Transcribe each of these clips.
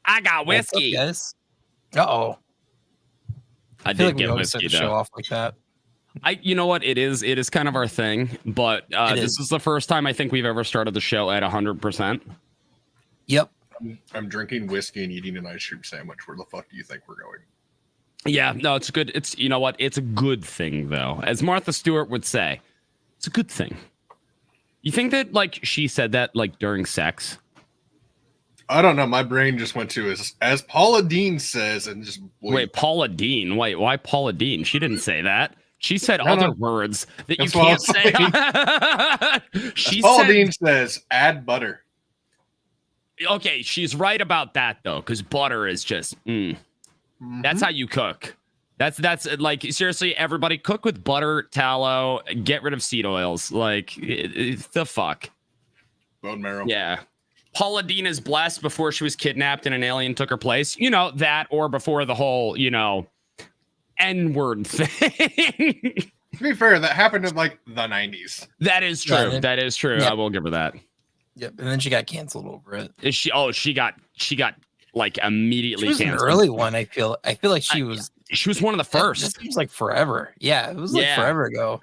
I got whiskey. What's up, guys? Uh-oh. I feel did like we get always start whiskey the show though. off like that. You know what? It is kind of our thing, but this is the first time I think we've ever started the show at 100%. Yep. I'm drinking whiskey and eating an ice cream sandwich. Where the fuck do you think we're going? Yeah, no, it's good. It's, you know what? It's a good thing though. As Martha Stewart would say, it's a good thing. You think that like she said that like during sex? I don't know. My brain just went to as Paula Dean says, and just wait, Paula Dean. Wait, why Paula Dean? She didn't say that. She said other words that you can't say. Paula Dean says, add butter. Okay, she's right about that though, because butter is just that's how you cook. That's like seriously, everybody cook with butter, tallow, get rid of seed oils. Like the fuck. Bone marrow. Yeah. Paula Dean is blessed before she was kidnapped and an alien took her place. You know, that or before the whole, you know, N-word thing. To be fair, that happened in like the 90s. That is true. That is true. Yeah. I will give her that. Yep. And then she got canceled over it. Is she? Oh, she got like immediately She was an canceled. early one. I feel like she was. She was one of the first. This seems like forever. Yeah, it was like forever ago.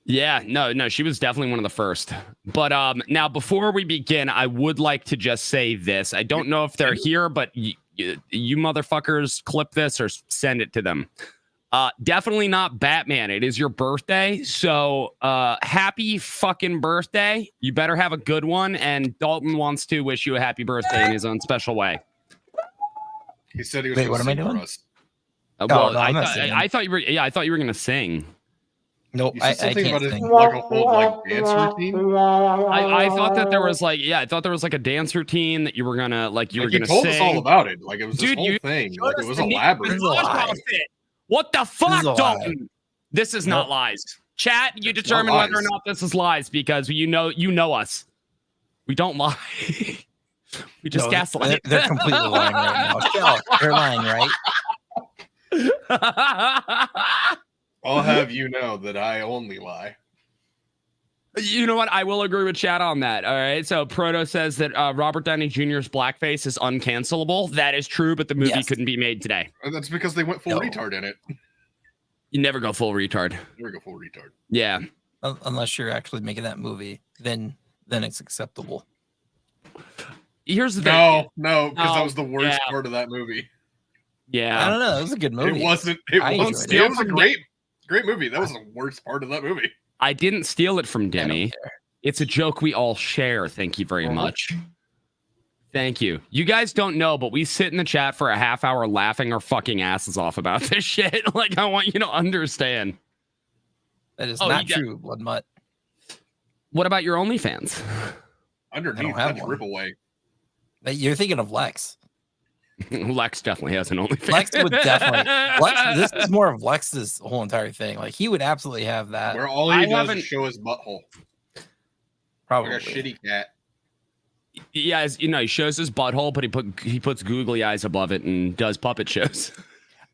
Yeah, no, she was definitely one of the first. But now before we begin, I would like to just say this. I don't know if they're here, but you motherfuckers clip this or send it to them. Definitely not Batman. It is your birthday, so happy fucking birthday. You better have a good one. And Dalton wants to wish you a happy birthday in his own special way. He said he was. Wait, what am I doing? Well, no, I thought you were. Yeah, I thought you were gonna sing. Nope, I can't about his, sing. like a whole like dance routine. I thought that there was like, I thought there was like a dance routine that you were gonna were He gonna told sing. us all about it. Like it was Dude, this whole thing. Like it was elaborate. What the fuck, This is a Dalton? lie. This is not lies. Chat, you It's determine not whether or lies. not this is lies because you know us. We don't lie. We just No, gaslight. They're completely lying right now. Shell, they're lying, right? I'll have you know that I only lie. You know what? I will agree with Chad on that. All right. So Proto says that Robert Downey Jr.'s blackface is uncancelable. That is true, but the movie couldn't be made today. And that's because they went full retard in it. You never go full retard. Never go full retard. Yeah. Unless you're actually making that movie, then it's acceptable. Here's the thing. No, because that was the worst part of that movie. Yeah. I don't know. It was a good movie. It wasn't. I It enjoyed was a great movie. That was the worst part of that movie. I didn't steal it from Demi. I don't care. It's a joke we all share. Thank you very much. Thank you. You guys don't know, but we sit in the chat for a half hour laughing our fucking asses off about this shit. Like, I want you to understand. That is not true, Blood Mutt. What about your OnlyFans? Underneath, that's rip away. You're thinking of Lex. Lex definitely has an OnlyFans. Lex would definitely. This is more of Lex's whole entire thing. Like he would absolutely have that. Where all he does is show his butthole. Probably like a shitty cat. Yeah, he shows his butthole, but he puts googly eyes above it and does puppet shows.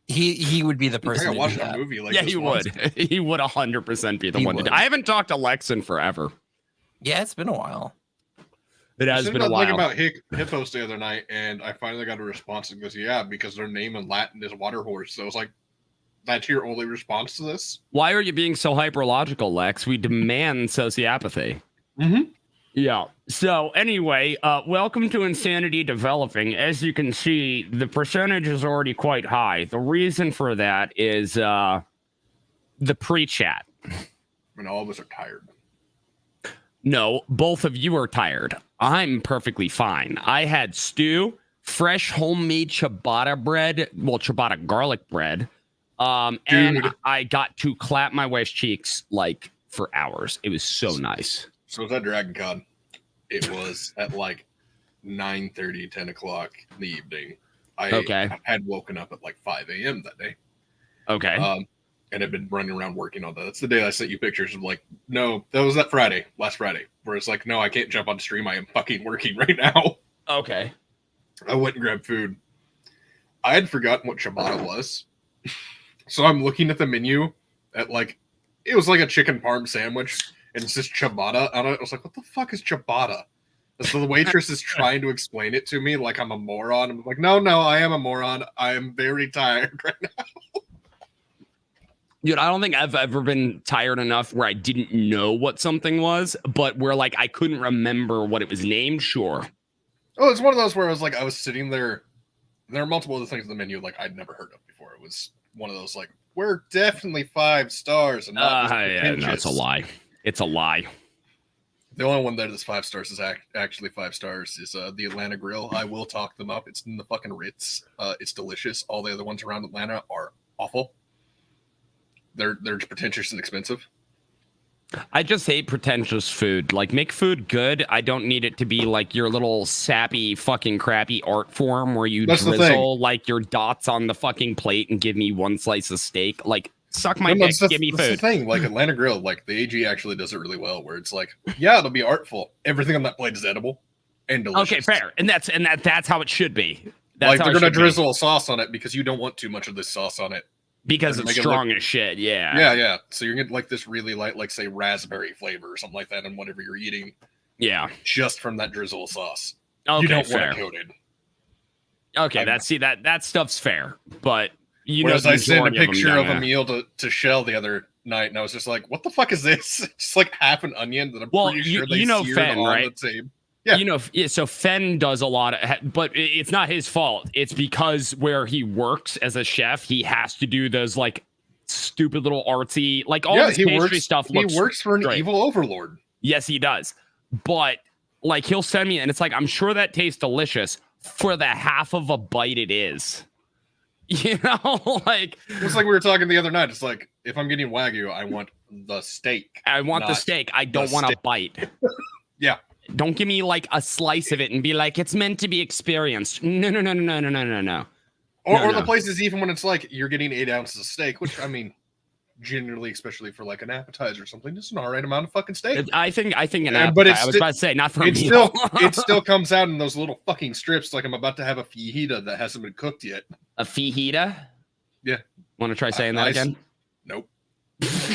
He would be the person. I watched a movie like yeah, this he once. would. He would 100% be the one to do. I haven't talked to Lex in forever. Yeah, it's been a while. It has been a while. I was thinking about hippos the other night, and I finally got a response that goes, "Yeah, because their name in Latin is water horse." So I was like, "That's your only response to this?" Why are you being so hyperlogical, Lex? We demand sociopathy. Mm-hmm. Yeah. So anyway, welcome to Insanity Developing. As you can see, the percentage is already quite high. The reason for that is the pre-chat. And all of us are tired. No, both of you are tired. I'm perfectly fine. I had stew, fresh homemade ciabatta bread, ciabatta garlic bread, and I got to clap my wife's cheeks like for hours. It was so nice. So it was at Dragon Con. It was at like 9:30, 10 o'clock in the evening. I had woken up at like 5 a.m. that day. Okay. And I've been running around working on that. That's the day I sent you pictures of like, no, that was that Friday, last Friday, where it's like, no, I can't jump on stream. I am fucking working right now. Okay. I went and grabbed food. I had forgotten what ciabatta was. So I'm looking at the menu at like, it was like a chicken parm sandwich and it's just ciabatta on it. I was like, what the fuck is ciabatta? And so the waitress is trying to explain it to me like I'm a moron. I'm like, no, I am a moron. I am very tired right now. Dude, I don't think I've ever been tired enough where I didn't know what something was, but where like I couldn't remember what it was named. Sure. Oh, it's one of those where I was sitting there. There are multiple other things on the menu like I'd never heard of before. It was one of those like, we're definitely 5 stars and not no, it's a lie. It's a lie. The only one that is 5 stars is actually 5 stars is the Atlanta Grill. I will talk them up. It's in the fucking Ritz. It's delicious. All the other ones around Atlanta are awful. They're pretentious and expensive. I just hate pretentious food. Like, make food good. I don't need it to be like your little sappy fucking crappy art form where you drizzle like your dots on the fucking plate and give me 1 slice of steak. Like, suck my dick, give me food. That's the thing. Like Atlanta Grill, like the AG actually does it really well. Where it's like, yeah, it'll be artful. Everything on that plate is edible and delicious. Okay, fair. And that's how it should be. That's like they're gonna drizzle a sauce on it because you don't want too much of this sauce on it. Because it's strong as shit, yeah. Yeah. So you're getting like this really light, like say raspberry flavor or something like that in whatever you're eating. Yeah. just from that drizzle of sauce. Okay, You don't fair. want it coated. Okay, that stuff's fair, but Whereas know, I sent a majority picture of them, a meal to Shell the other night, and I was just like, "What the fuck is this?" Just like half an onion that I'm pretty sure they seared Fen, on right? the table. Yeah. So Fen does a lot of, but it's not his fault. It's because where he works as a chef, he has to do those like stupid little artsy, like all this pastry stuff. He works for an great. evil overlord. Yes, he does. But like he'll send me, and it's like, I'm sure that tastes delicious for the half of a bite it is. You know, like it's like we were talking the other night. It's like, if I'm getting Wagyu, I want the steak. I want the steak. I don't want a bite. Yeah. Don't give me like a slice of it and be like, it's meant to be experienced. No. Or the places, even when it's like you're getting 8 ounces of steak, which I mean, generally, especially for like an appetizer or something, it's an all right amount of fucking steak. I think but I was about to say, not for me. It still comes out in those little fucking strips. Like I'm about to have a fajita that hasn't been cooked yet. A fajita? Yeah. Want to try saying that again? Nope.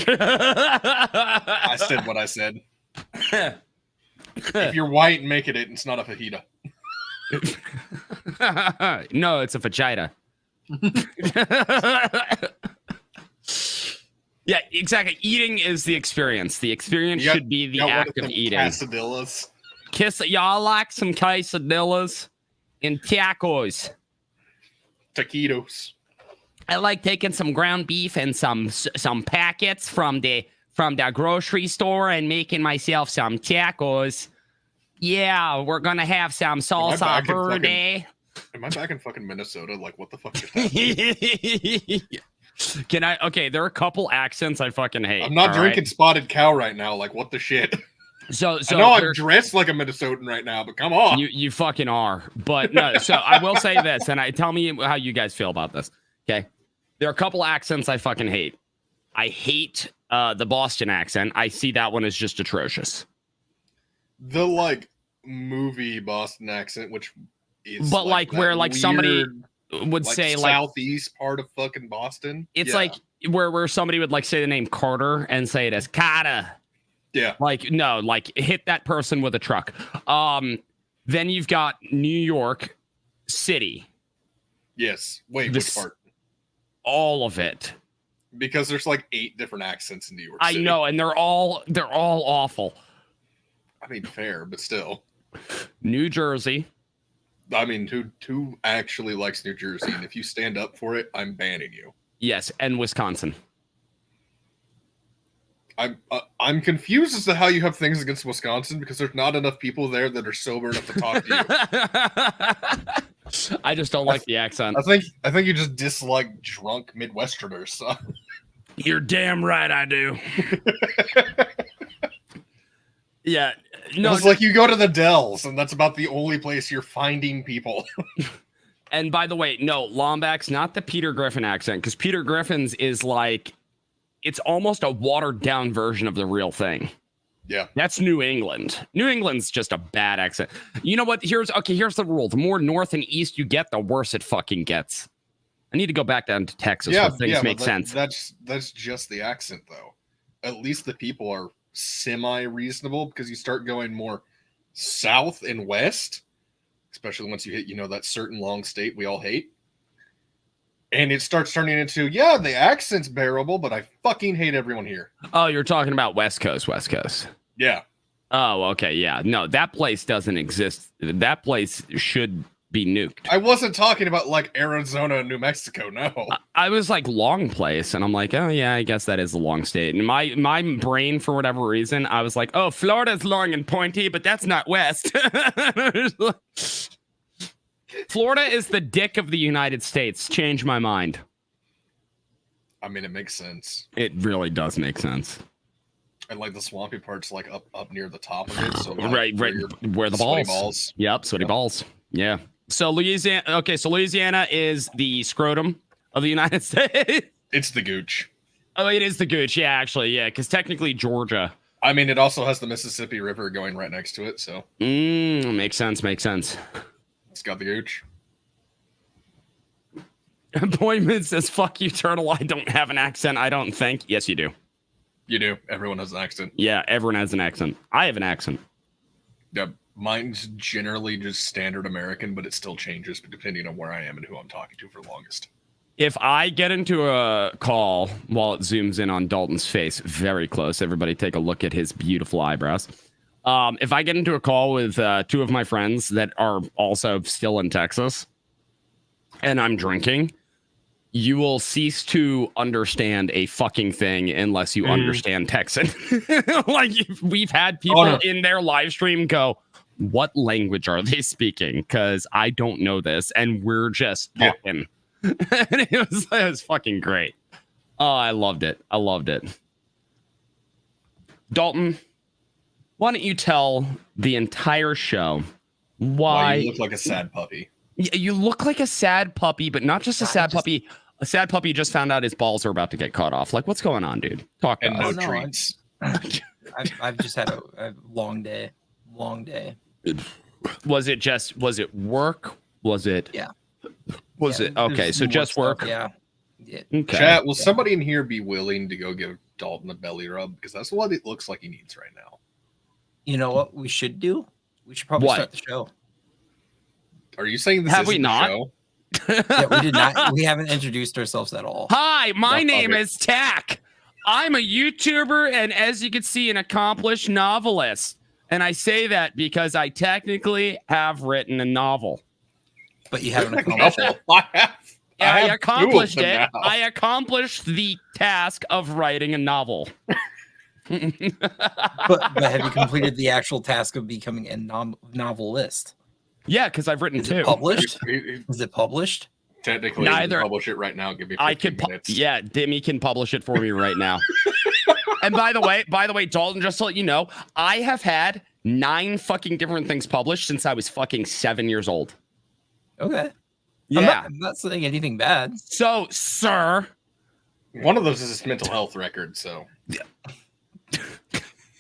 I said what I said. If you're white and making it, it's not a fajita. No, it's a vagina. Yeah, exactly. Eating is the experience. The experience should be the act of eating. Quesadillas. Y'all like some quesadillas and tacos. Taquitos. I like taking some ground beef and some packets from the grocery store and making myself some tacos. Yeah, we're gonna have some salsa verde. Am I back in fucking Minnesota? Like, what the fuck just happened? Can I? Okay, there are a couple accents I fucking hate. I'm not drinking Spotted Cow right now. Like, what the shit? So I know I'm dressed like a Minnesotan right now, but come on. You fucking are. But no, so I will say this, and tell me how you guys feel about this. Okay. There are a couple accents I fucking hate. I hate the Boston accent. I see that one as just atrocious. The like movie Boston accent, which is but like where like weird, somebody would like say like southeast part of fucking Boston. It's like where somebody would like say the name Carter and say it as Carter. Yeah. Like no, like hit that person with a truck. Then you've got New York City. Yes. Wait, which part? All of it. Because there's like 8 different accents in New York City. I know, and they're all awful. I mean, fair, but still. New Jersey. I mean, who actually likes New Jersey? And if you stand up for it, I'm banning you. Yes, and Wisconsin. I'm confused as to how you have things against Wisconsin because there's not enough people there that are sober enough to talk to you. I just don't like the accent. I think you just dislike drunk Midwesterners. So. You're damn right I do. Yeah. No, it's like you go to the Dells, and that's about the only place you're finding people. And by the way, no, Lombax, not the Peter Griffin accent, because Peter Griffin's is like, it's almost a watered down version of the real thing. Yeah. That's New England. New England's just a bad accent. You know what? Here's the rule. The more north and east you get, the worse it fucking gets. I need to go back down to Texas where things make sense. That's just the accent, though. At least the people are semi-reasonable because you start going more south and west, especially once you hit, that certain long state we all hate. And it starts turning into, the accent's bearable, but I fucking hate everyone here. Oh, you're talking about West Coast. Yeah. Oh, okay. Yeah. No, that place doesn't exist. That place should be nuked. I wasn't talking about like Arizona and New Mexico. No. I was like long place. And I'm like, oh, yeah, I guess that is a long state. And my brain, for whatever reason, I was like, oh, Florida's long and pointy, but that's not West. Florida is the dick of the United States. Change my mind. I mean, it makes sense. It really does make sense. And like the swampy part's like up near the top of it. So like, right where the balls. Yep, sweaty balls. Yeah. So Louisiana is the scrotum of the United States. It's the gooch. Oh, it is the gooch. Yeah, actually, yeah, because technically Georgia. I mean, it also has the Mississippi River going right next to it. So makes sense. It's got the gooch. Boyman says, fuck you, Turtle. I don't have an accent, I don't think. Yes, you do. You do. Everyone has an accent. Yeah, everyone has an accent. I have an accent. Yeah, mine's generally just standard American, but it still changes depending on where I am and who I'm talking to for the longest. If I get into a call while it zooms in on Dalton's face, very close. Everybody take a look at his beautiful eyebrows. If I get into a call with two of my friends that are also still in Texas and I'm drinking, you will cease to understand a fucking thing unless you understand Texan. Like we've had people in their live stream go, what language are they speaking? Because I don't know this. And we're just talking. And it was fucking great. Oh, I loved it. I loved it. Dalton, why don't you tell the entire show why you look like a sad puppy? You look like a sad puppy, but not just a sad puppy. A sad puppy just found out his balls are about to get cut off. Like, what's going on, dude? Talk to us. No treats. I've just had a long day. Long day. Was it work? Was it? Yeah. Was it? Okay, so just work. Yeah. Okay. Chat, will somebody in here be willing to go give Dalton a belly rub? Because that's what it looks like he needs right now. You know what we should do? We should probably start the show. Are you saying this? Have we not? Show? Yeah, we did not. We haven't introduced ourselves at all. Hi, my name is Tack. I'm a YouTuber and, as you can see, an accomplished novelist. And I say that because I technically have written a novel. But you haven't accomplished it. I accomplished it. I accomplished the task of writing a novel. but have you completed the actual task of becoming a novelist? Yeah, because I've written two. Published? Is it published? Technically, neither. You can publish it right now. Give me 15 minutes. Yeah, Dimmy can publish it for me right now. And by the way, Dalton, just to let you know, I have had 9 fucking different things published since I was fucking 7 years old. Okay. Yeah. I'm not saying anything bad. So, sir. One of those is a mental health record, so.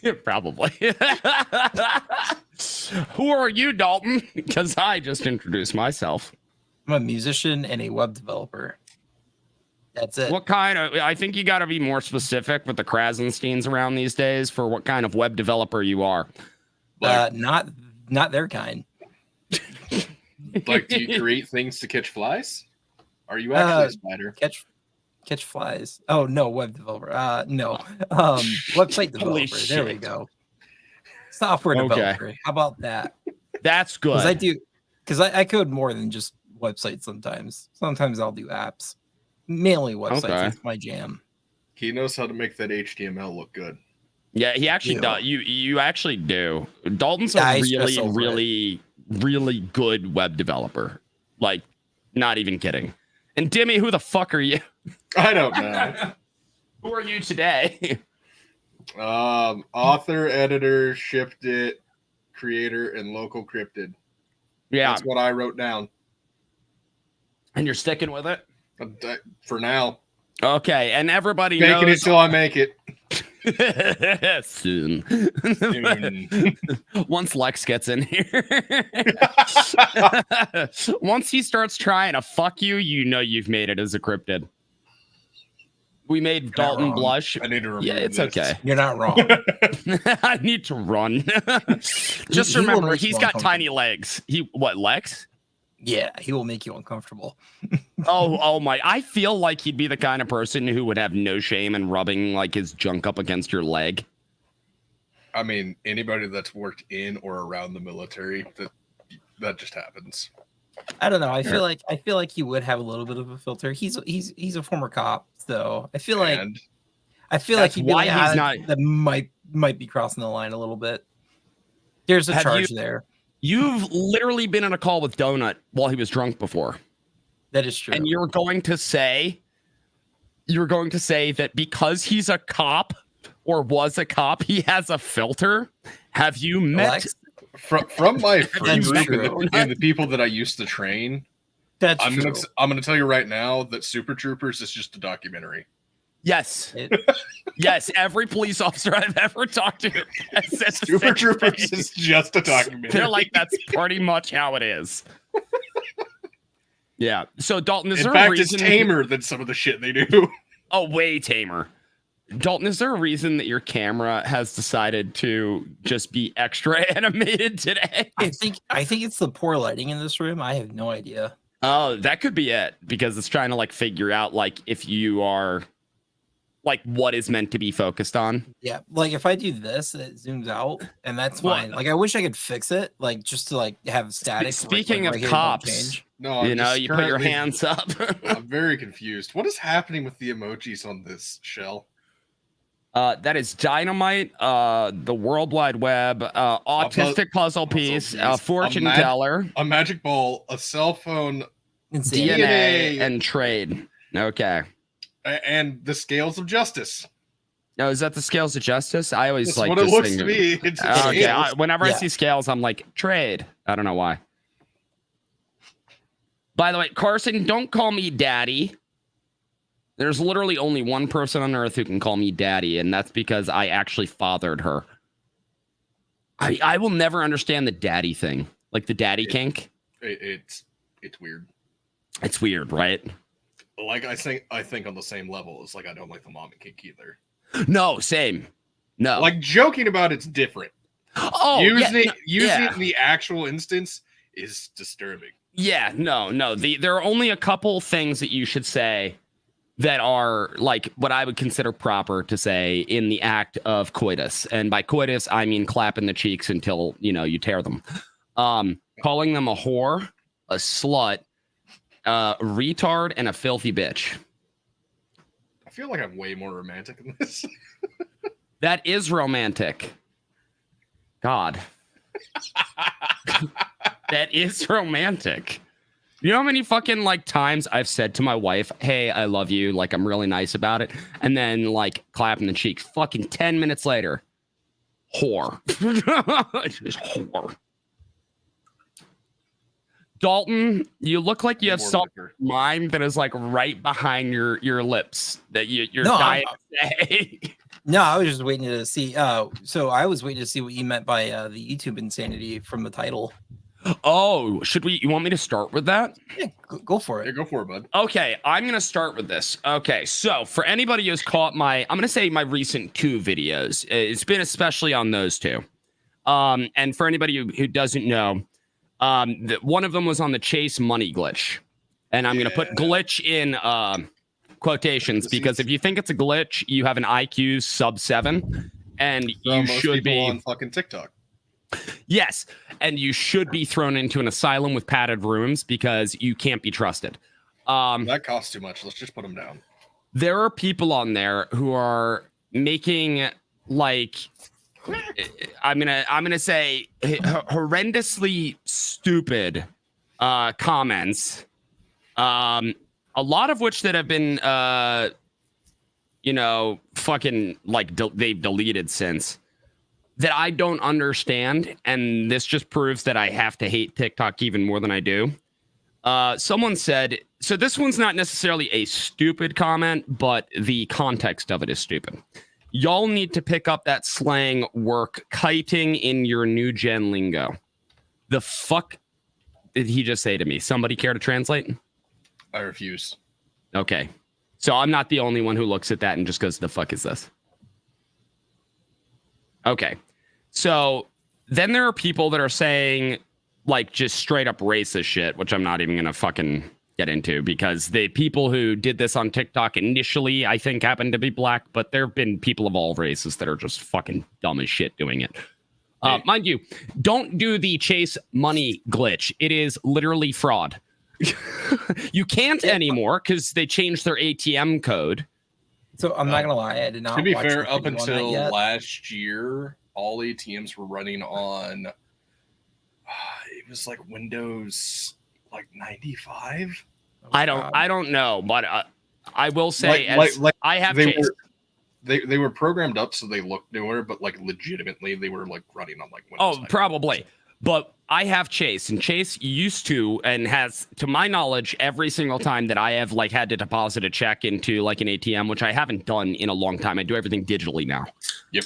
Yeah, probably. Who are you, Dalton? Because I just introduced myself. I'm a musician and a web developer. That's it. What kind of? I think you got to be more specific with the Krasensteins around these days for what kind of web developer you are. Not their kind. Like, do you create things to catch flies? Are you actually a spider? Catch flies. Oh no, web developer. No. Website developer. There we go. Software developer. How about that? That's good. Because I code more than just websites sometimes. Sometimes I'll do apps. Mainly websites. That's my jam. He knows how to make that HTML look good. Yeah, he actually does. You actually do. Dalton's a really good web developer. Like, not even kidding. And Dimmy, who the fuck are you? I don't know. Who are you today? Author, editor, shipped it, creator, and local cryptid. Yeah. That's what I wrote down. And you're sticking with it? For now. Okay, and everybody Making knows... it till I make it. Soon. Once Lex gets in here. Once he starts trying to fuck you, you know you've made it as a cryptid. We made Dalton blush. I need to remember it's this. okay. You're not wrong. I need to run. Just remember, he's got tiny legs. Lex? Yeah, he will make you uncomfortable. Oh my. I feel like he'd be the kind of person who would have no shame in rubbing like his junk up against your leg. I mean, anybody that's worked in or around the military, that just happens. I don't know. I feel like he would have a little bit of a filter. He's a former cop, so I feel like he'd be that might be crossing the line a little bit. There's a charge there. You've literally been in a call with Donut while he was drunk before. That is true. And you're going to say that because he's a cop or was a cop, he has a filter. Have you met from my friend group and the people that I used to train? I'm gonna tell you right now that Super Troopers is just a documentary. Yes. Yes, every police officer I've ever talked to says Super Troopers is just a documentary. They're like, that's pretty much how it is. Yeah. So Dalton, is there a reason? In fact, it's tamer than some of the shit they do. Oh, way tamer. Dalton, is there a reason that your camera has decided to just be extra animated today? I think it's the poor lighting in this room. I have no idea. Oh, that could be it, because it's trying to like figure out like if you are like what is meant to be focused on. Yeah, like if I do this, it zooms out, and that's fine. Like I wish I could fix it, like just to like have static. Speaking right of cops, no, you put your hands up. I'm very confused. What is happening with the emojis on this shell? That is Dynamite, the World Wide Web, autistic puzzle piece, fortune teller, a magic ball, a cell phone, DNA, and trade. Okay. And the scales of justice. No, is that the scales of justice? I always That's like what this it looks thing. to me. It's whenever I see scales, I'm like, trade. I don't know why. By the way, Carson, don't call me daddy. There's literally only one person on earth who can call me daddy, and that's because I actually fathered her. I will never understand the daddy thing, like the daddy kink. It's weird. It's weird, right? Like I think on the same level. It's like I don't like the mommy kink either. No, same. No. Like joking about it's different. Oh, using the actual instance is disturbing. Yeah, no. There are only a couple things that you should say that are like what I would consider proper to say in the act of coitus. And by coitus, I mean clapping the cheeks until, you tear them. Calling them a whore, a slut, a retard, and a filthy bitch. I feel like I'm way more romantic than this. That is romantic. God. That is romantic. You know how many fucking like times I've said to my wife, hey, I love you. Like, I'm really nice about it. And then like clapping the cheeks. Fucking 10 minutes later. Whore. Just whore. Dalton, you look like you have something in mind that is like right behind your lips that you're dying to say. No, I was just waiting to see. So I was waiting to see what you meant by the YouTube insanity from the title. Oh, you want me to start with that? Yeah, go for it. Yeah, go for it, bud. Okay, I'm going to start with this. Okay, so for anybody who's caught I'm going to say my recent 2 videos. It's been especially on those 2. And for anybody who doesn't know, one of them was on the Chase money glitch. And I'm going to put glitch in quotations because if you think it's a glitch, you have an IQ sub 7 and you should be on fucking TikTok. Yes, and you should be thrown into an asylum with padded rooms because you can't be trusted. That costs too much. Let's just put them down. There are people on there who are making like I'm gonna say horrendously stupid comments. A lot of which that have been fucking like they've deleted since. That I don't understand, and this just proves that I have to hate TikTok even more than I do. Someone said, so this one's not necessarily a stupid comment, but the context of it is stupid. Y'all need to pick up that slang work kiting in your new gen lingo. The fuck did he just say to me? Somebody care to translate? I refuse. Okay. So I'm not the only one who looks at that and just goes, the fuck is this? Okay. So then there are people that are saying like just straight up racist shit, which I'm not even going to fucking get into because the people who did this on TikTok initially, I think happened to be black, but there have been people of all races that are just fucking dumb as shit doing it. Mind you, don't do the Chase money glitch. It is literally fraud. You can't anymore because they changed their ATM code. So I'm not gonna lie, I did not. To be fair, up until last year, all ATMs were running on. It was like Windows, like 95. I don't know, but I will say, I have they were programmed up so they looked newer, but like legitimately they were like running on like Windows. 95. Probably. But I have Chase, and Chase used to and has, to my knowledge, every single time that I have like had to deposit a check into like an ATM, which I haven't done in a long time. I do everything digitally now. Yep.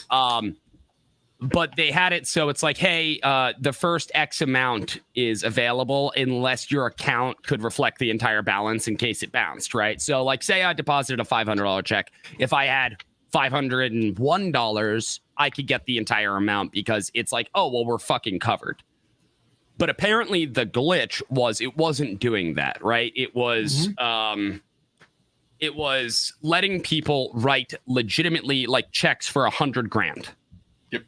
But they had it so it's like, hey, the first X amount is available unless your account could reflect the entire balance in case it bounced, right? So like say I deposited a $500 check. If I had $501, I could get the entire amount because it's like, oh, well, we're fucking covered. But apparently the glitch was it wasn't doing that, right? It was it was letting people write legitimately like checks for $100,000. Yep.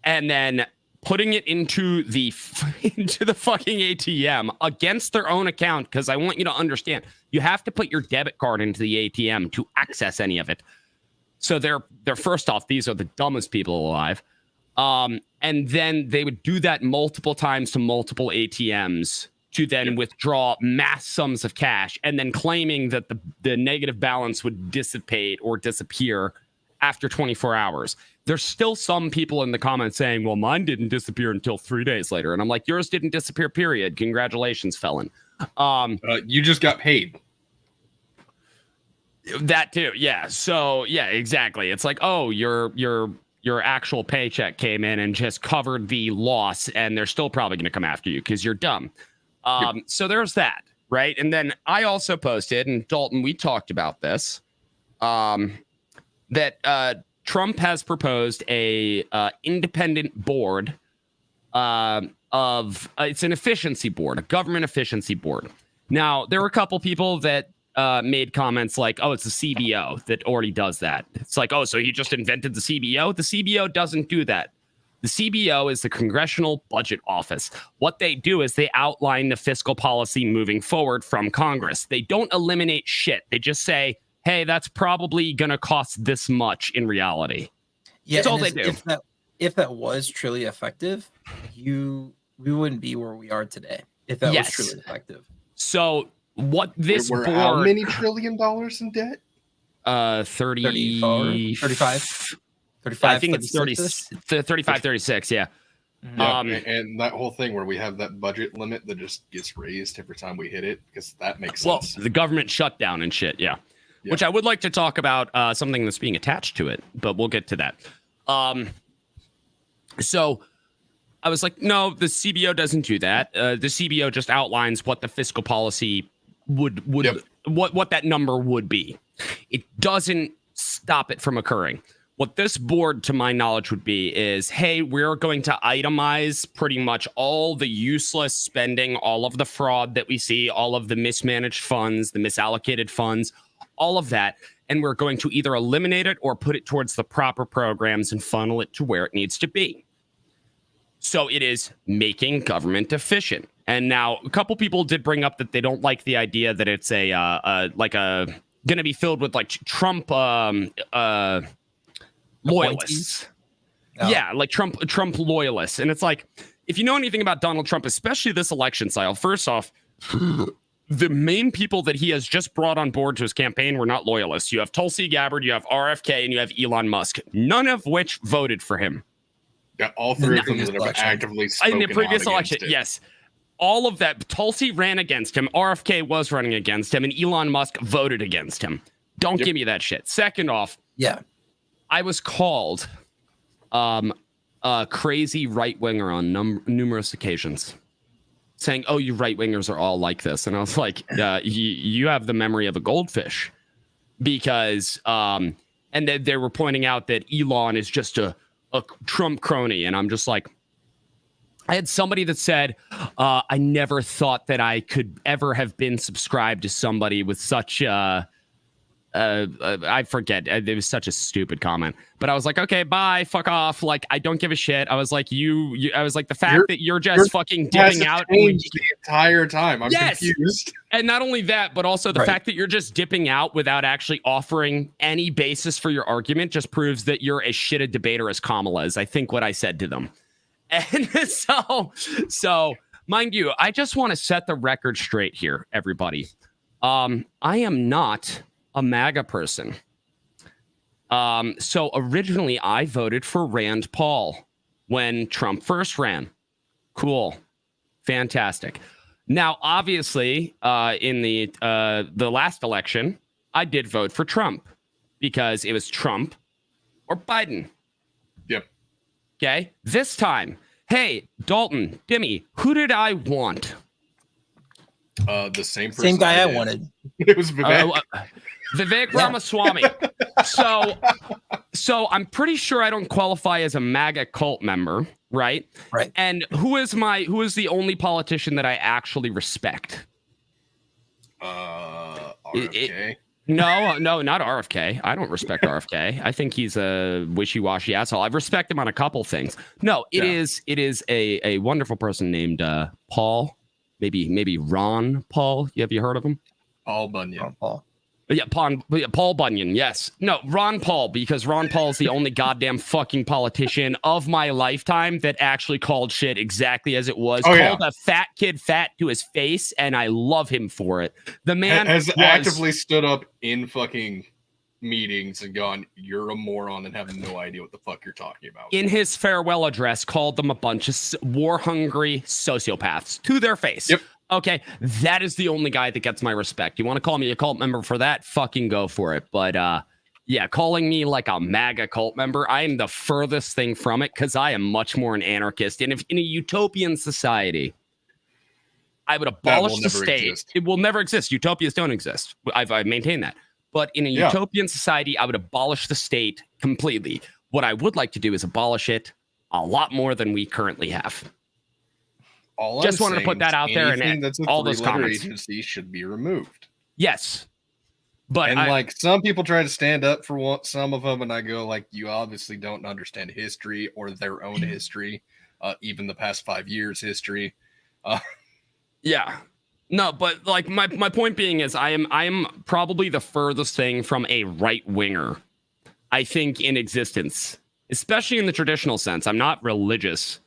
And then putting it into the fucking ATM against their own account, because I want you to understand, you have to put your debit card into the ATM to access any of it. So they're first off, these are the dumbest people alive. And then they would do that multiple times to multiple ATMs to then withdraw mass sums of cash, and then claiming that the negative balance would dissipate or disappear after 24 hours. There's still some people in the comments saying, well, mine didn't disappear until 3 days later. And I'm like, yours didn't disappear, period. Congratulations, felon. You just got paid. That too. Yeah. So yeah, exactly. It's like, oh, your actual paycheck came in and just covered the loss, and they're still probably going to come after you because you're dumb. So there's that, right? And then I also posted, and Dalton, we talked about this, that Trump has proposed a independent board of it's an efficiency board, a government efficiency board. Now, there were a couple people that made comments like, oh, it's the CBO that already does that. It's like, oh, so he just invented the CBO? The CBO doesn't do that. The CBO is the Congressional Budget Office. What they do is they outline the fiscal policy moving forward from Congress. They don't eliminate shit. They just say, hey, that's probably going to cost this much in reality. Yeah, that's all they do. If that was truly effective, we wouldn't be where we are today. If that was truly effective. So what this board... how many $1 trillion in debt? 35. I think it's 35, 36, yeah. And that whole thing where we have that budget limit that just gets raised every time we hit it, because that makes sense. Well, the government shutdown and shit, yeah. Which I would like to talk about something that's being attached to it, but we'll get to that. So I was like, no, the CBO doesn't do that. The CBO just outlines what the fiscal policy would what that number would be. It doesn't stop it from occurring. What this board, to my knowledge, would be is, hey, we're going to itemize pretty much all the useless spending, all of the fraud that we see, all of the mismanaged funds, the misallocated funds, all of that. And we're going to either eliminate it or put it towards the proper programs and funnel it to where it needs to be. So it is making government efficient. And now a couple people did bring up that they don't like the idea that it's going to be filled with like Trump loyalists. Oh. Yeah, like Trump loyalists. And it's like, if you know anything about Donald Trump, especially this election cycle, first off, the main people that he has just brought on board to his campaign were not loyalists. You have Tulsi Gabbard, you have RFK, and you have Elon Musk, none of which voted for him. Yeah, all three of them that have actively spoken in the previous election. It. Yes. All of that. Tulsi ran against him. RFK was running against him, and Elon Musk voted against him. Don't give me that shit. Second off, I was called a crazy right-winger on numerous occasions, saying, oh, you right-wingers are all like this. And I was like, you have the memory of a goldfish. Because, and they were pointing out that Elon is just a Trump crony. And I'm just like, I had somebody that said, I never thought that I could ever have been subscribed to somebody with such I forget. It was such a stupid comment, but I was like, okay, bye, fuck off. Like, I don't give a shit. I was like, I was like, the fact that you're just fucking dipping out the entire time. I'm confused. And not only that, but also the fact that you're just dipping out without actually offering any basis for your argument just proves that you're as shit a debater as Kamala is. I think what I said to them. And so mind you, I just want to set the record straight here, everybody. I am not a MAGA person. So originally I voted for Rand Paul when Trump first ran. Cool. Fantastic. Now, obviously, in the last election, I did vote for Trump because it was Trump or Biden. Yep. Okay. This time, hey, Dalton, Dimmy, who did I want? The same person. Same guy I wanted. It was Vivek. Vivek Ramaswamy. So I'm pretty sure I don't qualify as a MAGA cult member, right? Right. And who is the only politician that I actually respect? RFK. No, not RFK. I don't respect RFK. I think he's a wishy-washy asshole. I respect him on a couple things. No, it is a wonderful person named Paul. Maybe Ron Paul. Have you heard of him? Paul Bunyan. Ron Paul. Yeah, Paul Bunyan, yes. No, Ron Paul, because Ron Paul's the only goddamn fucking politician of my lifetime that actually called shit exactly as it was. Called a fat kid fat to his face, and I love him for it. The man has actively stood up in fucking meetings and gone, "You're a moron," and have no idea what the fuck you're talking about. In his farewell address, called them a bunch of war-hungry sociopaths to their face. Yep. Okay, that is the only guy that gets my respect. You want to call me a cult member for that? Fucking go for it. But yeah, calling me like a MAGA cult member, I am the furthest thing from it because I am much more an anarchist. And if in a utopian society, I would abolish the state. It will never exist. Utopias don't exist. I've maintained that. But in a utopian society, I would abolish the state completely. What I would like to do is abolish it a lot more than we currently have. Just wanted to put that out there, and that's all those comments agency should be removed. Yes, but like some people try to stand up for some of them, and I go like, you obviously don't understand history or their own history, even the past 5 years history. Yeah, no, but like my point being is, I am probably the furthest thing from a right winger, I think, in existence, especially in the traditional sense. I'm not religious.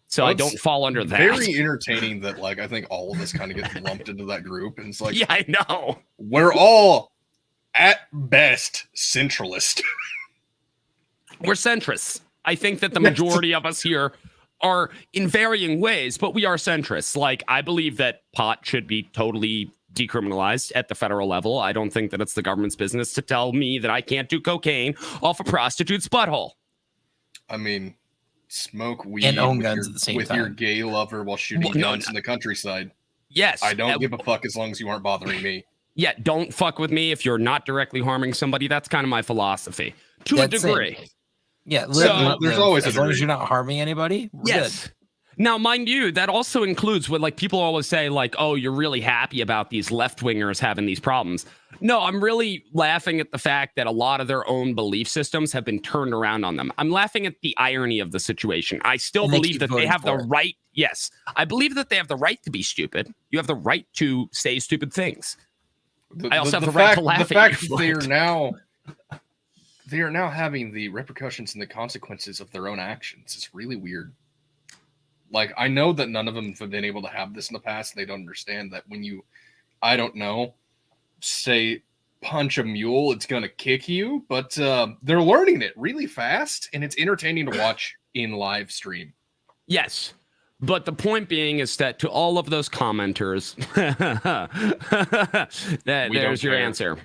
So I don't fall under that. Very entertaining that, like, I think all of us kind of get lumped into that group. And it's like, yeah, I know. We're all, at best, centralist. We're centrists. I think that the majority of us here are in varying ways, but we are centrists. Like, I believe that pot should be totally decriminalized at the federal level. I don't think that it's the government's business to tell me that I can't do cocaine off a prostitute's butthole. I mean, smoke weed and own guns at the same time with your gay lover while shooting guns in the countryside. Yes. I don't give a fuck as long as you aren't bothering me. Yeah, don't fuck with me if you're not directly harming somebody. That's kind of my philosophy. To a degree. Yeah, there's always as long as you're not harming anybody, we're good. Now, mind you, that also includes what, like, people always say, like, oh, you're really happy about these left-wingers having these problems. No, I'm really laughing at the fact that a lot of their own belief systems have been turned around on them. I'm laughing at the irony of the situation. I still believe that they have the right. Yes, I believe that they have the right to be stupid. You have the right to say stupid things. I also have the right to laugh at you. The fact that they are now having the repercussions and the consequences of their own actions is really weird. Like, I know that none of them have been able to have this in the past. They don't understand that when you, I don't know, say punch a mule, it's going to kick you. But they're learning it really fast, and it's entertaining to watch in live stream. Yes. But the point being is that to all of those commenters, there's your answer.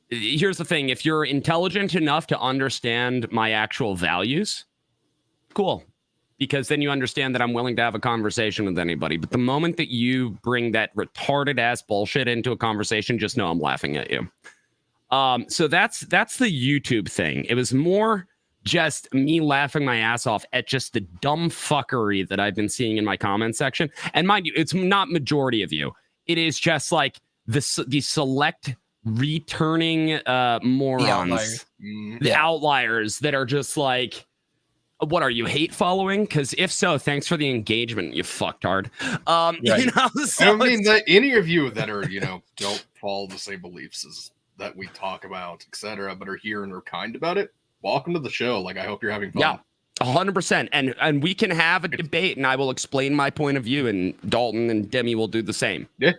Here's the thing. If you're intelligent enough to understand my actual values, cool. Because then you understand that I'm willing to have a conversation with anybody. But the moment that you bring that retarded ass bullshit into a conversation, just know I'm laughing at you. So that's the YouTube thing. It was more just me laughing my ass off at just the dumb fuckery that I've been seeing in my comment section. And mind you, it's not majority of you. It is just like the select returning morons, the outliers that are just like, what are you, hate following? Because if so, thanks for the engagement, you fucktard. Right. You know, so I mean, any of you that are, don't follow the same beliefs as that we talk about, etc., but are here and are kind about it, welcome to the show. Like, I hope you're having fun. Yeah, 100%. And we can have a debate, and I will explain my point of view, and Dalton and Demi will do the same. Yeah.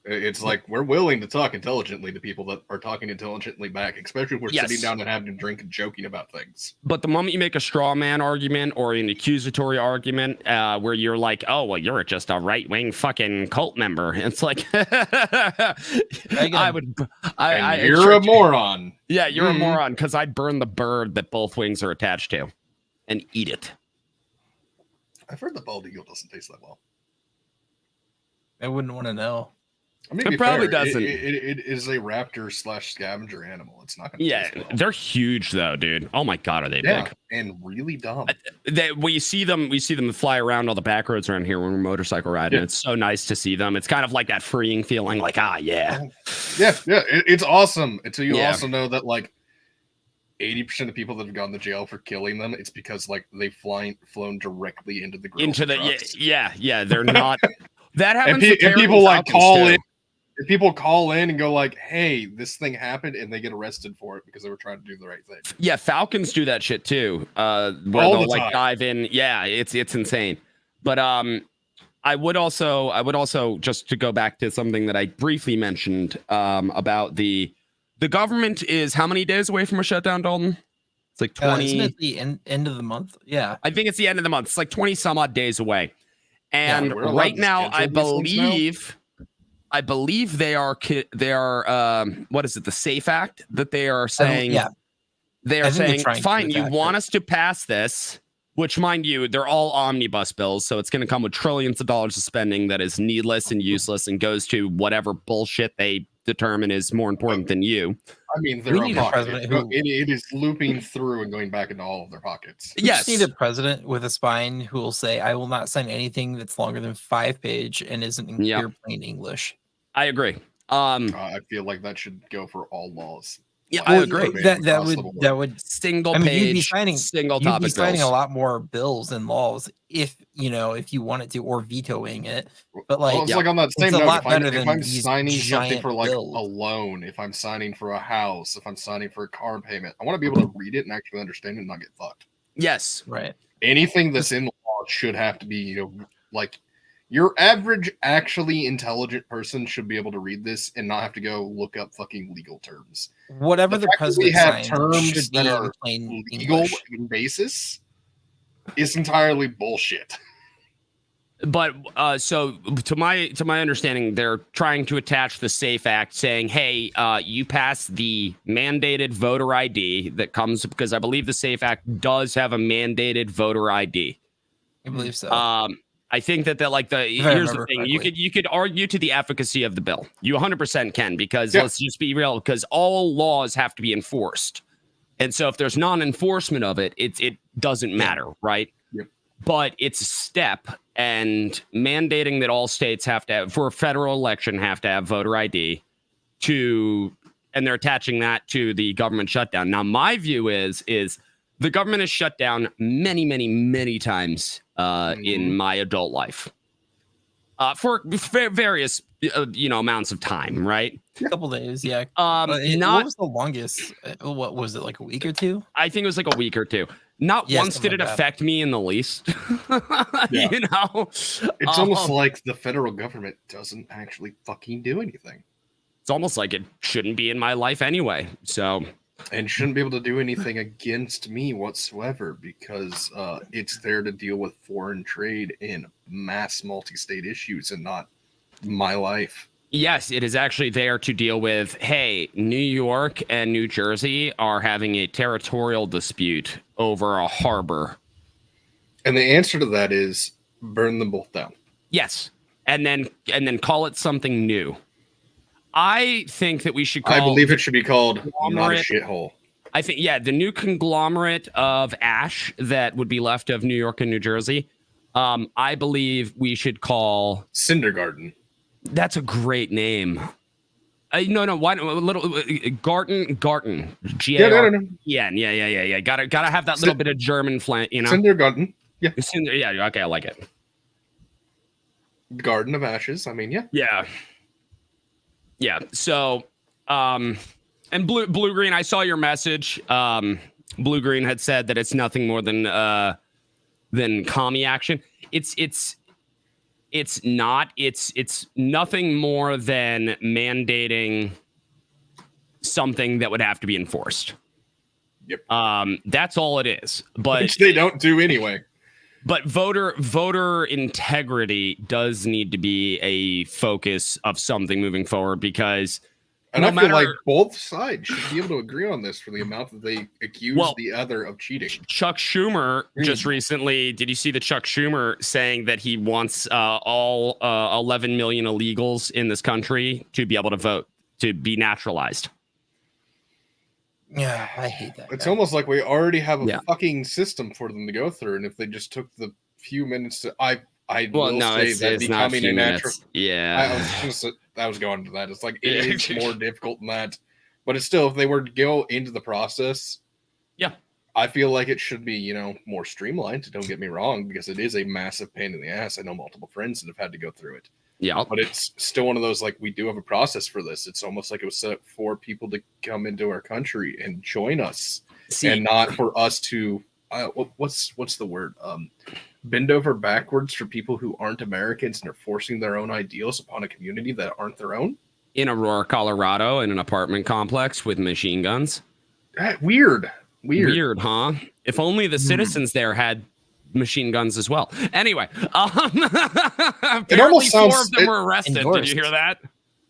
It's like we're willing to talk intelligently to people that are talking intelligently back, especially if we're sitting down and having a drink and joking about things. But the moment you make a straw man argument or an accusatory argument where you're like, oh, well, you're just a right-wing fucking cult member. It's like, you're a moron. Yeah, you're a moron because I'd burn the bird that both wings are attached to and eat it. I've heard the bald eagle doesn't taste that well. I wouldn't want to know. I mean, it probably fair, doesn't. It is a raptor / scavenger animal. It's not gonna Yeah, well. they're huge though, dude. Oh my god, are they big? And really dumb. We see them fly around all the back roads around here when we're motorcycle riding. Yeah. It's so nice to see them. It's kind of like that freeing feeling, like yeah. It's awesome. Until you also know that like 80% of people that have gone to jail for killing them, it's because like they've flown directly into the trucks. They're not. That happens. And people like call in. If people call in and go like, "Hey, this thing happened," and they get arrested for it because they were trying to do the right thing. Yeah, Falcons do that shit too. Where they'll like dive in. Yeah, it's insane. But I would also just to go back to something that I briefly mentioned about the government is how many days away from a shutdown, Dalton? It's like 20. Isn't it the end of the month? Yeah, I think it's the end of the month. It's like 20 some odd days away. And right now, I believe they are what is it? The SAFE Act that they are saying. They are saying, fine, you want us to pass this, which, mind you, they're all omnibus bills, so it's going to come with trillions of dollars of spending that is needless and useless and goes to whatever bullshit they determine is more important than you. I mean, they're a president it is looping through and going back into all of their pockets. We just need a president with a spine who will say, "I will not sign anything that's longer than 5-page and isn't in clear plain English." I agree. I feel like that should go for all laws. Yeah, I agree. That would single page, you'd be signing a lot more bills and laws if you wanted to, or vetoing it. But like, it's like on that same note, if I'm signing something for like a loan, if I'm signing for a house, if I'm signing for a car payment, I want to be able to read it and actually understand it and not get fucked. Yes, right. Anything that's in law should have to be, like. Your average, actually intelligent person should be able to read this and not have to go look up fucking legal terms. Whatever the president have terms that are legal in basis is entirely bullshit. But so to my understanding, they're trying to attach the SAFE Act, saying, "Hey, you pass the mandated voter ID that comes because I believe the SAFE Act does have a mandated voter ID." I believe so. I think that here's the thing. You could argue to the efficacy of the bill. You 100% can, because let's just be real, because all laws have to be enforced. And so if there's non-enforcement of it, it doesn't matter, right? Yep. But it's a step, and mandating that all states have to have, for a federal election, have to have voter ID and they're attaching that to the government shutdown. Now, my view is the government is shut down many, many, many times in my adult life for various amounts of time, right? A couple days, yeah. What was the longest? What was it, like a week or two? I think it was like a week or two. Not once did it affect me in the least. It's almost like the federal government doesn't actually fucking do anything. It's almost like it shouldn't be in my life anyway. So. And shouldn't be able to do anything against me whatsoever, because it's there to deal with foreign trade and mass multi-state issues and not my life. Yes, it is actually there to deal with, hey, New York and New Jersey are having a territorial dispute over a harbor. And the answer to that is burn them both down. Yes. And then call it something new. I think that we should call... I believe it should be called not a shithole. I think, the new conglomerate of ash that would be left of New York and New Jersey, I believe we should call... Cinder Garden. That's a great name. No, why a little... Garten. G-A-R-T-N. Yeah. Gotta have that little bit of German flant, Cinder Garden. Yeah. Okay, I like it. Garden of Ashes, I mean, Yeah. Yeah. So, and Blue Green, I saw your message. Blue Green had said that it's nothing more than commie action. It's not. It's nothing more than mandating something that would have to be enforced. Yep. That's all it is. But which they don't do anyway. But voter integrity does need to be a focus of something moving forward, because And I feel like both sides should be able to agree on this for the amount that they accuse the other of cheating. Chuck Schumer just recently, did you see the Chuck Schumer saying that he wants all 11 million illegals in this country to be able to vote, to be naturalized? Yeah, I hate that. It's almost like we already have a fucking system for them to go through, and if they just took the few minutes to, I will say that becoming a natural. Yeah, I was going to that. It's like it is more difficult than that, but it's still, if they were to go into the process, I feel like it should be, more streamlined. Don't get me wrong, because it is a massive pain in the ass. I know multiple friends that have had to go through it. Yeah, but it's still one of those, like, we do have a process for this. It's almost like it was set up for people to come into our country and join us, and not for us to what's the word? Bend over backwards for people who aren't Americans and are forcing their own ideals upon a community that aren't their own. In Aurora, Colorado, in an apartment complex with machine guns. Weird, huh? If only the citizens there had machine guns as well. Anyway, it almost sounds 4 of them were arrested. Did you hear that?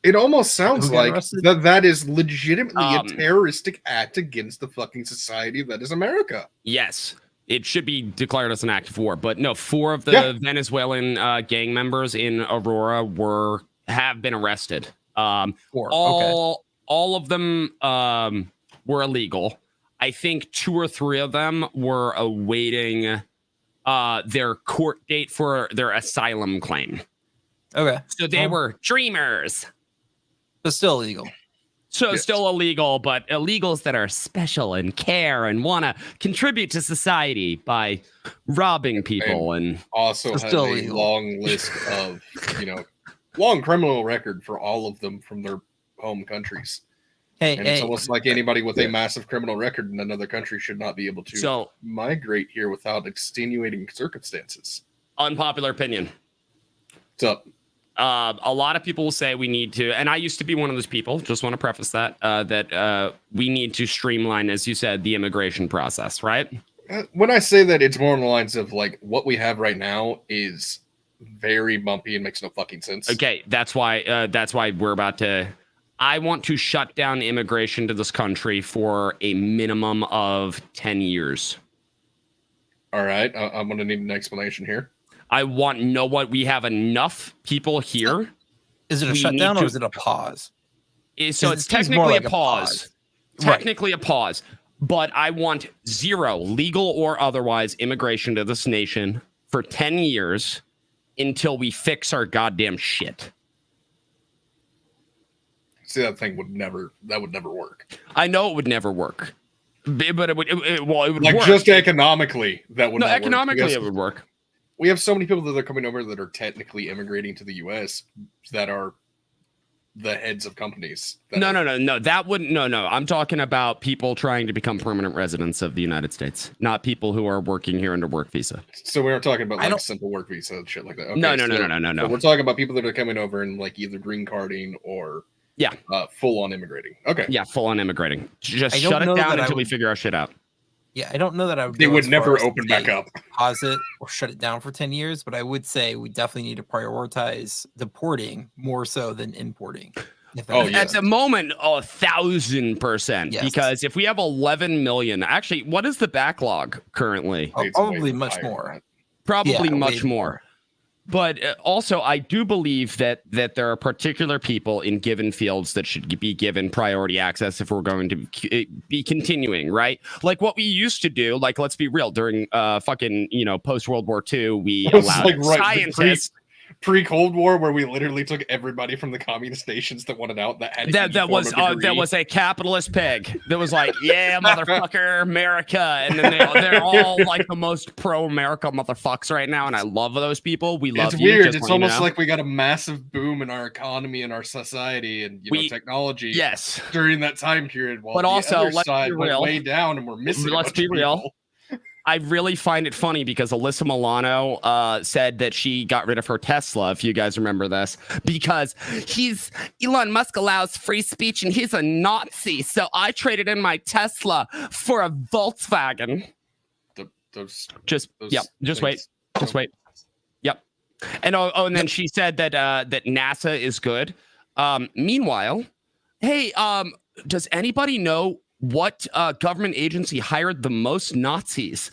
It almost sounds like that is legitimately a terroristic act against the fucking society that is America. Yes, it should be declared as an act of war. But no, 4 of the Venezuelan gang members in Aurora have been arrested. All of them were illegal. I think 2 or 3 of them were awaiting their court date for their asylum claim. Okay. So they were dreamers. But still illegal. So still illegal, but illegals that are special and care and want to contribute to society by robbing people and also has a long list of, long criminal record for all of them from their home countries. It's almost like anybody with a massive criminal record in another country should not be able to migrate here without extenuating circumstances. Unpopular opinion. What's up? A lot of people will say we need to, and I used to be one of those people, just want to preface that, that we need to streamline, as you said, the immigration process, right? When I say that, it's more on the lines of, like, what we have right now is very bumpy and makes no fucking sense. Okay, that's why we're about to... I want to shut down immigration to this country for a minimum of 10 years. All right, I'm going to need an explanation here. I want to know what we have enough people here. Is it a shutdown or is it a pause? So it's technically a pause. Technically a pause. But I want 0, legal or otherwise, immigration to this nation for 10 years until we fix our goddamn shit. See, that would never work. I know it would never work. But it would like work. Just economically, that would not work. Economically it would work. We have so many people that are coming over that are technically immigrating to the U.S. that are the heads of companies. No. That wouldn't. No. I'm talking about people trying to become permanent residents of the United States, not people who are working here under work visa. So we aren't talking about like simple work visa and shit like that. Okay, no. So we're talking about people that are coming over and like either green carding or full on immigrating. Okay. Yeah, full on immigrating. Just shut it down until we figure our shit out. Yeah, I don't know that I would. They would never open back up. Pause it or shut it down for 10 years, but I would say we definitely need to prioritize deporting more so than importing. At the moment, 1,000%. Because if we have 11 million, actually, what is the backlog currently? Probably much more. Probably much more. But also, I do believe that there are particular people in given fields that should be given priority access if we're going to be continuing, right? Like what we used to do, like, let's be real, during post-World War II, we allowed scientists... Pre-Cold War, where we literally took everybody from the communist nations that wanted out. That was a capitalist pig that was like, yeah, motherfucker, America, and then they're all like the most pro-America motherfucks right now, and I love those people. We love you. It's weird. It's almost like we got a massive boom in our economy and our society and technology. Yes, during that time period. While but also, other side went way down, and we're missing. Let's be real. I really find it funny because Alyssa Milano said that she got rid of her Tesla, if you guys remember this, because Elon Musk allows free speech and he's a Nazi. So I traded in my Tesla for a Volkswagen. Just wait. Yep. And and then she said that that NASA is good. Meanwhile, Hey, does anybody know what government agency hired the most Nazis?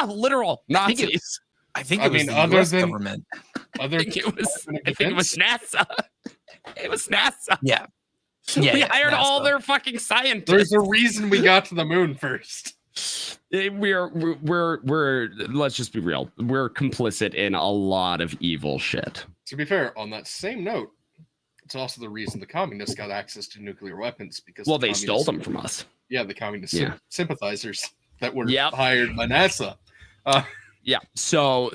Literal Nazis. I think it was the US government. I think it was NASA. It was NASA. Yeah. We hired all their fucking scientists. There's a reason we got to the moon first. We're let's just be real. We're complicit in a lot of evil shit. To be fair, on that same note, it's also the reason the communists got access to nuclear weapons because they stole them from us. Yeah, the communist sympathizers that were Yep. hired by NASA. Yeah. So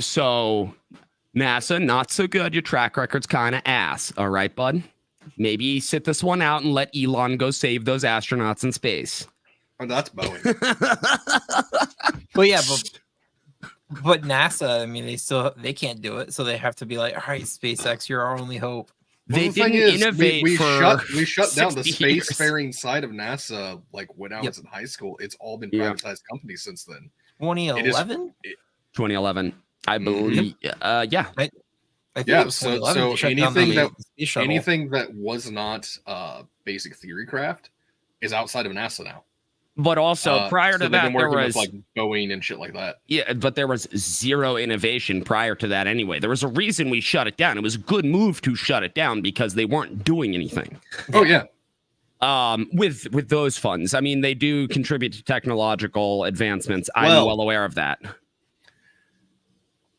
NASA, not so good. Your track record's kind of ass. All right, bud. Maybe sit this one out and let Elon go save those astronauts in space. Oh, that's Boeing. But yeah, but NASA, I mean, they can't do it, so they have to be like, all right, SpaceX, you're our only hope. They didn't innovate. We shut down the spacefaring side of NASA. Like when I was in high school, it's all been privatized companies since then. 2011. 2011, I believe. Yeah. I think so anything that was not basic theory craft is outside of NASA now. But also prior to that, there was like Boeing and shit like that. Yeah, but there was zero innovation prior to that anyway. There was a reason we shut it down. It was a good move to shut it down because they weren't doing anything. Oh yeah. With those funds, I mean, they do contribute to technological advancements. I'm well aware of that.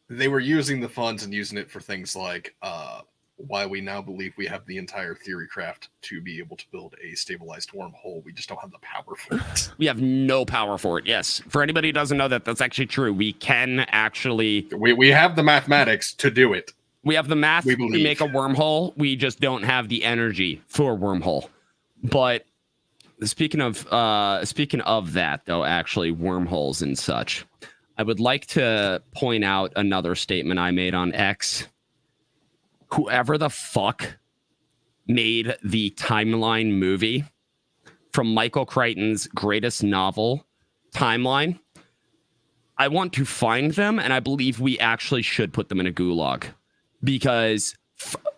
They were using the funds and using it for things like why we now believe we have the entire theory craft to be able to build a stabilized wormhole. We just don't have the power for it. We have no power for it. Yes. For anybody who doesn't know that, that's actually true. We can actually... We have the mathematics to do it. We have the math to make a wormhole. We just don't have the energy for a wormhole. But speaking of that, though, actually, wormholes and such, I would like to point out another statement I made on X. Whoever the fuck made the Timeline movie from Michael Crichton's greatest novel, Timeline, I want to find them, and I believe we actually should put them in a gulag. Because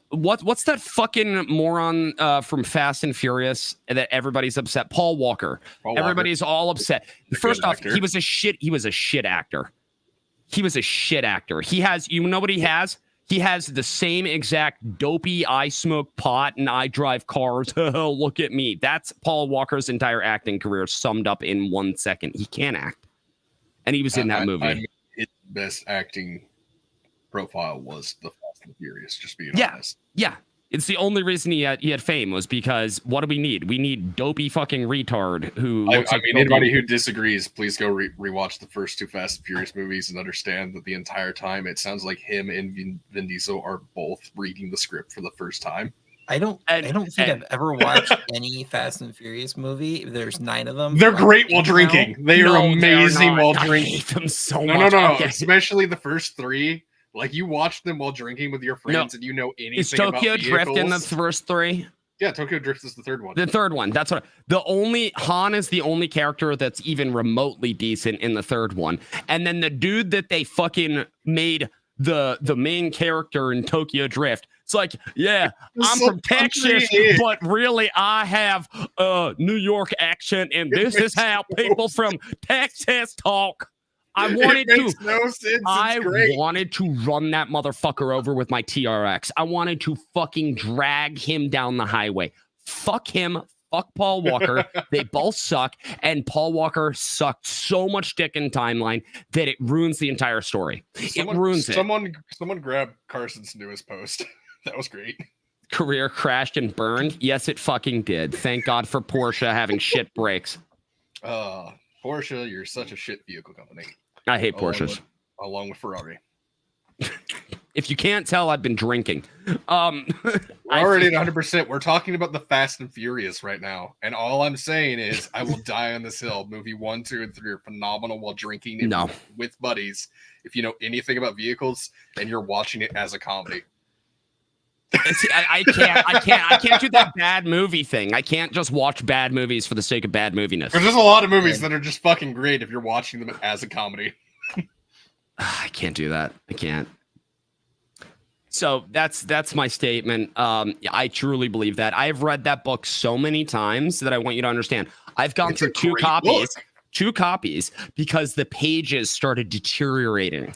what's that fucking moron from Fast and Furious that everybody's upset? Paul Walker. Everybody's all upset. First off, he was a shit actor. He was a shit actor. He has, you know what he has? He has the same exact dopey, I smoke pot and I drive cars. Look at me. That's Paul Walker's entire acting career summed up in 1 second. He can't act. And he was in that movie. His best acting profile was The Fast and Furious, just being honest. Yeah. It's the only reason he had fame was because what do we need? We need dopey fucking retard who. I mean, anybody who disagrees, please go rewatch the first two Fast and Furious movies and understand that the entire time it sounds like him and Vin Diesel are both reading the script for the first time. I don't think I've ever watched any Fast and Furious movie. There's 9 of them. They're great while drinking. They are amazing while drinking. I hate them so much. No. Okay. Especially the first 3. Like, you watch them while drinking with your friends and you know anything about vehicles. Is Tokyo Drift in the first 3? Yeah, Tokyo Drift is the third one. The third one. That's what. Han is the only character that's even remotely decent in the third one. And then the dude that they fucking made the main character in Tokyo Drift. It's like, yeah, I'm from Texas, but really I have a New York accent, and this is how people from Texas talk. I wanted to run that motherfucker over with my TRX. I wanted to fucking drag him down the highway. Fuck him. Fuck Paul Walker. They both suck. And Paul Walker sucked so much dick in Timeline that it ruins the entire story. Someone grabbed Carson's newest post. That was great. Career crashed and burned. Yes, it fucking did. Thank God for Porsche having shit brakes. Porsche, you're such a shit vehicle company. I hate Porsches. Along with Ferrari. If you can't tell, I've been drinking. We're already at 100%. We're talking about the Fast and Furious right now. And all I'm saying is I will die on this hill. Movie 1, 2, and 3 are phenomenal while drinking with buddies. If you know anything about vehicles and you're watching it as a comedy. I can't do that bad movie thing. I can't just watch bad movies for the sake of bad moviness. There's a lot of movies that are just fucking great if you're watching them as a comedy. I can't do that. I can't. So that's my statement. I truly believe that. I've read that book so many times that I want you to understand. I've gone through two copies because the pages started deteriorating.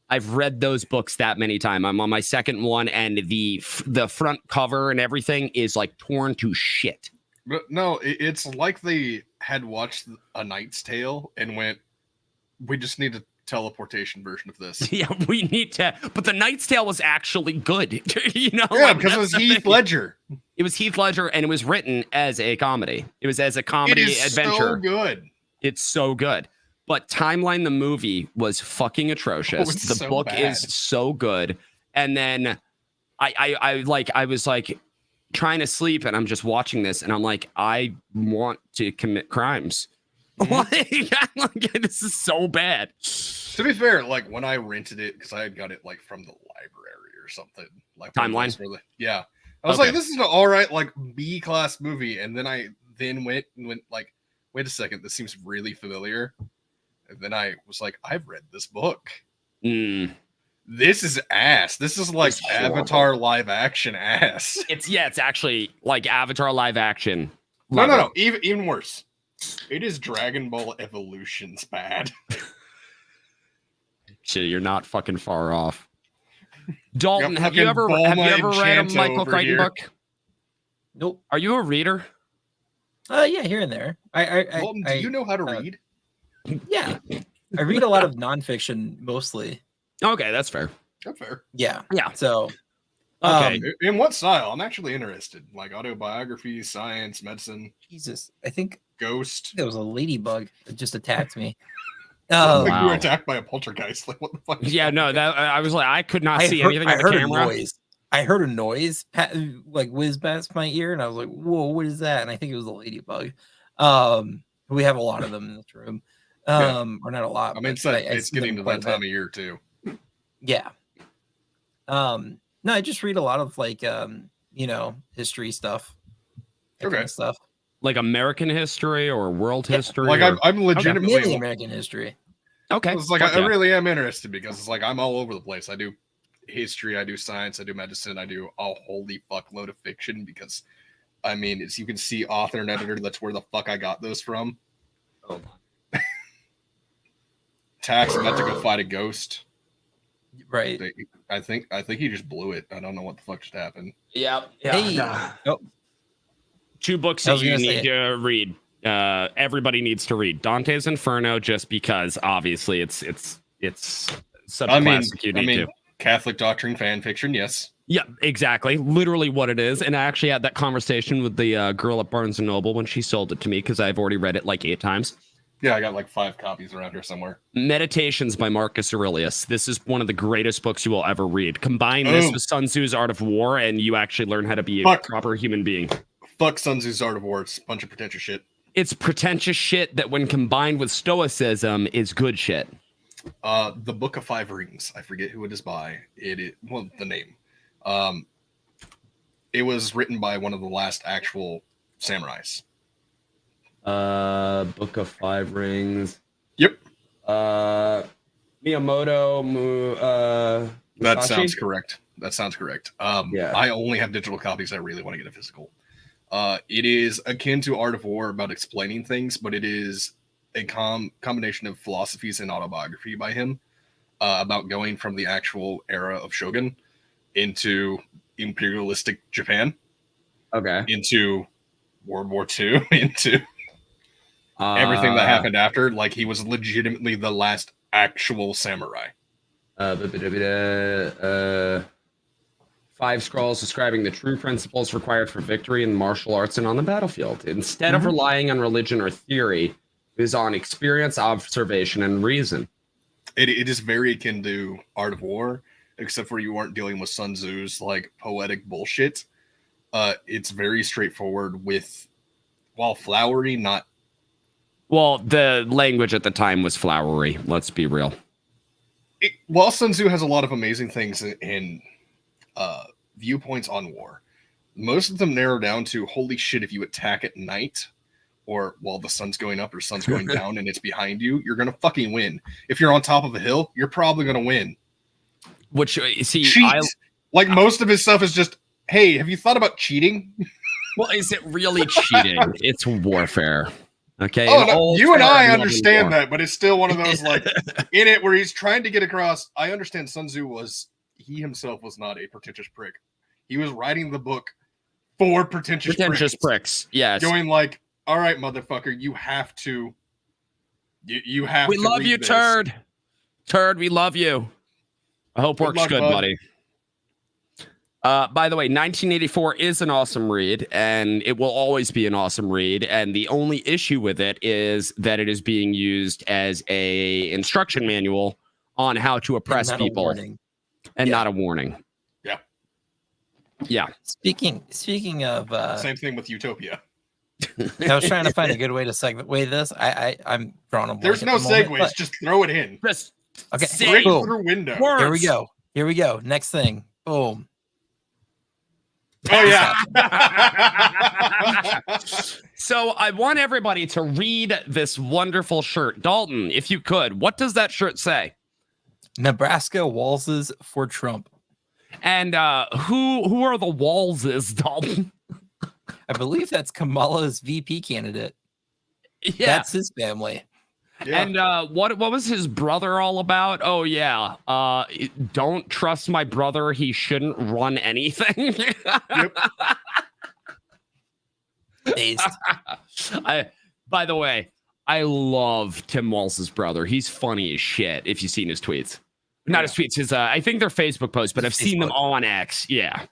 I've read those books that many times. I'm on my second one, and the front cover and everything is like torn to shit. But no, it's like they had watched A Knight's Tale and went, we just need a teleportation version of this. Yeah, we need to. But The Knight's Tale was actually good. Yeah, like, because it was Heath Ledger. It was Heath Ledger, and it was written as a comedy. It was as a comedy adventure. So good. It's so good. But Timeline the movie was fucking atrocious. The so book bad. is so good. And then I was like trying to sleep, and I'm just watching this, and I'm like, I want to commit crimes. Like, this is so bad. To be fair, like when I rented it, because I had got it like from the library or something. Like Timeline. Yeah. I was like, this is an all right, like B-class movie. And then I went like, wait a second, this seems really familiar. And then I was like, I've read this book. This is ass. This is like Avatar live action ass. It's actually like Avatar live action. No. Even worse. It is Dragon Ball Evolution's bad. Shit, you're not fucking far off. Dalton, have you ever read a Michael Crichton book? Nope. Are you a reader? Yeah, here and there. Dalton, do you know how to read? Yeah, I read a lot of nonfiction mostly. Okay, that's fair. That's fair. Yeah. Yeah. So, okay. In what style? I'm actually interested. Like autobiography, science, medicine. Jesus, I think Ghost. there was a ladybug that just attacked me. Like you were attacked by a poltergeist. Like what the fuck? Yeah, no, that I was like, I could not see anything on the camera. I heard a noise like whiz past my ear, and I was like, "Whoa, what is that?" And I think it was a ladybug. We have a lot of them in this room, or not a lot. I mean, it's getting to that time of year too. Yeah. No, I just read a lot of like history stuff. Okay. Stuff like American history or world history. Like I'm legitimately American history. Okay. It's like I really am interested because it's like I'm all over the place. I do history, I do science, I do medicine, I do a holy fuckload of fiction because I mean, as you can see, author and editor, that's where the fuck I got those from. Oh. Tax about to go fight a ghost. Right. I think he just blew it. I don't know what the fuck just happened. Yeah. Hey. Oh. 2 books that you need to read. Everybody needs to read Dante's Inferno, just because obviously it's such a classic. You need to. Catholic doctrine fan fiction, yes. Yeah, exactly. Literally what it is. And I actually had that conversation with the girl at Barnes & Noble when she sold it to me because I've already read it like 8 times. Yeah, I got like 5 copies around here somewhere. Meditations by Marcus Aurelius. This is one of the greatest books you will ever read. Combine this with Sun Tzu's Art of War, and you actually learn how to be a proper human being. Fuck Sun Tzu's Art of War. It's a bunch of pretentious shit. It's pretentious shit that when combined with stoicism is good shit. The Book of Five Rings. I forget who it is by. The name. It was written by one of the last actual samurais. Book of Five Rings. Yep. Miyamoto. That sounds correct. Yeah. I only have digital copies. I really want to get a physical. It is akin to Art of War about explaining things, but it is a combination of philosophies and autobiography by him about going from the actual era of Shogun into imperialistic Japan. Okay. Into World War II, into everything that happened after. Like he was legitimately the last actual samurai. 5 scrolls describing the true principles required for victory in martial arts and on the battlefield. Instead of relying on religion or theory, it is on experience, observation, and reason. It is very akin to Art of War, except for you aren't dealing with Sun Tzu's like poetic bullshit. It's very straightforward while flowery, not. Well, the language at the time was flowery. Let's be real. While Sun Tzu has a lot of amazing things in viewpoints on war, most of them narrow down to holy shit, if you attack at night or while the sun's going up or sun's going down and it's behind you, you're gonna fucking win. If you're on top of a hill, you're probably gonna win. Which see, Like most of his stuff is just, hey, have you thought about cheating? Well, is it really cheating? It's warfare. Okay. Oh, no, you and I understand that, but it's still one of those like in it where he's trying to get across. I understand Sun Tzu he himself was not a pretentious prick. He was writing the book for pretentious pricks. Yes. Going like, all right, motherfucker, you have to. You have. We to love read you, this. turd. Turd, we love you. I hope works good, buddy. By the way, 1984 is an awesome read, and it will always be an awesome read. And the only issue with it is that it is being used as a instruction manual on how to oppress people, and not a warning. Yeah. Yeah. Speaking of, same thing with Utopia. I was trying to find a good way to segue this. I'm drawing a blank. There's no segues. Just throw it in. Just okay. Break through window. Words. Here we go. Next thing. Boom. Oh yeah. So I want everybody to read this wonderful shirt. Dalton, if you could, what does that shirt say? Nebraska Walzes for Trump. And who are the Walzes, Dalton? I believe that's Kamala's VP candidate. Yeah. That's his family. Yeah. And what was his brother all about? Oh yeah, don't trust my brother. He shouldn't run anything. Yep. By the way, I love Tim Walz's brother. He's funny as shit. If you've seen his tweets, not his tweets, his I think they're Facebook posts, but I've seen them all on X. Yeah.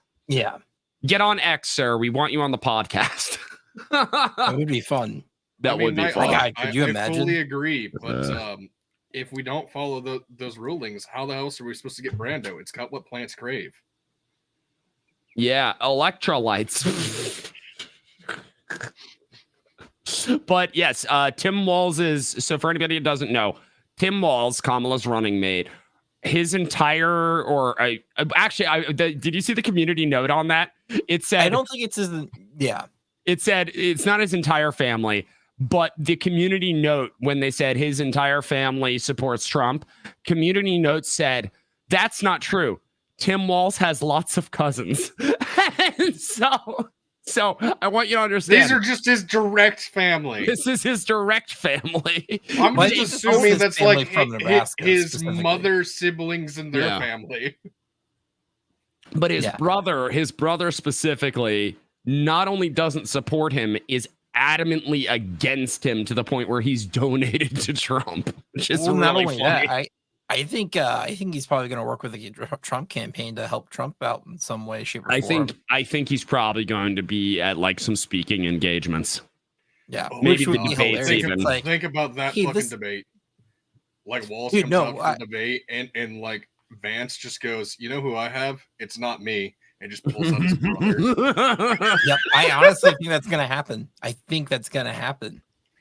Get on X, sir. We want you on the podcast. That would be fun. That would be fun. Could you imagine? I fully agree, but if we don't follow those rulings, how the hell are we supposed to get Brando? It's got what plants crave. Yeah, electrolytes. But yes, Tim Walz is. So for anybody who doesn't know, Tim Walz, Kamala's running mate, his entire, did you see the community note on that? It said, I don't think it's his. Yeah. It said it's not his entire family. But the community note, when they said his entire family supports Trump, community note said, that's not true. Tim Walz has lots of cousins. so I want you to understand. These are just his direct family. This is his direct family. I'm just assuming that's like his mother's siblings and their family. But his brother specifically, not only doesn't support him, is adamantly against him to the point where he's donated to Trump, which is really funny. That, I think he's probably going to work with the Trump campaign to help Trump out in some way, shape, or form. I think he's probably going to be at like some speaking engagements. Yeah, maybe the debates even. Think about that fucking debate. Like Walz comes out for the debate, and like Vance just goes, "You know who I have? It's not me." And just pulls out his brother. Yep, I honestly think that's gonna happen.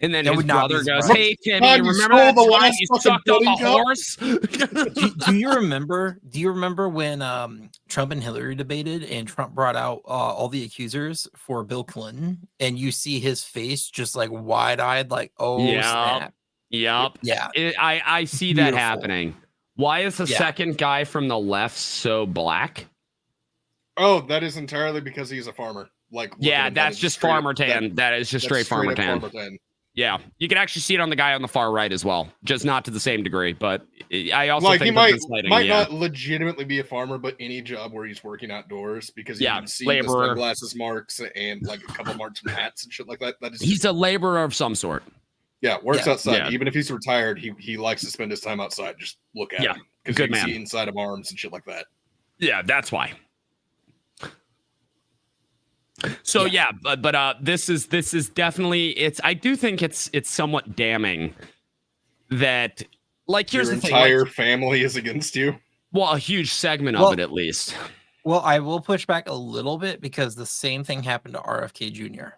And then his brother goes, "Hey Timmy, remember that time you sucked on a horse?" do you remember when Trump and Hillary debated, and Trump brought out all the accusers for Bill Clinton, and you see his face just like wide-eyed, like, oh snap. Yep. Yeah. I see that happening. Why is the second guy from the left so black? Oh, that is entirely because he's a farmer. That's just farmer tan. That is just straight farmer tan. Yeah, you can actually see it on the guy on the far right as well, just not to the same degree. But I also think he might not legitimately be a farmer, but any job where he's working outdoors, because you can see the sunglasses marks and like a couple marks from hats and shit like that. He's a laborer of some sort. Yeah, works outside. Yeah. Even if he's retired, he likes to spend his time outside. Just look at him, because you can see inside of arms and shit like that. Yeah, that's why. So but this is definitely I do think it's somewhat damning that, like, here's the thing, your entire family is against you. Well, a huge segment of it at least. Well, I will push back a little bit, because the same thing happened to RFK Jr.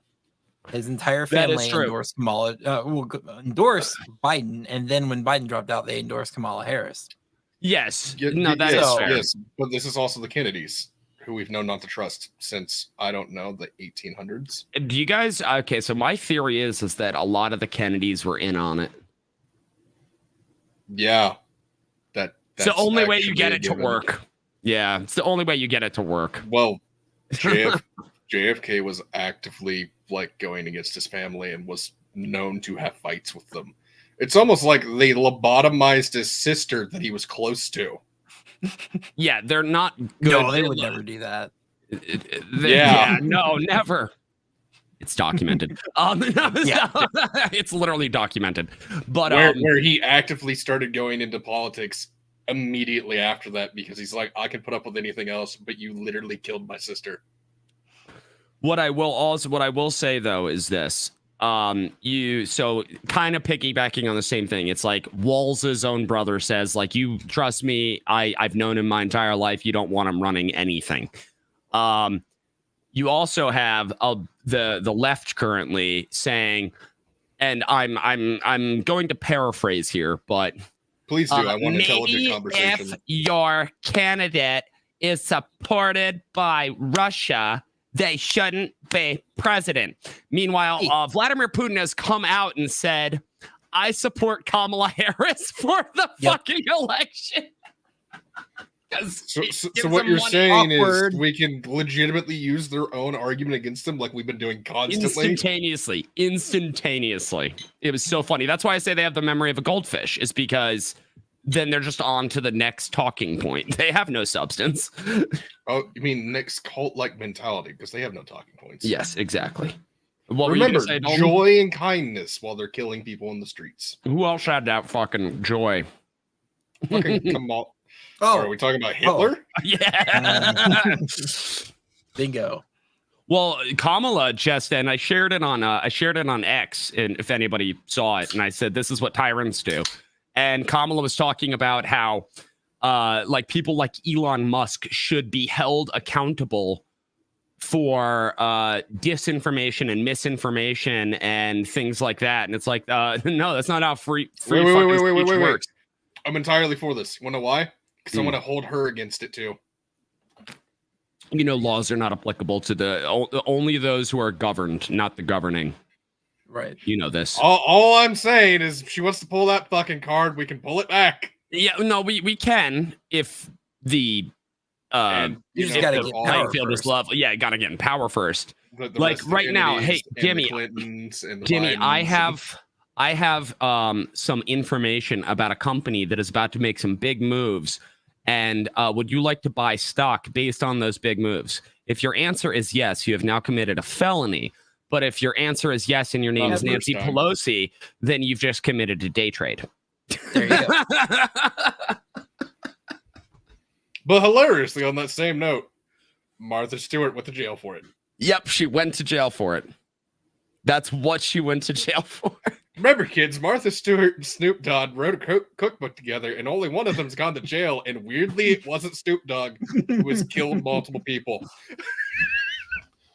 His entire family endorsed endorsed Biden, and then when Biden dropped out, they endorsed Kamala Harris. Yes, that is fair. Yes, but this is also the Kennedys, who we've known not to trust since, I don't know, the 1800s. Do you guys... Okay, so my theory is that a lot of the Kennedys were in on it. Yeah. It's the only way you get it to work. Yeah, it's the only way you get it to work. Well, JFK was actively like going against his family and was known to have fights with them. It's almost like they lobotomized his sister that he was close to. Yeah, they're not good. No, they would never do that. No, never. It's documented. It's literally documented. But where he actively started going into politics immediately after that because he's like, I can put up with anything else, but you literally killed my sister. What I will say though is this. So kind of piggybacking on the same thing. It's like Walz's own brother says, like, you trust me, I've known him my entire life. You don't want him running anything. You also have the left currently saying, and I'm going to paraphrase here, but please do. I want an intelligent conversation. If your candidate is supported by Russia, they shouldn't be president. Meanwhile, Vladimir Putin has come out and said, I support Kamala Harris for the fucking election. So what you're saying is we can legitimately use their own argument against them like we've been doing constantly? Instantaneously. It was so funny. That's why I say they have the memory of a goldfish, is because then they're just on to the next talking point. They have no substance. Oh, you mean next cult-like mentality, because they have no talking points. Yes, exactly. What Remember, joy and kindness while they're killing people in the streets. Who else had that fucking joy? Fucking Kamal. Oh, are we talking about Hitler? Yeah. Bingo. Well, Kamala just, and I shared it on X, and if anybody saw it, and I said this is what tyrants do. And Kamala was talking about how like people like Elon Musk should be held accountable for disinformation and misinformation and things like that. And it's like, no, that's not how free speech works. I'm entirely for this. You want to know why? Because I want to hold her against it too. You know, laws are not applicable to only those who are governed, not the governing. Right. You know this. All I'm saying is if she wants to pull that fucking card, we can pull it back. Yeah, no, we can if the you just gotta get power field first. is lovely. Yeah, gotta get in power first. Like right now, hey, Jimmy, I have some information about a company that is about to make some big moves. And would you like to buy stock based on those big moves? If your answer is yes, you have now committed a felony. But if your answer is yes and your name is Nancy Pelosi, then you've just committed a day trade. There you go. But hilariously, on that same note, Martha Stewart went to jail for it. Yep, she went to jail for it. That's what she went to jail for. Remember, kids, Martha Stewart and Snoop Dogg wrote a cookbook together, and only one of them's gone to jail. And weirdly, it wasn't Snoop Dogg who has killed multiple people.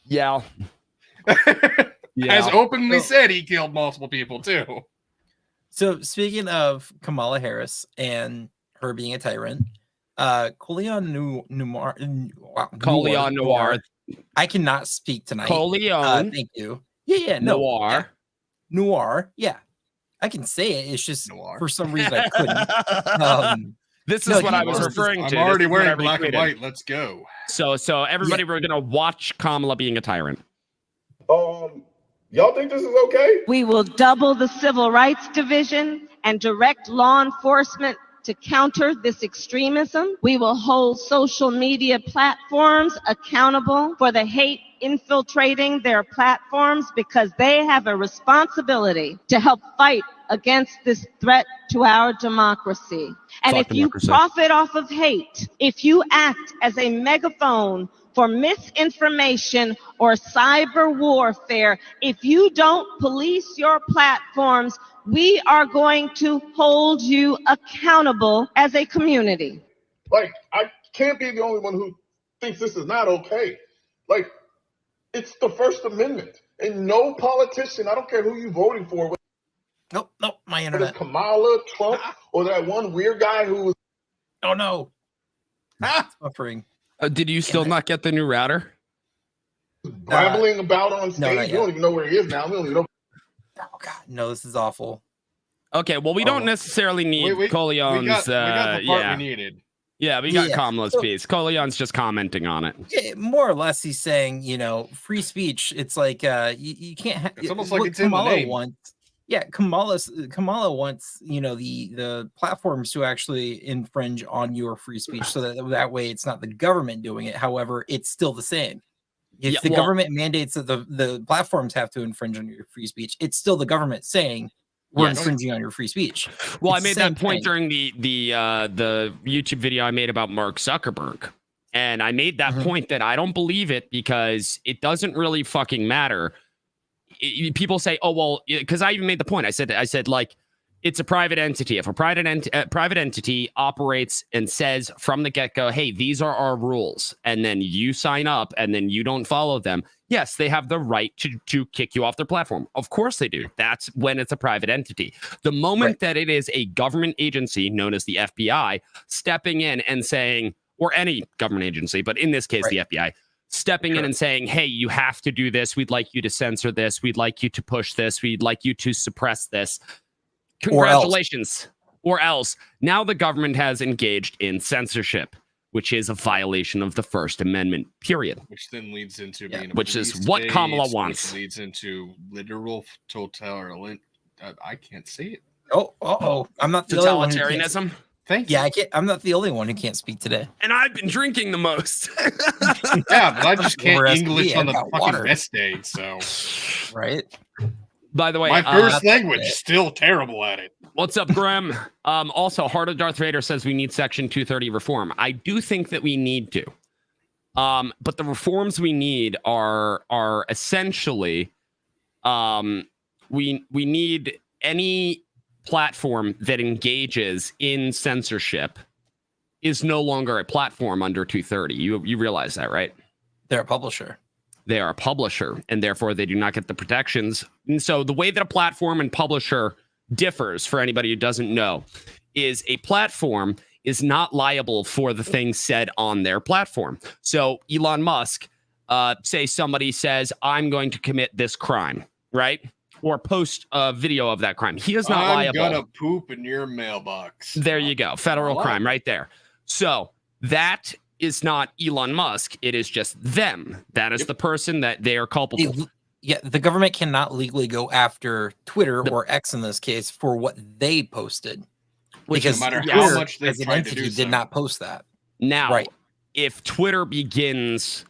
Yeah. Has openly said he killed multiple people, too. So, speaking of Kamala Harris and her being a tyrant, Coleon Noir. I cannot speak tonight. Coleon. Thank you. Yeah, no. Noir. Yeah. I can say it. It's just Noir. For some reason I couldn't. This is what I was referring to. I'm already wearing black and white. Let's go. So everybody, we're gonna watch Kamala being a tyrant. Y'all think this is okay? We will double the Civil Rights Division and direct law enforcement to counter this extremism. We will hold social media platforms accountable for the hate infiltrating their platforms because they have a responsibility to help fight against this threat to our democracy. And if you profit off of hate, if you act as a megaphone for misinformation or cyber warfare, if you don't police your platforms, we are going to hold you accountable as a community. Like, I can't be the only one who thinks this is not okay. Like, it's the First Amendment. And no politician, I don't care who you're voting for. Nope, my internet. Kamala, Trump, or that one weird guy who was... Oh, no. Suffering. Did you still not get the new router? Babbling about on stage. You don't even know where he is now. We don't even know. Oh, God. No, this is awful. Okay, well, we don't necessarily need Coleon's... we got the part we needed. Yeah, we got Kamala's piece. Coleon's just commenting on it. Yeah, more or less, he's saying, free speech. It's like you can't. It's almost like it's Kamala in the name. Kamala wants the platforms to actually infringe on your free speech, so that way it's not the government doing it. However, it's still the same. If the government mandates that the platforms have to infringe on your free speech, it's still the government saying we're infringing on your free speech. Well, I made that point during the YouTube video I made about Mark Zuckerberg. And I made that point that I don't believe it because it doesn't really fucking matter. People say, oh, well, because I even made the point. I said, like, it's a private entity. If a private entity operates and says from the get-go, hey, these are our rules, and then you sign up and then you don't follow them, yes, they have the right to kick you off their platform. Of course they do. That's when it's a private entity. The moment that it is a government agency known as the FBI stepping in and saying, or any government agency, but in this case, the FBI, stepping in and saying, hey, you have to do this. We'd like you to censor this. We'd like you to push this. We'd like you to suppress this. Congratulations. Or else. Now the government has engaged in censorship, which is a violation of the First Amendment, period. Which then leads into being which is what Kamala wants. Which leads into literal totalitarian. I can't say it. I'm not the only one. Totalitarianism? Thank you. Yeah, I'm not the only one who can't speak today. And I've been drinking the most. Yeah, but I just can't English on the fucking best day, so. Right. By the way, my first language, still terrible at it. What's up, Graham? Also, Heart of Darth Vader says we need Section 230 reform. I do think that we need to. But the reforms we need are essentially we need any platform that engages in censorship is no longer a platform under 230. You realize that, right? They're a publisher. They are a publisher, and therefore they do not get the protections. And so the way that a platform and publisher differs, for anybody who doesn't know, is a platform is not liable for the things said on their platform. So Elon Musk, say somebody says, I'm going to commit this crime, right? Or post a video of that crime. He is not liable. I'm gonna poop in your mailbox. There you go. Federal crime right there. So that is not Elon Musk. It is just them. That is the person that they are culpable. The government cannot legally go after Twitter or X in this case for what they posted. Because no matter how much they tried to do did not post that. Now, if Twitter begins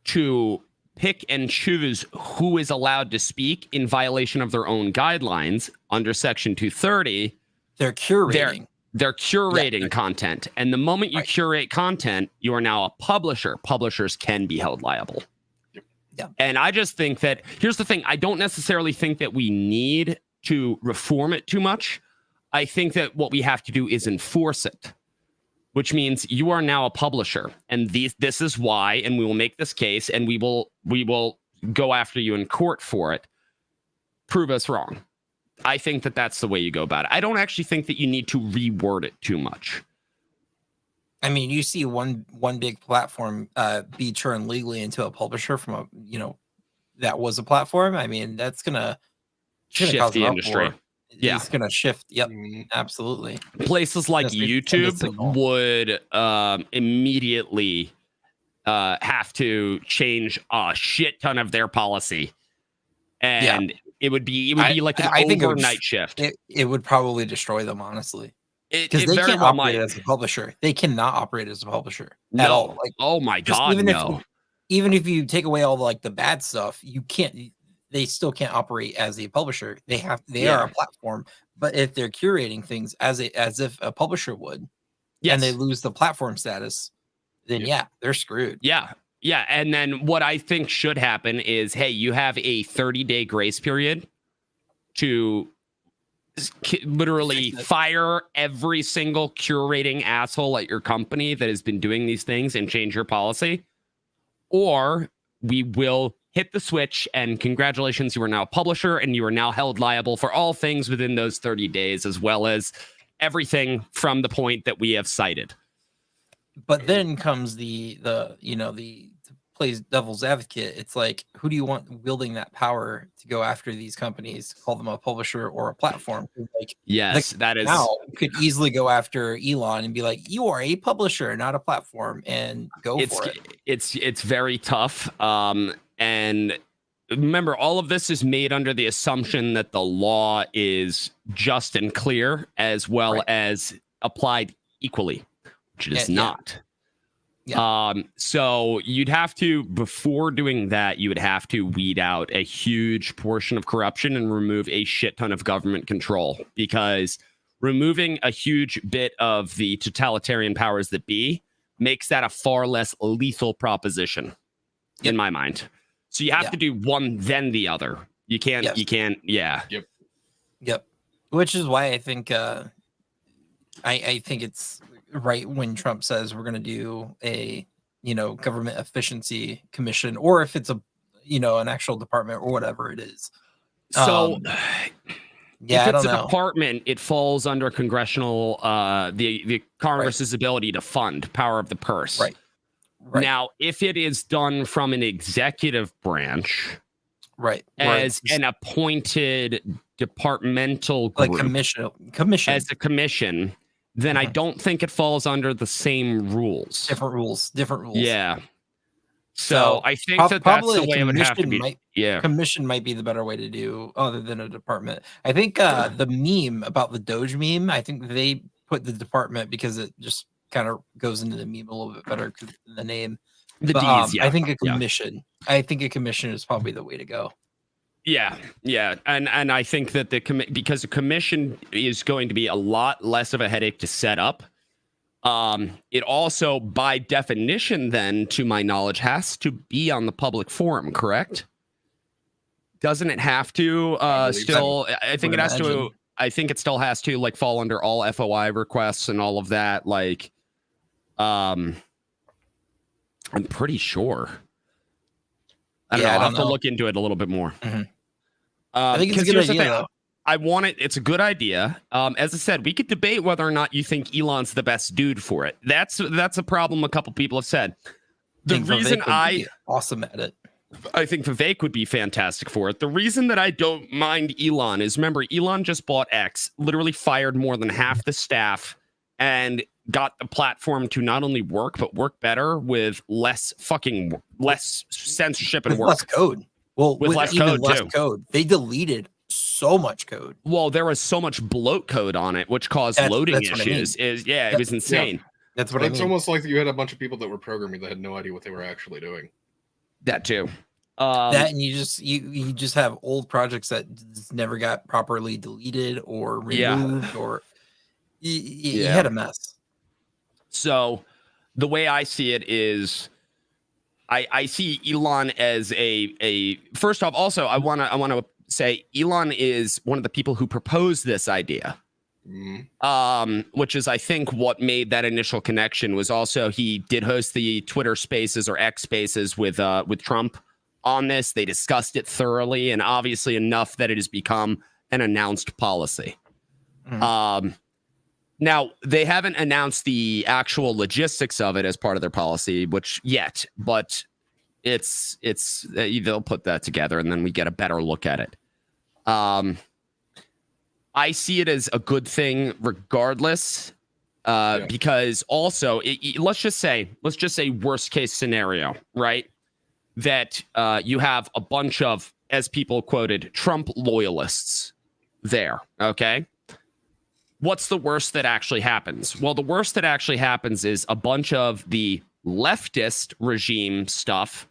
to pick and choose who is allowed to speak in violation of their own guidelines under Section 230, they're curating. They're curating content. And the moment you curate content, you are now a publisher. Publishers can be held liable. Yeah. And I just think that, here's the thing, I don't necessarily think that we need to reform it too much. I think that what we have to do is enforce it, which means you are now a publisher. And this is why, and we will make this case, and we will go after you in court for it. Prove us wrong. I think that that's the way you go about it. I don't actually think that you need to reword it too much. I mean, you see one big platform be turned legally into a publisher from a, that was a platform. I mean, that's gonna shift the industry. Yeah, it's gonna shift. Yep, absolutely. Places like YouTube would immediately have to change a shit ton of their policy, and it would be like an overnight shift. It would probably destroy them, honestly. Because they can't operate as a publisher. They cannot operate as a publisher at all. Like, oh my god, no. Even if you take away all the bad stuff, you can't. They still can't operate as a publisher. They are a platform. But if they're curating things as if a publisher would, and they lose the platform status, then they're screwed. Yeah. And then what I think should happen is, hey, you have a 30-day grace period to literally fire every single curating asshole at your company that has been doing these things and change your policy, or we will hit the switch and congratulations, you are now a publisher and you are now held liable for all things within those 30 days, as well as everything from the point that we have cited. But then comes the plays devil's advocate, it's like, who do you want wielding that power to go after these companies, call them a publisher or a platform? Like, yes, that is now could easily go after Elon and be like, you are a publisher, not a platform, and go for it. It's very tough. And remember, all of this is made under the assumption that the law is just and clear, as well as applied equally, which it is not. Yeah. So you'd have to, before doing that, you would have to weed out a huge portion of corruption and remove a shit ton of government control, because removing a huge bit of the totalitarian powers that be makes that a far less lethal proposition in my mind. So you have to do one, then the other. You can't, Yep. Which is why I think, I think it's right when Trump says we're going to do a, government efficiency commission, or if it's a, an actual department or whatever it is. So if it's a department, it falls under congressional, the Congress's ability to fund, power of the purse. Right. Now, if it is done from an executive branch, as an appointed departmental group, like commission as a commission, then I don't think it falls under the same rules. Different rules. Yeah. So I think that's the way it would have to be. Commission might be the better way to do, other than a department. I think the meme about the Doge meme, I think they put the department because it just kind of goes into the meme a little bit better because the name. I think a commission. I think a commission is probably the way to go. Yeah, and I think that because a commission is going to be a lot less of a headache to set up. It also, by definition, then, to my knowledge, has to be on the public forum, correct? Doesn't it have to still? I think it has to. I think it still has to fall under all FOI requests and all of that. I'm pretty sure. I don't know. I'll have to look into it a little bit more. I think it's a good idea, though. I want it. It's a good idea. As I said, we could debate whether or not you think Elon's the best dude for it. That's a problem a couple people have said. The reason awesome at it. I think Vivek would be fantastic for it. The reason that I don't mind Elon is, remember, Elon just bought X, literally fired more than half the staff, and got the platform to not only work, but work better with less censorship and work. Less code. Well, with less code. They deleted so much code. Well, there was so much bloat code on it, which caused loading issues. It was insane. Yeah. That's what I mean. It's almost like you had a bunch of people that were programming that had no idea what they were actually doing. That too. That, and you just have old projects that never got properly deleted or removed, or you had a mess. So the way I see it is, I see Elon as a first off. Also, I want to say Elon is one of the people who proposed this idea, which is, I think, what made that initial connection. Was also, he did host the Twitter Spaces or X Spaces with Trump on this. They discussed it thoroughly, and obviously enough that it has become an announced policy. Now, they haven't announced the actual logistics of it as part of their policy, which yet, but it's they'll put that together, and then we get a better look at it. I see it as a good thing regardless, because also, let's just say worst case scenario, right? That you have a bunch of, as people quoted, Trump loyalists there, okay? What's the worst that actually happens? Well, the worst that actually happens is a bunch of the leftist regime stuff,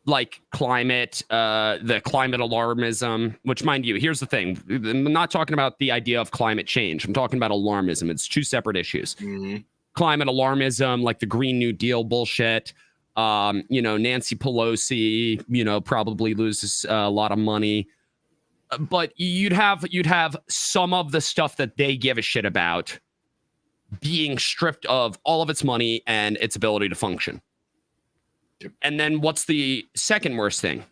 like climate, the climate alarmism, which, mind you, here's the thing. I'm not talking about the idea of climate change. I'm talking about alarmism. It's two separate issues. Climate alarmism, like the Green New Deal bullshit. Nancy Pelosi, probably loses a lot of money. But you'd have some of the stuff that they give a shit about being stripped of all of its money and its ability to function. Yep. And then what's the second worst thing?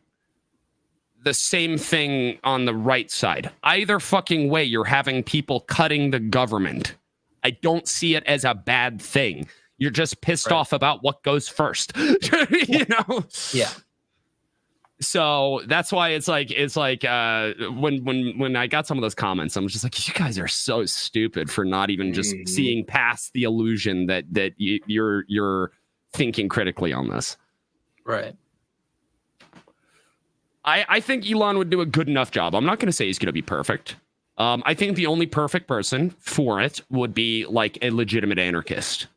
The same thing on the right side. Either fucking way, you're having people cutting the government. I don't see it as a bad thing. You're just pissed off about what goes first. You know? Yeah. So that's why it's like when I got some of those comments, I'm just like, you guys are so stupid for not even just seeing past the illusion that you're thinking critically on this. Right. I think Elon would do a good enough job. I'm not going to say he's going to be perfect. I think the only perfect person for it would be like a legitimate anarchist.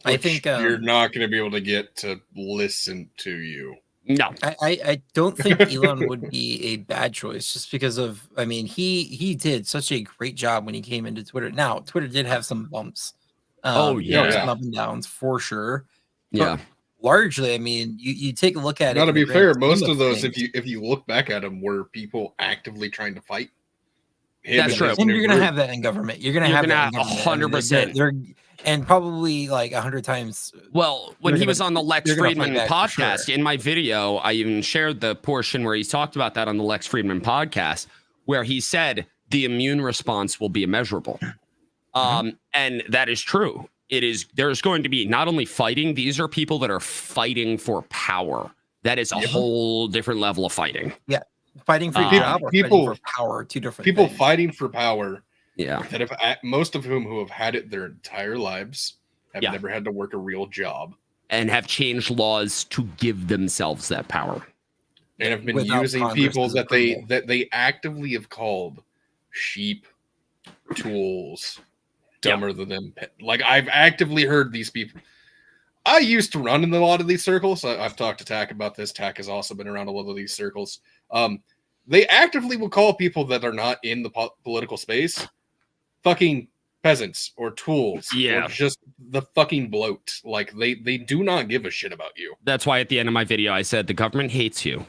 I think you're not going to be able to get to listen to you. No, I don't think Elon would be a bad choice just because of, I mean, he did such a great job when he came into Twitter. Now, Twitter did have some bumps. Some up and downs for sure. Yeah. But largely, I mean, you take a look at it. Now, to be fair, most of those, if you look back at them, were people actively trying to fight. That's true. And you're going to have that in government. You're going to have that in government. 100%. And probably like 100 times. Well, when he was on the Lex Friedman podcast, in my video, I even shared the portion where he talked about that on the Lex Friedman podcast, where he said the immune response will be immeasurable. And that is true. There's going to be not only fighting, these are people that are fighting for power. That is a whole different level of fighting. Yeah. Fighting for job or fighting for power, two different people things. Fighting for power. Yeah. That have most of whom who have had it their entire lives have never had to work a real job and have changed laws to give themselves that power and have been using people that they actively have called sheep, tools, dumber than them. Like, I've actively heard these people. I used to run in a lot of these circles. I've talked to Tac about this. Tac has also been around a lot of these circles. They actively will call people that are not in the political space fucking peasants or tools, or just the fucking bloat. Like, they do not give a shit about you. That's why at the end of my video I said the government hates you.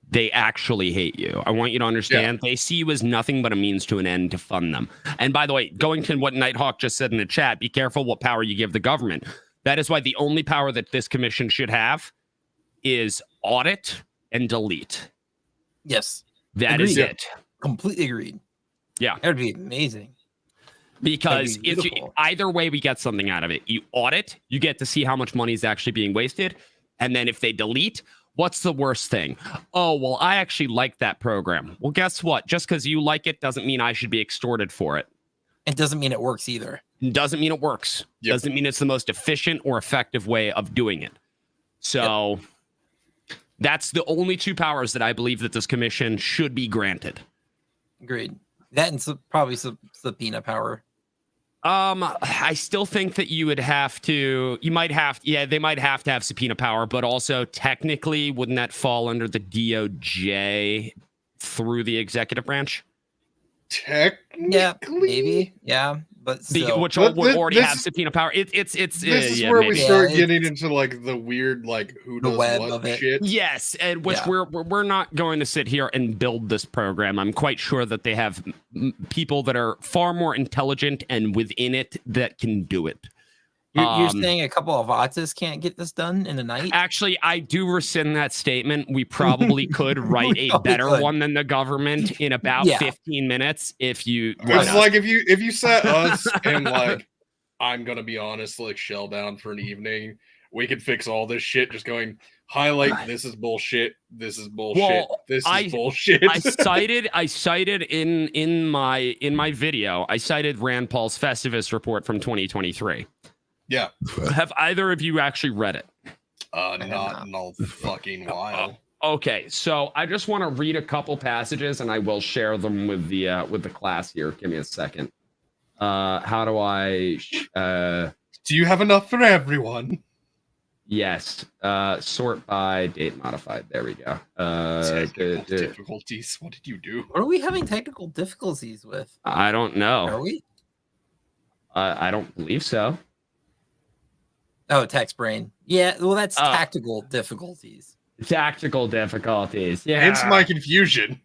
They actually hate you. I want you to understand they see you as nothing but a means to an end to fund them. And by the way, going to what Nighthawk just said in the chat, be careful what power you give the government. That is why the only power that this commission should have is audit and delete. Yes. That is it. Completely agreed. Yeah. That would be amazing. Because if either way we get something out of it, you audit, you get to see how much money is actually being wasted. And then if they delete, what's the worst thing? Oh, well, I actually like that program. Well, guess what? Just because you like it doesn't mean I should be extorted for it. It doesn't mean it works either. It doesn't mean it works. Doesn't mean it's the most efficient or effective way of doing it. So that's the only two powers that I believe that this commission should be granted. Agreed. That and probably subpoena power. I still think that they might have to have subpoena power, but also technically, wouldn't that fall under the DOJ through the executive branch? Technically, yeah, maybe, yeah, but still. Which would already have subpoena power. This is where we start getting into like the weird, like who does what shit. Yes, and which we're not going to sit here and build this program. I'm quite sure that they have people that are far more intelligent and within it that can do it. You're saying a couple of autists can't get this done in a night? Actually, I do rescind that statement. We probably could write a better one than the government in about 15 minutes if you. It's like if you sat us and like, I'm gonna be honest, like shell down for an evening, we could fix all this shit. Just going highlight. This is bullshit. This is bullshit. Well, this is bullshit. I cited in my video. I cited Rand Paul's Festivus report from 2023. Yeah. Have either of you actually read it? Not in a fucking while. Okay, so I just want to read a couple passages, and I will share them with the class here. Give me a second. How do I? Do you have enough for everyone? Yes. Sort by date modified. There we go. Technical difficulties. What did you do? What are we having technical difficulties with? I don't know. Are we? I don't believe so. Oh, text brain. Yeah, well, that's tactical difficulties. Tactical difficulties. Yeah. Hence my confusion.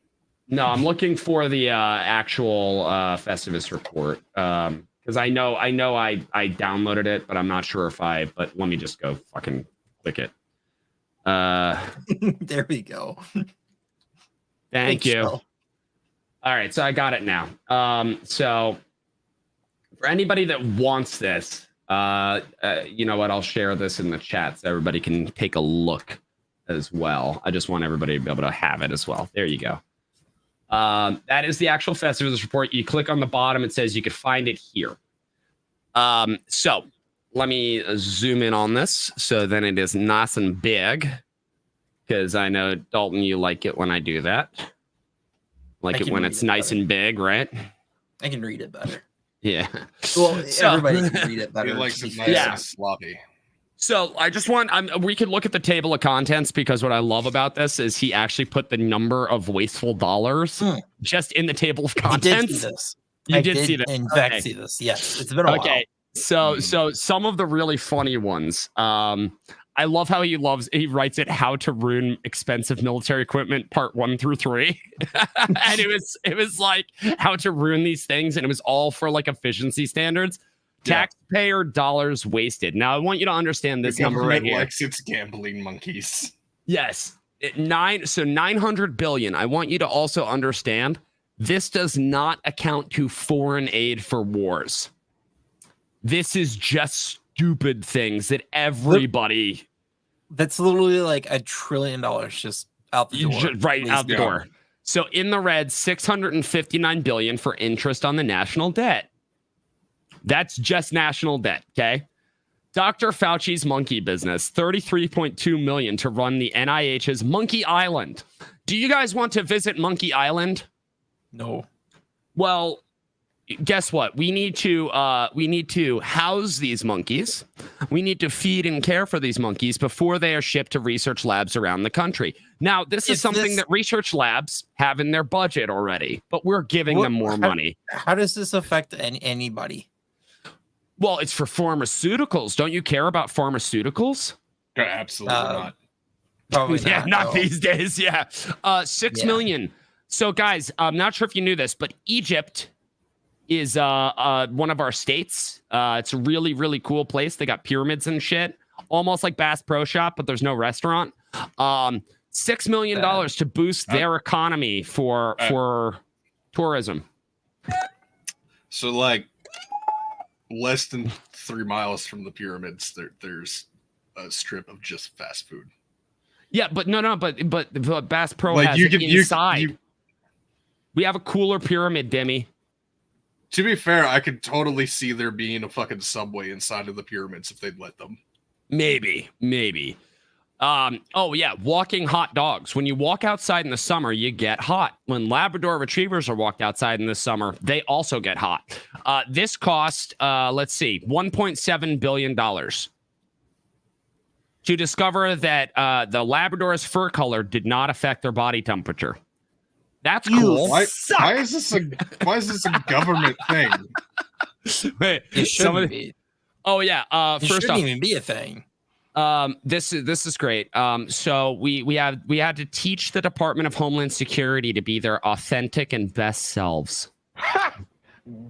No, I'm looking for the actual Festivus report. Because I know I downloaded it, but I'm not sure if but let me just go fucking click it. There we go. Thank you. All right, so I got it now. So for anybody that wants this, You know what? I'll share this in the chat so everybody can take a look as well. I just want everybody to be able to have it as well. There you go. That is the actual Festivus report. You click on the bottom, it says you could find it here. So let me zoom in on this so then it is nice and big, because I know, Dalton, you like it when I do that. Like it when it's nice and big, right? I can read it better. Yeah. Well, everybody can read it better. He likes it nice and sloppy. So I just want, we could look at the table of contents, because what I love about this is he actually put the number of wasteful dollars just in the table of contents. I did see this. In fact, see this. Yes, it's been a while. Okay. So some of the really funny ones. I love how he writes it, how to ruin expensive military equipment, part 1 through 3. And it was like how to ruin these things, and it was all for like efficiency standards. Taxpayer dollars wasted. Now I want you to understand this number right here. Likes its gambling monkeys. Yes. 900 billion. I want you to also understand this does not account to foreign aid for wars. This is just stupid things that everybody. That's literally like $1 trillion just out the door. Right out the door. So in the red, 659 billion for interest on the national debt. That's just national debt, okay? Dr. Fauci's monkey business, 33.2 million to run the NIH's Monkey Island. Do you guys want to visit Monkey Island? No. Well, guess what? We need to house these monkeys. We need to feed and care for these monkeys before they are shipped to research labs around the country. Now, this is something that research labs have in their budget already, but we're giving them more money. How does this affect anybody? Well, it's for pharmaceuticals. Don't you care about pharmaceuticals? Absolutely not. Probably not. Yeah, not these days. Yeah. 6 million. So, guys, I'm not sure if you knew this, but Egypt is one of our states. It's a really, really cool place. They got pyramids and shit. Almost like Bass Pro Shop, but there's no restaurant. $6 million to boost their economy for tourism. So, like, less than 3 miles from the pyramids, there's a strip of just fast food. Yeah, but but Bass Pro has it inside. We have a cooler pyramid, Demi. To be fair, I could totally see there being a fucking Subway inside of the pyramids if they'd let them. Maybe. Oh yeah, walking hot dogs. When you walk outside in the summer, you get hot. When Labrador retrievers are walked outside in the summer, they also get hot. This cost, let's see, $1.7 billion to discover that the Labrador's fur color did not affect their body temperature. That's cool. Why is this a government thing? Wait, it shouldn't be. Oh yeah. It shouldn't even be a thing. This is great. So we had to teach the Department of Homeland Security to be their authentic and best selves.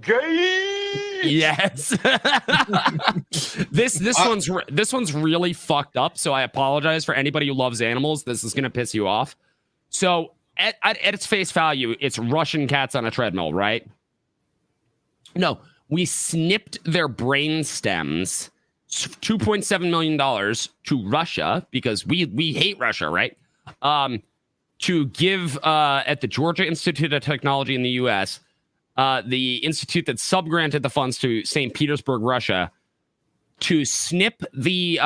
Gay. Yes. This one's really fucked up. So I apologize for anybody who loves animals. This is gonna piss you off. So at its face value, it's Russian cats on a treadmill, right? No, we snipped their brain stems. $2.7 million to Russia, because we hate Russia, right? To give at the Georgia Institute of Technology in the U.S., the institute that subgranted the funds to St. Petersburg, Russia, to snip the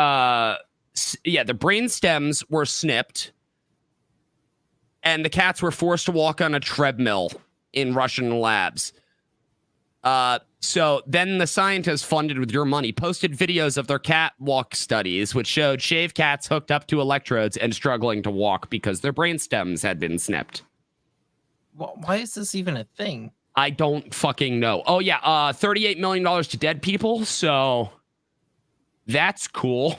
brain stems were snipped, and the cats were forced to walk on a treadmill in Russian labs. So then the scientists, funded with your money, posted videos of their cat walk studies, which showed shaved cats hooked up to electrodes and struggling to walk because their brain stems had been snipped. Well, why is this even a thing? I don't fucking know. Oh yeah, $38 million to dead people. So that's cool.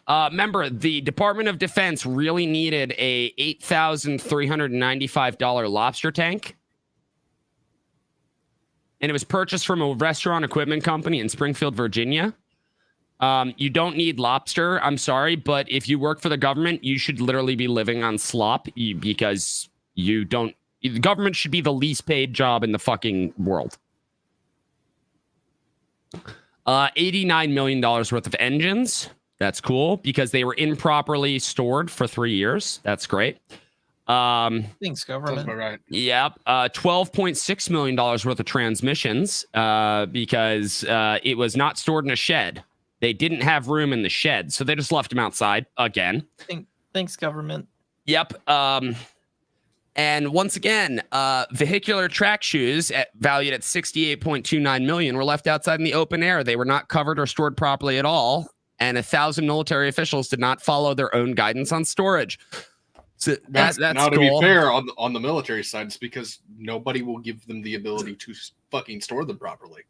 Remember, the Department of Defense really needed a $8,395 lobster tank. And it was purchased from a restaurant equipment company in Springfield, Virginia. You don't need lobster. I'm sorry, but if you work for the government, you should literally be living on slop, because you don't. The government should be the least paid job in the fucking world. $89 million worth of engines. That's cool because they were improperly stored for 3 years. That's great. Thanks, government. Sounds about right. Yep. $12.6 million worth of transmissions because it was not stored in a shed. They didn't have room in the shed, so they just left them outside again. Thanks, government. Yep. And once again, vehicular track shoes valued at $68.29 million were left outside in the open air. They were not covered or stored properly at all, and 1,000 military officials did not follow their own guidance on storage. So that's now, to cool. be fair, on the military side, it's because nobody will give them the ability to fucking store them properly.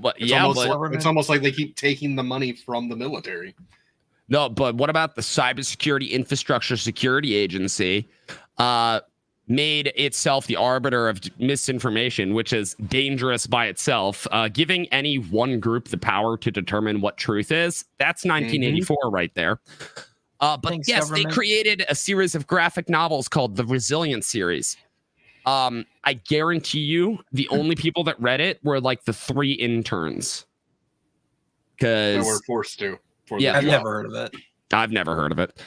But it's almost like they keep taking the money from the military. No, but what about the Cybersecurity Infrastructure Security Agency? Made itself the arbiter of misinformation, which is dangerous by itself, giving any one group the power to determine what truth is. That's 1984 right there. But Thanks, yes, government. They created a series of graphic novels called the Resilient series. I guarantee you the only people that read it were like the 3 interns. Because we're forced to. I've never heard of it. I've never heard of it.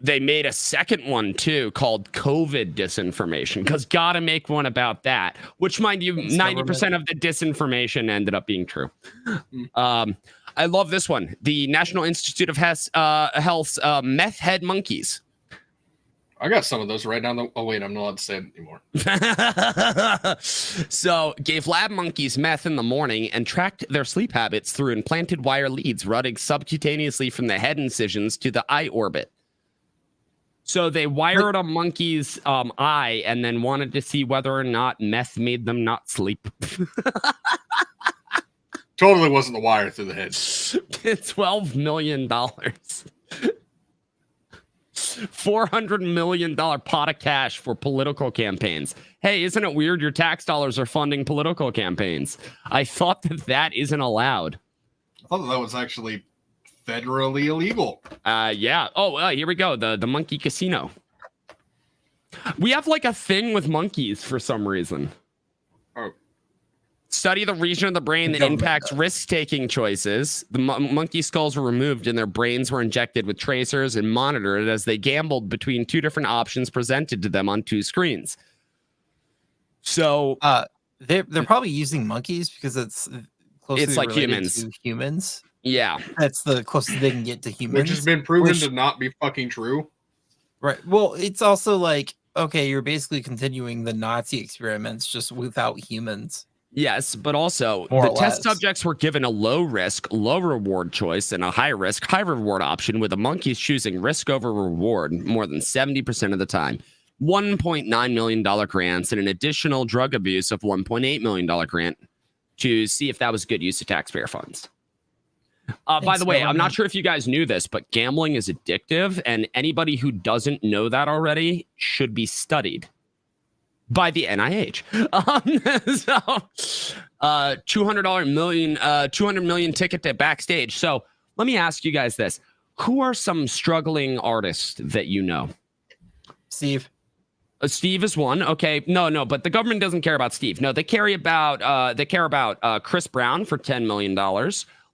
They made a second one too called COVID disinformation, because gotta make one about that, which, mind you, 90% of the disinformation ended up being true. I love this one. The National Institute of Health's meth head monkeys. I got some of those right down the... Oh, wait, I'm not allowed to say it anymore. So, gave lab monkeys meth in the morning and tracked their sleep habits through implanted wire leads running subcutaneously from the head incisions to the eye orbit. So they wired a monkey's eye and then wanted to see whether or not meth made them not sleep. Totally wasn't the wire through the head. $12 million. $400 million pot of cash for political campaigns. Hey, isn't it weird your tax dollars are funding political campaigns? I thought that isn't allowed. I thought that was actually federally illegal. Yeah. Oh, here we go. The monkey casino. We have like a thing with monkeys for some reason. Oh. Study the region of the brain that impacts risk-taking choices. The monkey skulls were removed and their brains were injected with tracers and monitored as they gambled between 2 different options presented to them on 2 screens. So they're probably using monkeys because it's closely like related humans. to humans. Yeah, that's the closest they can get to humans, which has been proven to not be fucking true. Right. Well, it's also like, okay, you're basically continuing the Nazi experiments just without humans. Yes, but also the test subjects were given a low risk, low reward choice and a high risk, high reward option, with the monkeys choosing risk over reward more than 70% of the time. $1.9 million grants and an additional drug abuse of $1.8 million grant to see if that was good use of taxpayer funds. By the way, I'm not sure if you guys knew this, but gambling is addictive, and anybody who doesn't know that already should be studied by the NIH. So, $200 million ticket to backstage. So let me ask you guys this: who are some struggling artists that you know? Steve. Steve is one. Okay, no, but the government doesn't care about Steve. No, they care about Chris Brown for $10 million.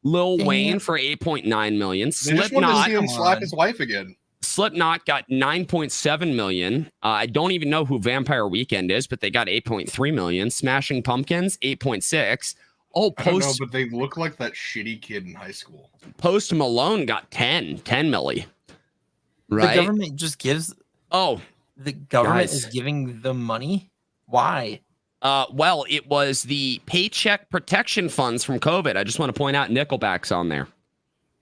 Lil Wayne for $8.9 million. They just wanted to see him slap his wife again. Slipknot got $9.7 million. I don't even know who Vampire Weekend is, but they got $8.3 million. Smashing Pumpkins, $8.6. Oh, I don't know, but they look like that shitty kid in high school. Post Malone got 10 milli. Right? The government just gives. Oh, the government is giving them money. Why? Well, it was the Paycheck Protection Funds from COVID. I just want to point out Nickelback's on there.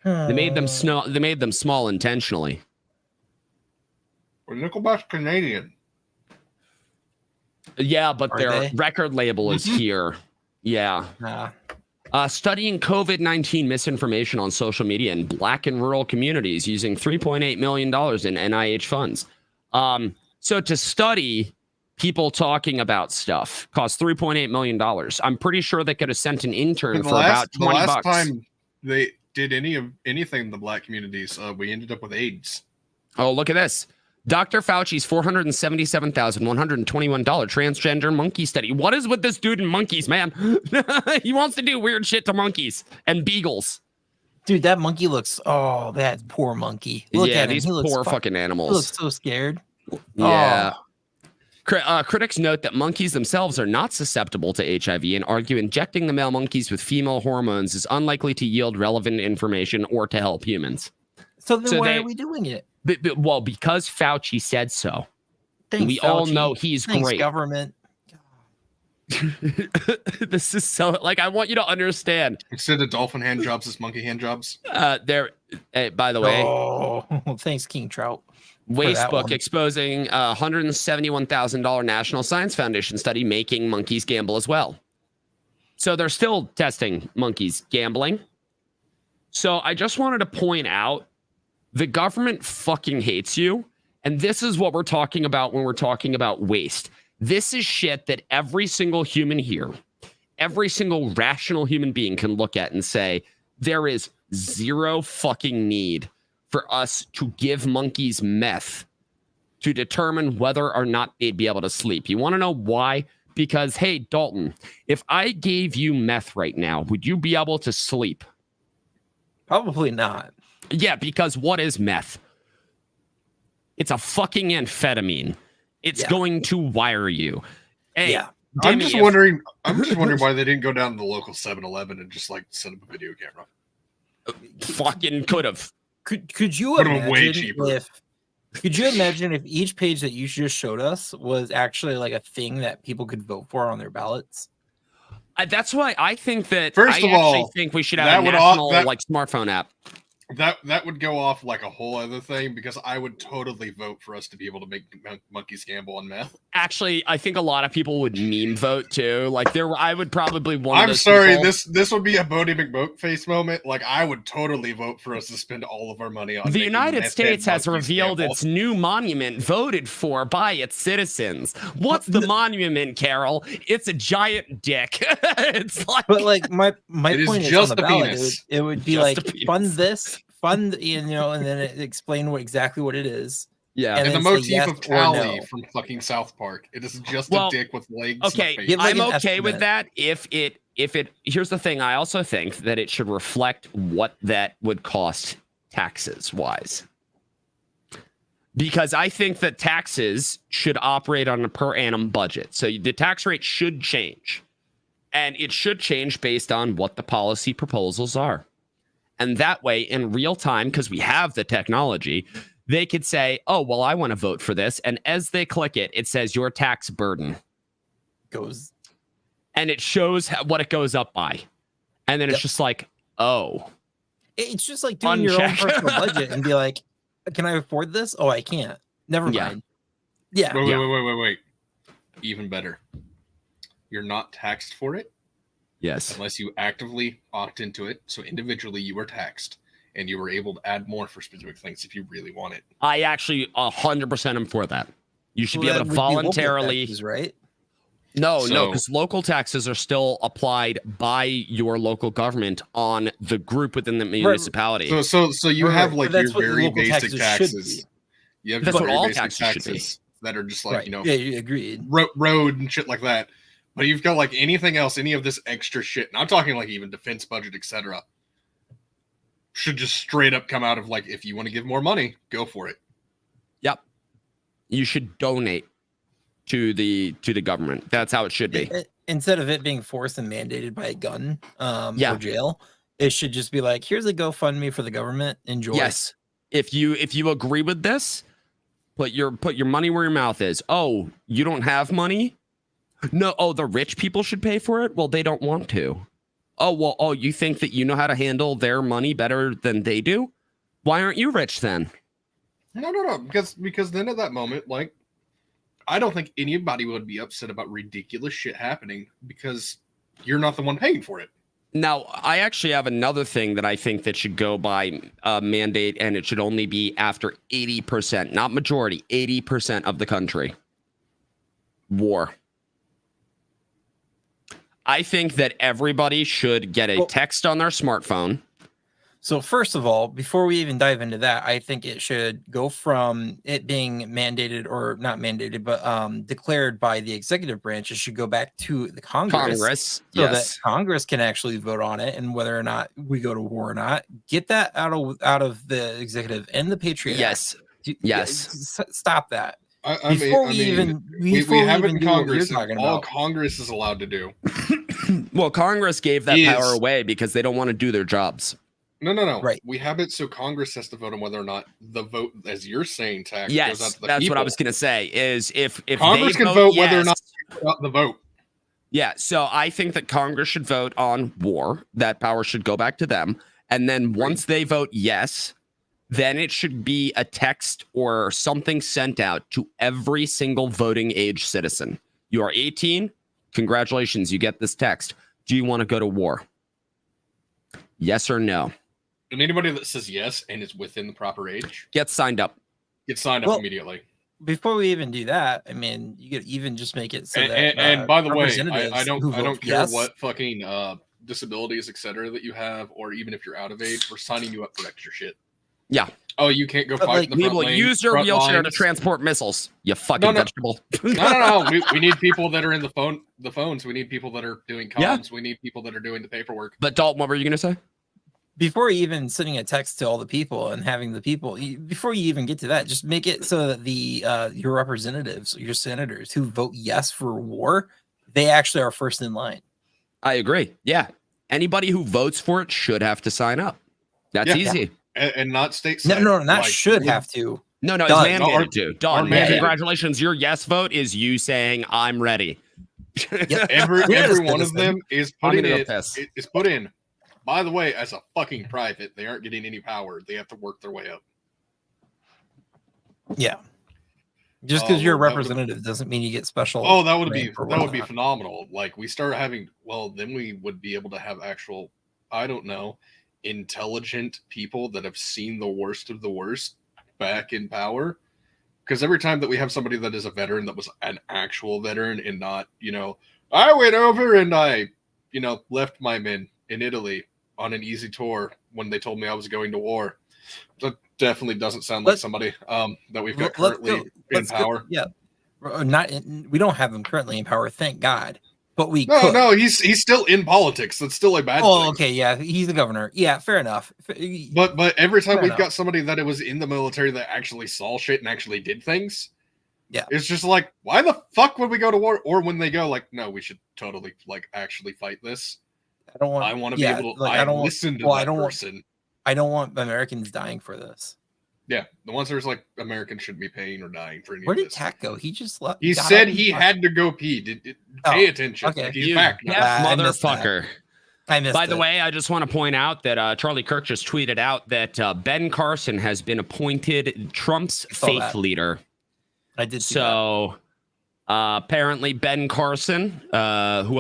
They made them small intentionally. Well, Nickelback's Canadian. Yeah, but their record label is here. Yeah. Studying COVID-19 misinformation on social media in Black and rural communities using $3.8 million in NIH funds. So to study people talking about stuff cost $3.8 million. I'm pretty sure they could have sent an intern for about $20. The last time they did anything in the Black communities, we ended up with AIDS. Oh, look at this. Dr. Fauci's $477,121 transgender monkey study. What is with this dude and monkeys, man? He wants to do weird shit to monkeys and beagles. Dude, that monkey looks. Oh, that poor monkey. Look at him. These poor fucking animals. He looks so scared. Yeah. Critics note that monkeys themselves are not susceptible to HIV and argue injecting the male monkeys with female hormones is unlikely to yield relevant information or to help humans. So why are we doing it? Well, because Fauci said so. Thanks, we Fauci. all know he's great. Government. This is so I want you to understand. Instead of dolphin hand jobs, it's monkey hand jobs. By the way. Oh, thanks, King Trout. Wastebook exposing a $171,000 National Science Foundation study making monkeys gamble as well. So they're still testing monkeys gambling. So I just wanted to point out the government fucking hates you. And this is what we're talking about when we're talking about waste. This is shit that every single human here, every single rational human being can look at and say, there is zero fucking need for us to give monkeys meth to determine whether or not they'd be able to sleep. You want to know why? Because, hey, Dalton, if I gave you meth right now, would you be able to sleep? Probably not. Yeah, because what is meth? It's a fucking amphetamine. It's going to wire you. Hey, I'm just wondering why they didn't go down to the local 7-Eleven and just set up a video camera. Fucking could have. Could you imagine if each page that you just showed us was actually a thing that people could vote for on their ballots? That's why I think that I think we should have a national smartphone app. That would go off like a whole other thing because I would totally vote for us to be able to make monkeys gamble on meth. Actually, I think a lot of people would meme vote too. I would probably want. I'm sorry, this would be a Bodie McBoatface moment. I would totally vote for us to spend all of our money on. The United States has revealed its new monument voted for by its citizens. What's the monument, Carol? It's a giant dick. It's but my point is just on the ballot. It would be fund this. Fund, and then explain exactly what it is. Yeah, and the motif of Tally from fucking South Park. It is just a dick with legs. Okay, I'm okay with that. If it here's the thing. I also think that it should reflect what that would cost taxes wise. Because I think that taxes should operate on a per annum budget. So the tax rate should change. And it should change based on what the policy proposals are. And that way, in real time, because we have the technology, they could say, oh, well, I want to vote for this. And as they click it, it says your tax burden goes. And it shows what it goes up by. And then it's just oh. It's just like doing your own personal budget and be like, can I afford this? Oh, I can't. Never mind. Yeah. Wait. Even better. You're not taxed for it. Yes. Unless you actively opt into it. So individually you were taxed and you were able to add more for specific things if you really want it. I actually 100% am for that. You should be able to voluntarily. Taxes, right? No, because local taxes are still applied by your local government on the group within the municipality. Right. So you have your very basic taxes. You have that's what all taxes should be. That are just yeah, you agreed. Road and shit like that. But you've got anything else, any of this extra shit, and I'm talking even defense budget, etc. Should just straight up come out of if you want to give more money, go for it. Yep. You should donate to the government. That's how it should be. Instead of it being forced and mandated by a gun or jail, it should just be here's a GoFundMe for the government. Enjoy. Yes. If you agree with this, put your money where your mouth is. Oh, you don't have money? No, the rich people should pay for it? Well, they don't want to. You think that you know how to handle their money better than they do? Why aren't you rich then? No. Because then at that moment, I don't think anybody would be upset about ridiculous shit happening because you're not the one paying for it. Now, I actually have another thing that I think that should go by mandate, and it should only be after 80%, not majority, 80% of the country. War. I think that everybody should get a text on their smartphone So first of all, before we even dive into that, I think it should go from it being mandated or not mandated, but declared by the executive branch. It should go back to the Congress, so that Congress can actually vote on it and whether or not we go to war or not. Get that out of the executive and the Patriot Yes. Act. Yes. Stop that. We have it in Congress. All Congress is allowed to do. Well, Congress gave that power away because they don't want to do their jobs. No. Right. We have it so Congress has to vote on whether or not the vote, as you're saying, Tack, yes, goes out to the that's people. what I was going to say. Is if Congress they can vote yes, whether or not they put out the vote. Yeah. So I think that Congress should vote on war. That power should go back to them, and then once they vote yes, then it should be a text or something sent out to every single voting age citizen. You are 18. Congratulations, you get this text. Do you want to go to war? Yes or no? And anybody that says yes and is within the proper age gets signed up. Immediately. Before we even do that, I mean, you could even just make it so that. And by the way, I don't care what fucking disabilities, etc., that you have, or even if you're out of age, we're signing you up for extra shit. Yeah. Oh, you can't go fight in the we front will lane, use your wheelchair to transport missiles. You fucking vegetable. No. We need people that are in the phones. We need people that are doing comms. Yeah. We need people that are doing the paperwork. But Dalton, what were you going to say? Before even sending a text to all the people and having the people, before you even get to that, just make it so that the your representatives, your senators who vote yes for war, they actually are first in line. I agree. Yeah. Anybody who votes for it should have to sign up. That's easy. And not stateside. No, not should have to. No, it's mandated to. Done. Congratulations. Your yes vote is you saying, I'm ready. Every one of them is put in. By the way, as a fucking private, they aren't getting any power. They have to work their way up. Yeah. Just because you're a representative doesn't mean you get special. Oh, that would be phenomenal. Like we start having, then we would be able to have actual, I don't know, intelligent people that have seen the worst of the worst back in power. Because every time that we have somebody that is a veteran that was an actual veteran and not, I went over and I, left my men in Italy on an easy tour when they told me I was going to war. That definitely doesn't sound like somebody that we've got currently in power. We don't have them currently in power, thank God. But we no, he's still in politics. That's still a bad thing. Oh, okay, yeah, he's the governor. Yeah, fair enough. But every time we've got somebody that was in the military that actually saw shit and actually did things, it's just like, why the fuck would we go to war? Or when they go like, no, we should totally actually fight this. I want to be able to listen to that person. I don't want Americans dying for this. Yeah, the ones there's like Americans shouldn't be paying or dying for any Where of this. Where did Tack go? He just left. He said he had to go pee. Pay attention. Okay. He's back now. Motherfucker. I missed By the way, I just want to point out that Charlie Kirk just tweeted out that Ben Carson has been appointed Trump's faith leader. I did see that. Apparently Ben Carson, who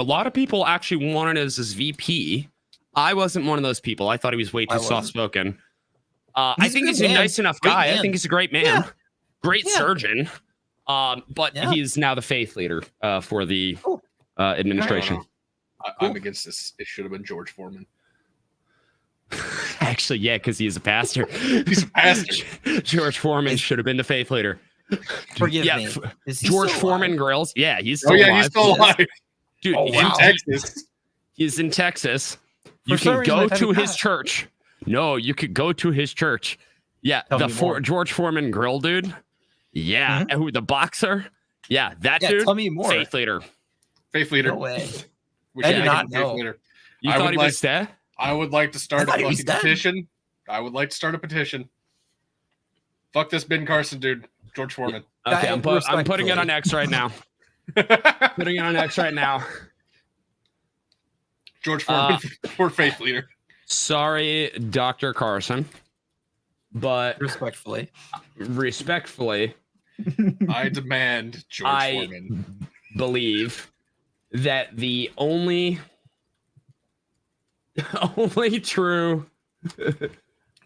a lot of people actually wanted as his VP. I wasn't one of those people. I thought he was way too soft-spoken. I think he's a nice enough guy. I think he's a great man. Great surgeon. But he's now the faith leader for the administration. I'm against this. It should have been George Foreman. Actually, yeah, because he's a pastor. He's a pastor. George Foreman should have been the faith leader. Forgive me. George Foreman Grills. Yeah, he's still alive. He's still alive. Dude, in Texas. He's in Texas. You can go to his church. No, you could go to his church. Yeah, George Foreman grill dude. Yeah, and who the boxer? Yeah, that dude. Tell me more. Faith leader. Faith leader. No way. I did not know. You thought he was dead? I would like to start a fucking petition. I would like to start a petition. Fuck this Ben Carson dude, George Foreman. Okay, I'm putting it on X right now. Putting it on X right now. George Foreman for faith leader. Sorry, Dr. Carson, but respectfully, I demand George Foreman. Believe that the only true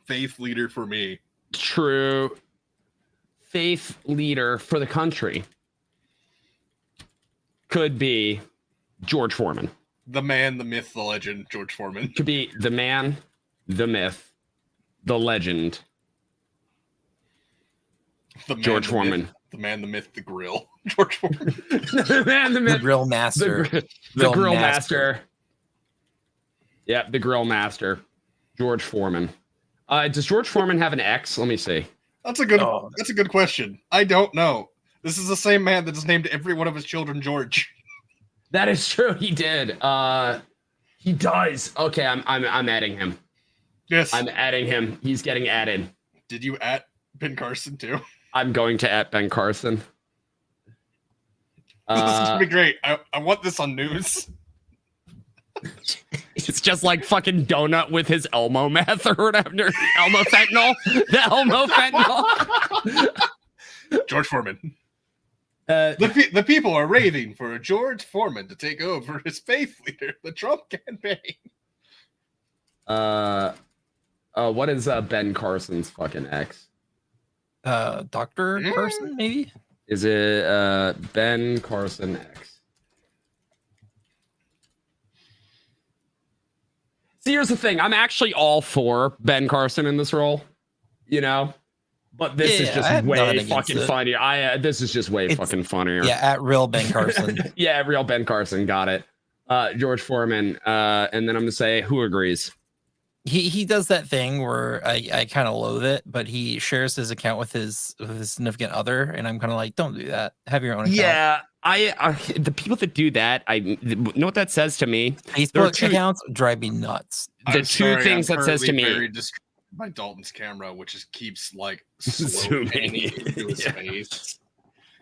faith leader for me, true faith leader for the country could be George Foreman. The man, the myth, the legend, George Foreman. Could be the man, the myth, the legend, George Foreman. The man, the myth, the grill. George Foreman. The man, the myth, the grill master. The grill master. Yeah, the grill master. George Foreman. Does George Foreman have an ex? Let me see. That's a good question. I don't know. This is the same man that just named every one of his children George. That is true. He did. He does. Okay, I'm adding him. Yes. I'm adding him. He's getting added. Did you at Ben Carson too? I'm going to at Ben Carson. This is gonna be great. I want this on news. It's just like fucking donut with his Elmo meth or whatever. Elmo fentanyl. The Elmo fentanyl. George Foreman. The people are raving for George Foreman to take over as faith leader, the Trump campaign. What is Ben Carson's fucking ex? Dr. Carson, maybe? Is it Ben Carson X? See, here's the thing. I'm actually all for Ben Carson in this role, you know? But this is just way fucking funny. This is just way fucking funnier. Yeah, at real Ben Carson. Yeah, at real Ben Carson. Got it. George Foreman. And then I'm going to say, who agrees? He does that thing where I kind of loathe it, but he shares his account with his significant other, and I'm kind of like, don't do that. Have your own account. Yeah, the people that do that, you know what that says to me? Facebook accounts drive me nuts. The two things that says to me. Very distracted by Dalton's camera, which just keeps like slow panning into his face.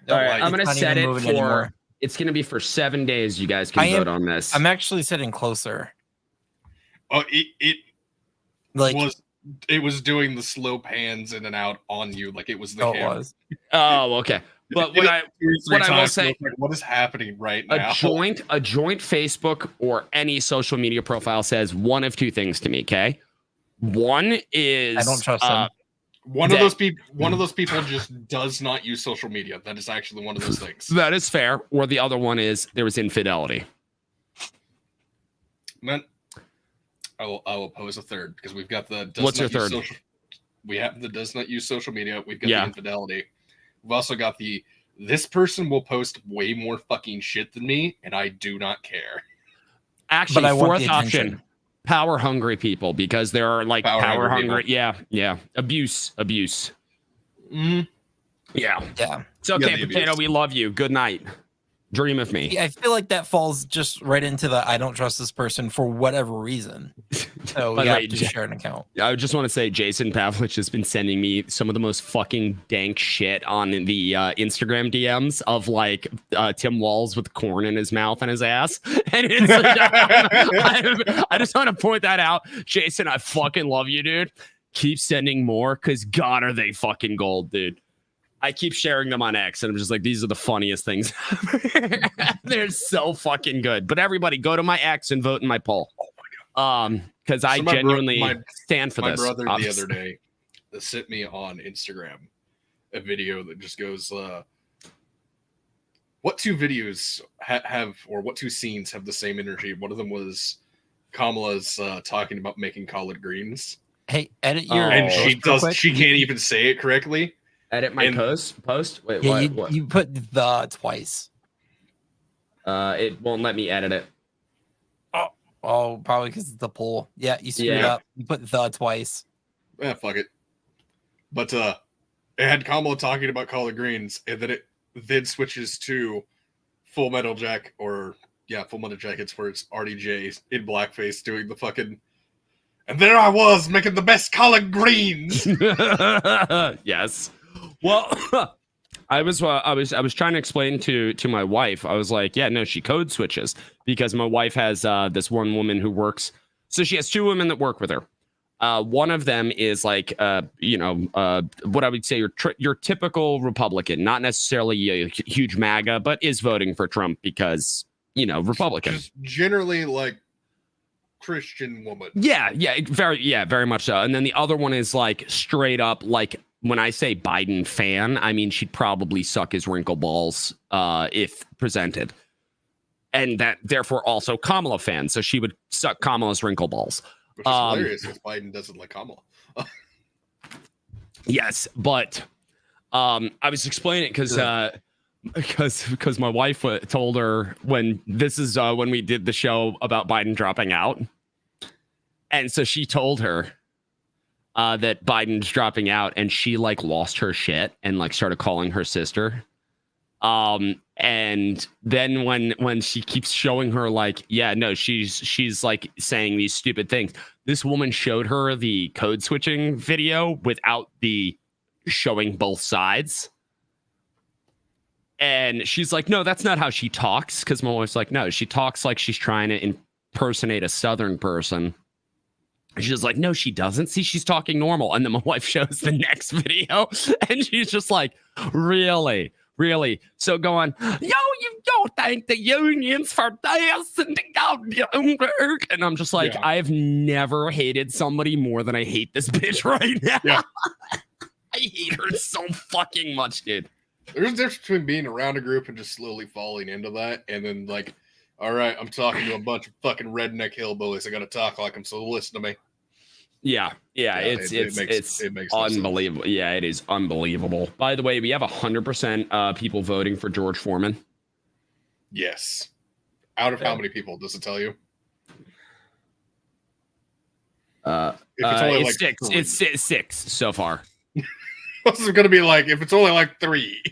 All right, I'm gonna set it for. Anymore. It's gonna be for 7 days. You guys can vote on this. I'm actually sitting closer. Oh, it was doing the slow pans in and out on you like it was the camera. It was. Oh, okay. But what I will say, like, what is happening right now? A joint Facebook or any social media profile says one of two things to me. Okay, one is I don't trust them. One of those people just does not use social media. That is actually one of those things. That is fair. Or the other one is there was infidelity. Man, I will pose a third because we've got the. What's your third? We have the does not use social media. We've got the infidelity. We've also got this person will post way more fucking shit than me, and I do not care. Actually, fourth option, power hungry people, because there are like power hungry. Yeah. Abuse. Mm. Yeah. It's okay, Potato. We love you. Good night. Dream of me. Yeah, I feel like that falls just right into the I don't trust this person for whatever reason. So we have to share an account. I just want to say Jason Pavlich has been sending me some of the most fucking dank shit on the Instagram DMs of like Tim Walz with corn in his mouth and his ass. And it's I just want to point that out. Jason, I fucking love you, dude. Keep sending more because God, are they fucking gold, dude. I keep sharing them on X, and I'm just like, these are the funniest things ever. They're so fucking good. But everybody, go to my X and vote in my poll. Because I genuinely stand for this. My brother the other day sent me on Instagram a video that just goes, what two videos have, or what two scenes have the same energy? One of them was Kamala's talking about making collard greens. Hey, edit your... and she can't even say it correctly. Edit my post? Wait, yeah, what? You put the twice. It won't let me edit it. Oh, probably because it's the poll. Yeah, you screwed up. You put the twice. Yeah, fuck it. But it had Kamala talking about collard greens, and then it then switches to Full Metal Jackets, where it's RDJ in blackface doing the fucking... And there I was making the best collard greens. Yes. Well, I was trying to explain to my wife. I was like, yeah, no, she code switches because my wife has this one woman who works. So she has two women that work with her. One of them is like, what I would say your typical Republican, not necessarily a huge MAGA, but is voting for Trump because, Republican. Just generally like Christian woman. Yeah, very much so. And then the other one is like straight up like, when I say Biden fan, I mean she'd probably suck his wrinkle balls if presented. And that therefore also Kamala fan. So she would suck Kamala's wrinkle balls. Which is hilarious because Biden doesn't like Kamala. Yes, but I was explaining it because my wife told her when we did the show about Biden dropping out, and so she told her that Biden's dropping out, and she like lost her shit and like started calling her sister. And then when she keeps showing her like, yeah, no, she's like saying these stupid things. This woman showed her the code switching video without the showing both sides. And she's like, no, that's not how she talks. Because my wife's like, no, she talks like she's trying to impersonate a Southern person. She's like, no, she doesn't. See, she's talking normal. And then my wife shows the next video. And she's just like, really? Really? So going, yo, you don't thank the unions for this and the goddamn work. And I'm just like, I've never hated somebody more than I hate this bitch right now. Yeah. I hate her so fucking much, dude. There's a difference between being around a group and just slowly falling into that. And then like, all right, I'm talking to a bunch of fucking redneck hillbillies. I got to talk like them, so listen to me. Yeah, it's unbelievable. Yeah, it is unbelievable. By the way, we have 100% people voting for George Foreman. Yes. Out of how many people does it tell you? It's six. It's six so far. This is going to be like if it's only like 3.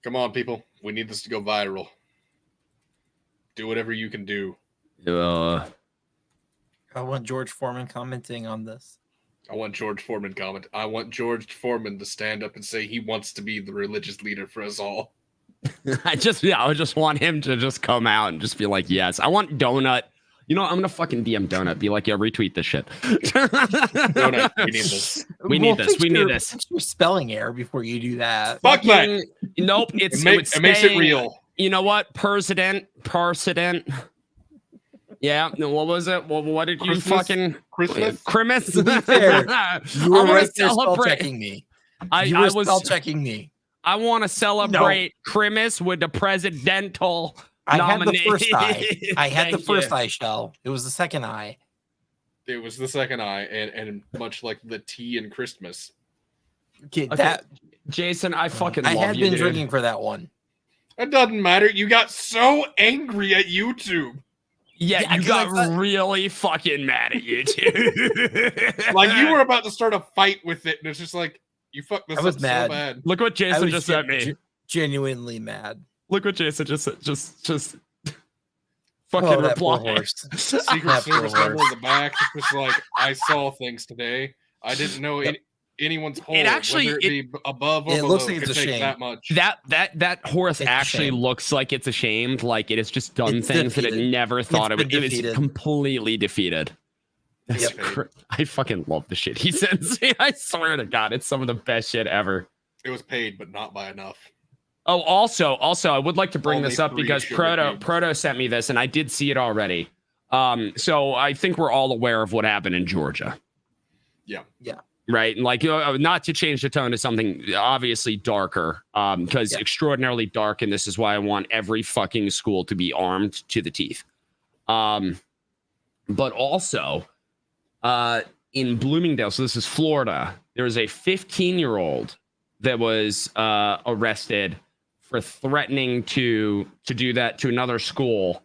Come on, people. We need this to go viral. Do whatever you can do. I want George Foreman commenting on this. I want George Foreman I want George Foreman to stand up and say he wants to be the religious leader for us all. I just want him to just come out and just be like, yes. I want Donut. You know, I'm gonna fucking DM Donut. Be like, yeah, retweet this shit. Donut, we need this. We need this. We need this. Fix your spelling error before you do that. Fuck that. Nope. It makes it real. You know what? President. Yeah. What was it? What did you fucking Christmas? To be fair, you were right there spell checking me. I was spell checking me. I want to celebrate Christmas with the presidential. I had the first eye. I had the first eye shell. It was the second eye. It was the second eye, and much like the tea in Christmas. Okay, that Jason, I fucking love you. I had been drinking for that one. It doesn't matter. You got so angry at YouTube. Yeah, you got really fucking mad at YouTube. Like you were about to start a fight with it, and it's just like you fucked this up so bad. Look what Jason just sent me. Genuinely mad. Look what Jason just fucking replied. Secret Service number in the back. It's just like I saw things today. I didn't know anyone's hole. Whether it be above or below. It looks like it's a shame. That much. That horse actually looks like it's ashamed. Like it has just done things that it never thought it would. It was completely defeated. I fucking love the shit he sends me. I swear to God, it's some of the best shit ever. It was paid, but not by enough. Oh, also, I would like to bring this up because Proto sent me this, and I did see it already. So I think we're all aware of what happened in Georgia. Yeah. Right, like not to change the tone to something obviously darker, because extraordinarily dark, and this is why I want every fucking school to be armed to the teeth. But also, in Bloomingdale, so this is Florida. There was a 15-year-old that was arrested for threatening to do that to another school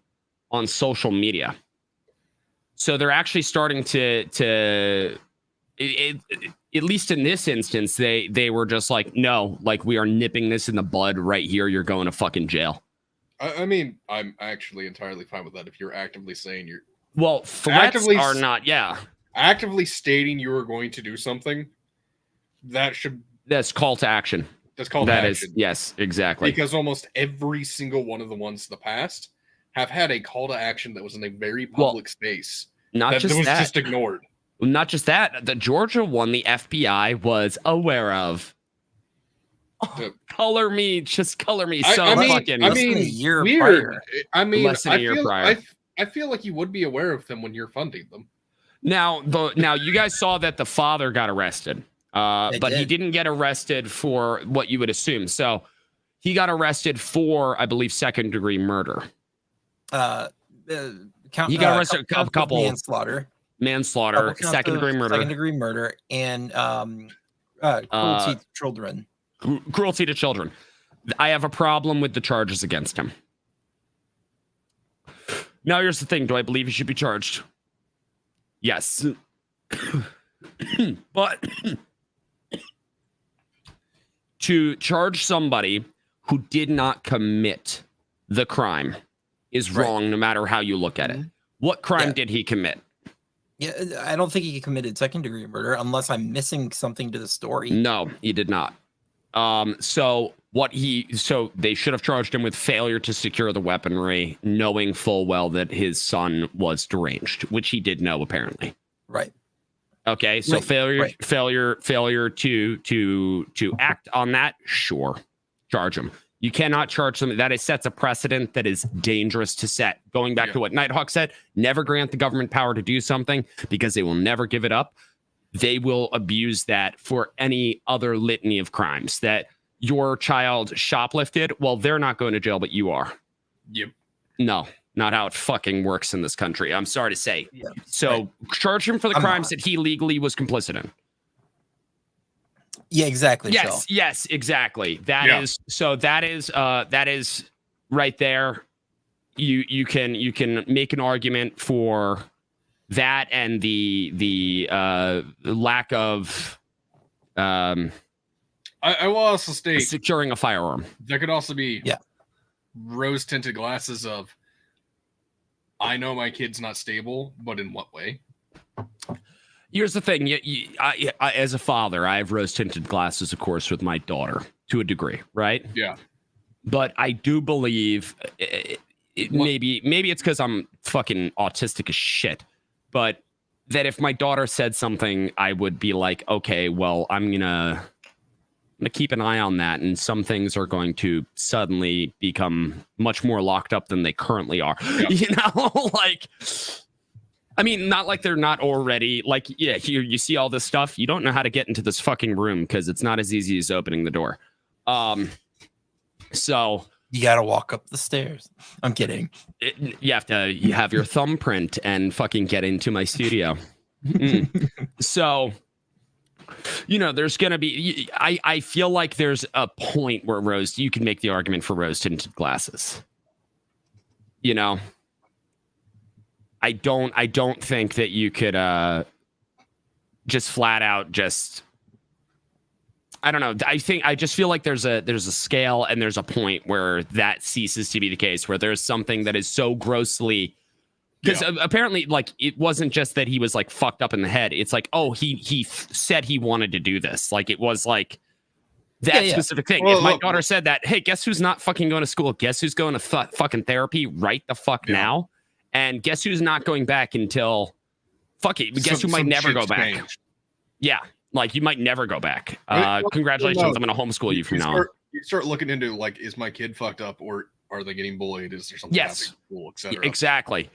on social media. So they're actually starting to at least in this instance, they were just like, no, like we are nipping this in the bud right here. You're going to fucking jail. I mean, I'm actually entirely fine with that. If you're actively saying threats are not, actively stating you are going to do something, that's call to action. That's called action. Yes, exactly. Because almost every single one of the ones in the past have had a call to action that was in a very public space. Just ignored. Not just that, the Georgia one, the FBI was aware of. Color me so fucking. I mean, a year weird. Prior. I mean, less than a year prior. I feel like you would be aware of them when you're funding them. Now you guys saw that the father got arrested. But he didn't get arrested for what you would assume. So he got arrested for, I believe, second-degree murder. He got arrested a couple manslaughter. manslaughter, second-degree murder, and cruelty to children. Cruelty to children. I have a problem with the charges against him. Now, here's the thing. Do I believe he should be charged? Yes. But to charge somebody who did not commit the crime is wrong, no matter how you look at it. What crime did he commit? Yeah, I don't think he committed second-degree murder unless I'm missing something to the story. No, he did not. So they should have charged him with failure to secure the weaponry, knowing full well that his son was deranged, which he did know apparently. Right. Okay, so failure to act on that, sure, charge him. You cannot charge them. That sets a precedent that is dangerous to set. Going back to what Nighthawk said, never grant the government power to do something because they will never give it up. They will abuse that for any other litany of crimes. That your child shoplifted, well, they're not going to jail, but you are. Yep. No, not how it fucking works in this country. I'm sorry to say. Yeah. So charge him for the crimes that he legally was complicit in. Yeah, exactly. Yes, exactly. That is right there. You can make an argument for that and the lack of I will also state securing a firearm. There could also be rose tinted glasses of I know my kid's not stable, but in what way? Here's the thing. I, as a father, I have rose-tinted glasses, of course, with my daughter to a degree, right? Yeah. But I do believe maybe it's because I'm fucking autistic as shit, but that if my daughter said something, I would be like, okay, well, I'm gonna keep an eye on that, and some things are going to suddenly become much more locked up than they currently are. Yeah. You know, like. I mean, not like they're not already, like, yeah, here you see all this stuff. You don't know how to get into this fucking room because it's not as easy as opening the door. So you got to walk up the stairs. I'm kidding. You have your thumbprint and fucking get into my studio. So, you know, there's going to be, I feel like there's a point where you can make the argument for rose-tinted glasses. You know? I don't think that you could just flat out I don't know. I just feel like there's a scale and there's a point where that ceases to be the case, where there's something that is so grossly, because apparently, like, it wasn't just that he was like fucked up in the head. It's like, oh, he said he wanted to do this. Like, it was like that specific thing. Well, if my daughter said that, hey, guess who's not fucking going to school? Guess who's going to fucking therapy right the fuck now? And guess who's not going back until, fuck it, guess who might never go back? Changed. Yeah, like, you might never go back. Congratulations, I'm going to homeschool you from now on. You start looking into, like, is my kid fucked up, or are they getting bullied? Is there something happening at school, etc.? Exactly.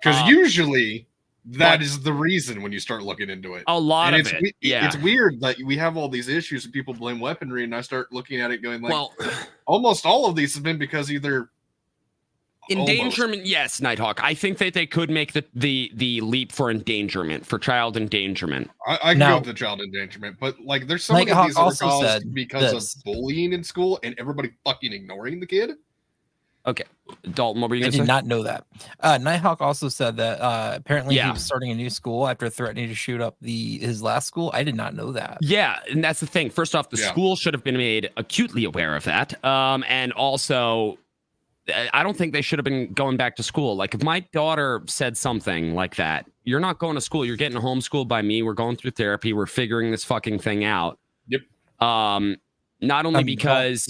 Because usually that is the reason when you start looking into it. A lot of it. It's weird that we have all these issues and people blame weaponry, and I start looking at it going, like, well, almost all of these have been because either... Endangerment, yes, Nighthawk. I think that they could make the leap for endangerment, for child endangerment. I can go with the child endangerment, but, like, there's so many of these other causes because of bullying in school and everybody fucking ignoring the kid. Okay, Dalton, what were you going to say? I did not know that. Nighthawk also said that apparently he was starting a new school after threatening to shoot up his last school. I did not know that. Yeah, and that's the thing. First off, the school should have been made acutely aware of that, and also, I don't think they should have been going back to school. Like, if my daughter said something like that, you're not going to school. You're getting homeschooled by me. We're going through therapy. We're figuring this fucking thing out. Yep. Not only because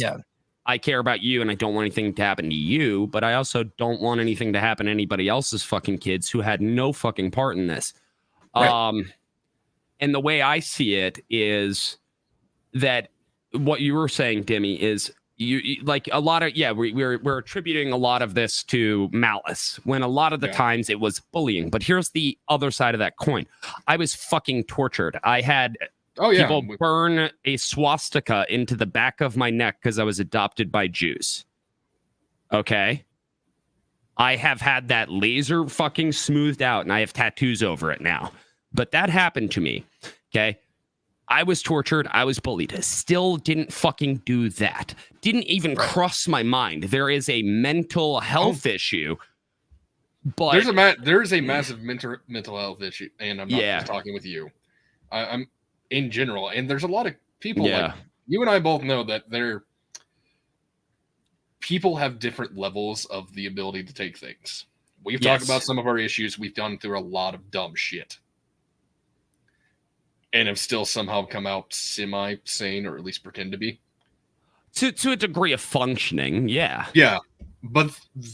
I care about you and I don't want anything to happen to you, but I also don't want anything to happen to anybody else's fucking kids who had no fucking part in this. Right. And the way I see it is that what you were saying, Demi, is you like a lot of we're attributing a lot of this to malice when a lot of the times it was bullying. But here's the other side of that coin. I was fucking tortured. I had people burn a swastika into the back of my neck because I was adopted by Jews. Okay. I have had that laser fucking smoothed out, and I have tattoos over it now. But that happened to me. Okay. I was tortured. I was bullied. Still didn't fucking do that. Didn't even cross my mind. There is a mental health issue. But there is a massive mental health issue, and I'm not just talking with you. I'm in general, and there's a lot of people like you and I both know that people have different levels of the ability to take things. We've talked about some of our issues. We've gone through a lot of dumb shit. And have still somehow come out semi-sane, or at least pretend to be. To a degree of functioning, yeah. Yeah. But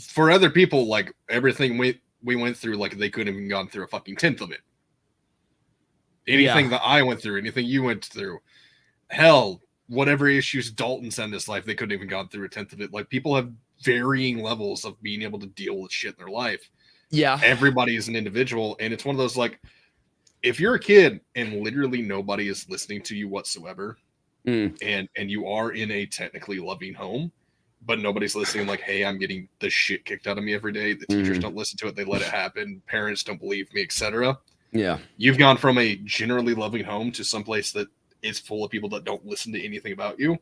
for other people, like, everything we went through, like, they couldn't even gone through a fucking 10th of it. Anything that I went through, anything you went through. Hell, whatever issues Dalton sent this life, they couldn't even gone through a 10th of it. Like, people have varying levels of being able to deal with shit in their life. Yeah. Everybody is an individual, and it's one of those, like, if you're a kid and literally nobody is listening to you whatsoever, and you are in a technically loving home, but nobody's listening, like, hey, I'm getting the shit kicked out of me every day. The teachers don't listen to it. They let it happen. Parents don't believe me, etc. Yeah. You've gone from a generally loving home to someplace that is full of people that don't listen to anything about you.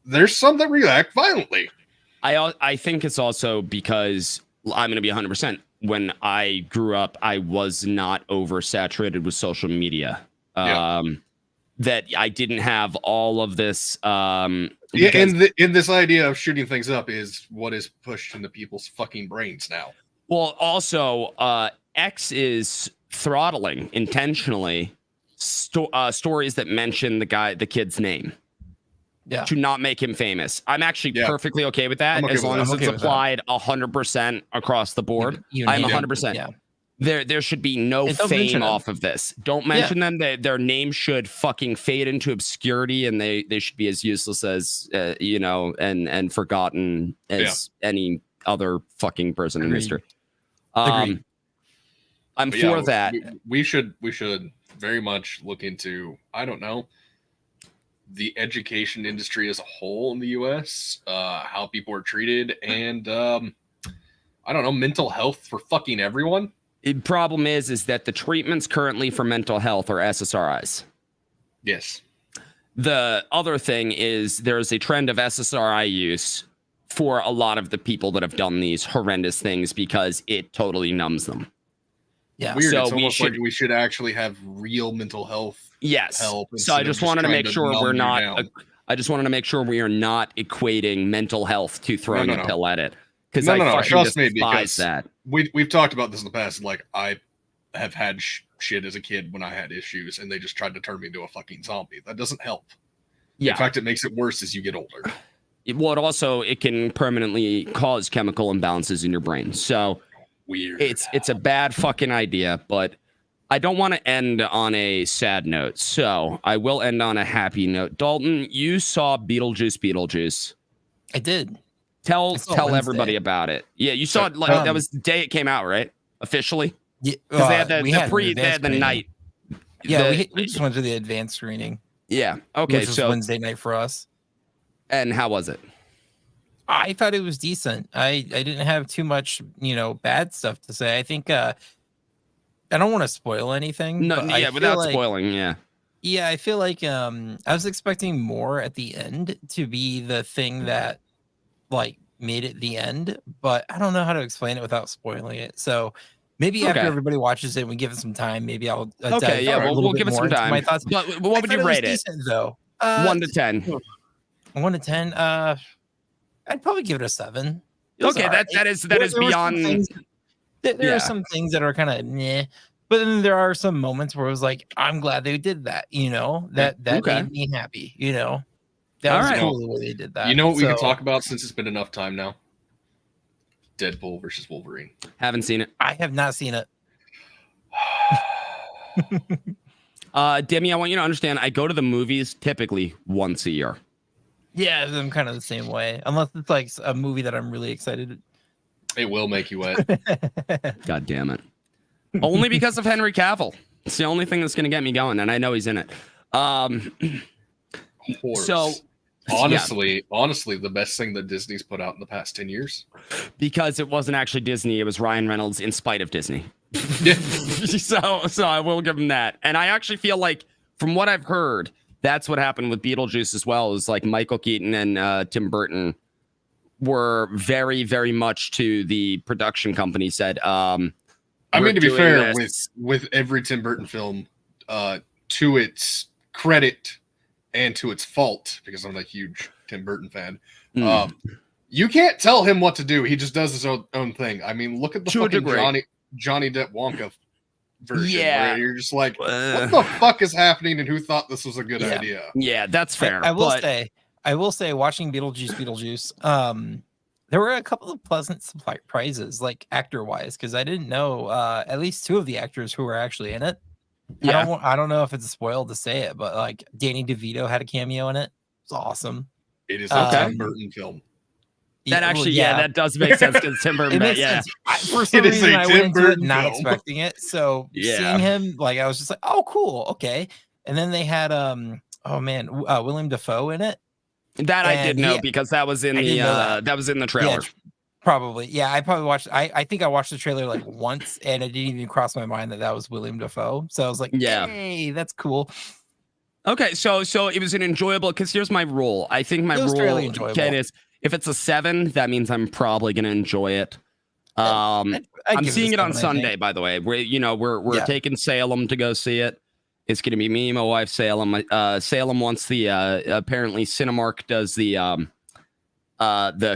There's some that react violently. I think it's also because I'm going to be 100%. When I grew up, I was not oversaturated with social media. That I didn't have all of this. And this idea of shooting things up is what is pushed into people's fucking brains now. Well, also, X is throttling intentionally stories that mention the kid's name. Yeah. To not make him famous. I'm actually perfectly okay with that as long as it's applied 100% across the board. I'm 100%. Yeah. There should be no fame off of this. Don't mention them. Their name should fucking fade into obscurity, and they should be as useless as and forgotten as any other fucking person in history. I'm for that. We should very much look into, I don't know, the education industry as a whole in the U.S., how people are treated, and I don't know, mental health for fucking everyone. The problem is that the treatments currently for mental health are SSRIs. Yes. The other thing is there's a trend of SSRI use for a lot of the people that have done these horrendous things because it totally numbs them. Yeah. Weird. So it's almost like we should actually have real mental health. Yes. So I just wanted to make sure we're not. I just wanted to make sure we are not equating mental health to throwing a pill at it. Because I fucking despise that. We've talked about this in the past. Like, I have had shit as a kid when I had issues, and they just tried to turn me into a fucking zombie. That doesn't help. Yeah. In fact, it makes it worse as you get older. It can permanently cause chemical imbalances in your brain. So weird. It's a bad fucking idea, but I don't want to end on a sad note. So I will end on a happy note. Dalton, you saw Beetlejuice. I did. Tell everybody about it. Yeah, you saw it. That was the day it came out, right? Officially. Yeah, because they had the night. Yeah, we just went to the advanced screening. Yeah. Okay. Which was Wednesday night for us. And how was it? I thought it was decent. I didn't have too much, bad stuff to say. I think I don't want to spoil anything. No, yeah, without spoiling, yeah. Yeah, I feel like I was expecting more at the end to be the thing that made it the end, but I don't know how to explain it without spoiling it. So maybe after everybody watches it and we give it some time, maybe I'll we'll give it some time. My thoughts. But what would you rate it? Decent, though. 1 to 10. 1 to 10. I'd probably give it a 7. Okay, right. that is beyond. There are some things that are kind of meh, but then there are some moments where it was like, I'm glad they did that. That made me happy. That was cool the way they did that. You know what we can talk about since it's been enough time now? Deadpool versus Wolverine. Haven't seen it. I have not seen it. Demi, I want you to understand, I go to the movies typically once a year. Yeah, I'm kind of the same way. Unless it's like a movie that I'm really excited. It will make you wet. God damn it. Only because of Henry Cavill. It's the only thing that's going to get me going, and I know he's in it. So Honestly, the best thing that Disney's put out in the past 10 years. Because it wasn't actually Disney, it was Ryan Reynolds in spite of Disney. Yeah. So I will give him that. And I actually feel like, from what I've heard, that's what happened with Beetlejuice as well. Is like Michael Keaton and Tim Burton were very, very much to the production company said. I mean, to be fair, with every Tim Burton film, to its credit and to its fault, because I'm a huge Tim Burton fan, you can't tell him what to do. He just does his own thing. I mean, look at the fucking Johnny Depp Wonka version. Yeah, where you're just like, what the fuck is happening, and who thought this was a good idea? Yeah, that's fair. I will say, watching Beetlejuice, there were a couple of pleasant surprises, like actor-wise, because I didn't know at least two of the actors who were actually in it. Yeah. I don't know if it's a spoil to say it, but like Danny DeVito had a cameo in it. It's awesome. It is a Tim Burton film. That actually, that does make sense because Tim Burton. For some reason, I went into it not expecting it. So seeing him, like, I was just like, oh, cool, okay. And then they had William Dafoe in it. That I did know because that was in the trailer. Yeah, probably. Yeah, I probably watched. I think I watched the trailer like once, and it didn't even cross my mind that was William Dafoe. So I was like, hey, that's cool. Okay, so it was an enjoyable. Because here's my rule. I think my rule, Ken, is if it's a 7, that means I'm probably gonna enjoy it. I'm seeing it on Sunday, by the way. We're taking Salem to go see it. It's going to be me, my wife, Salem. Salem wants the apparently Cinemark does the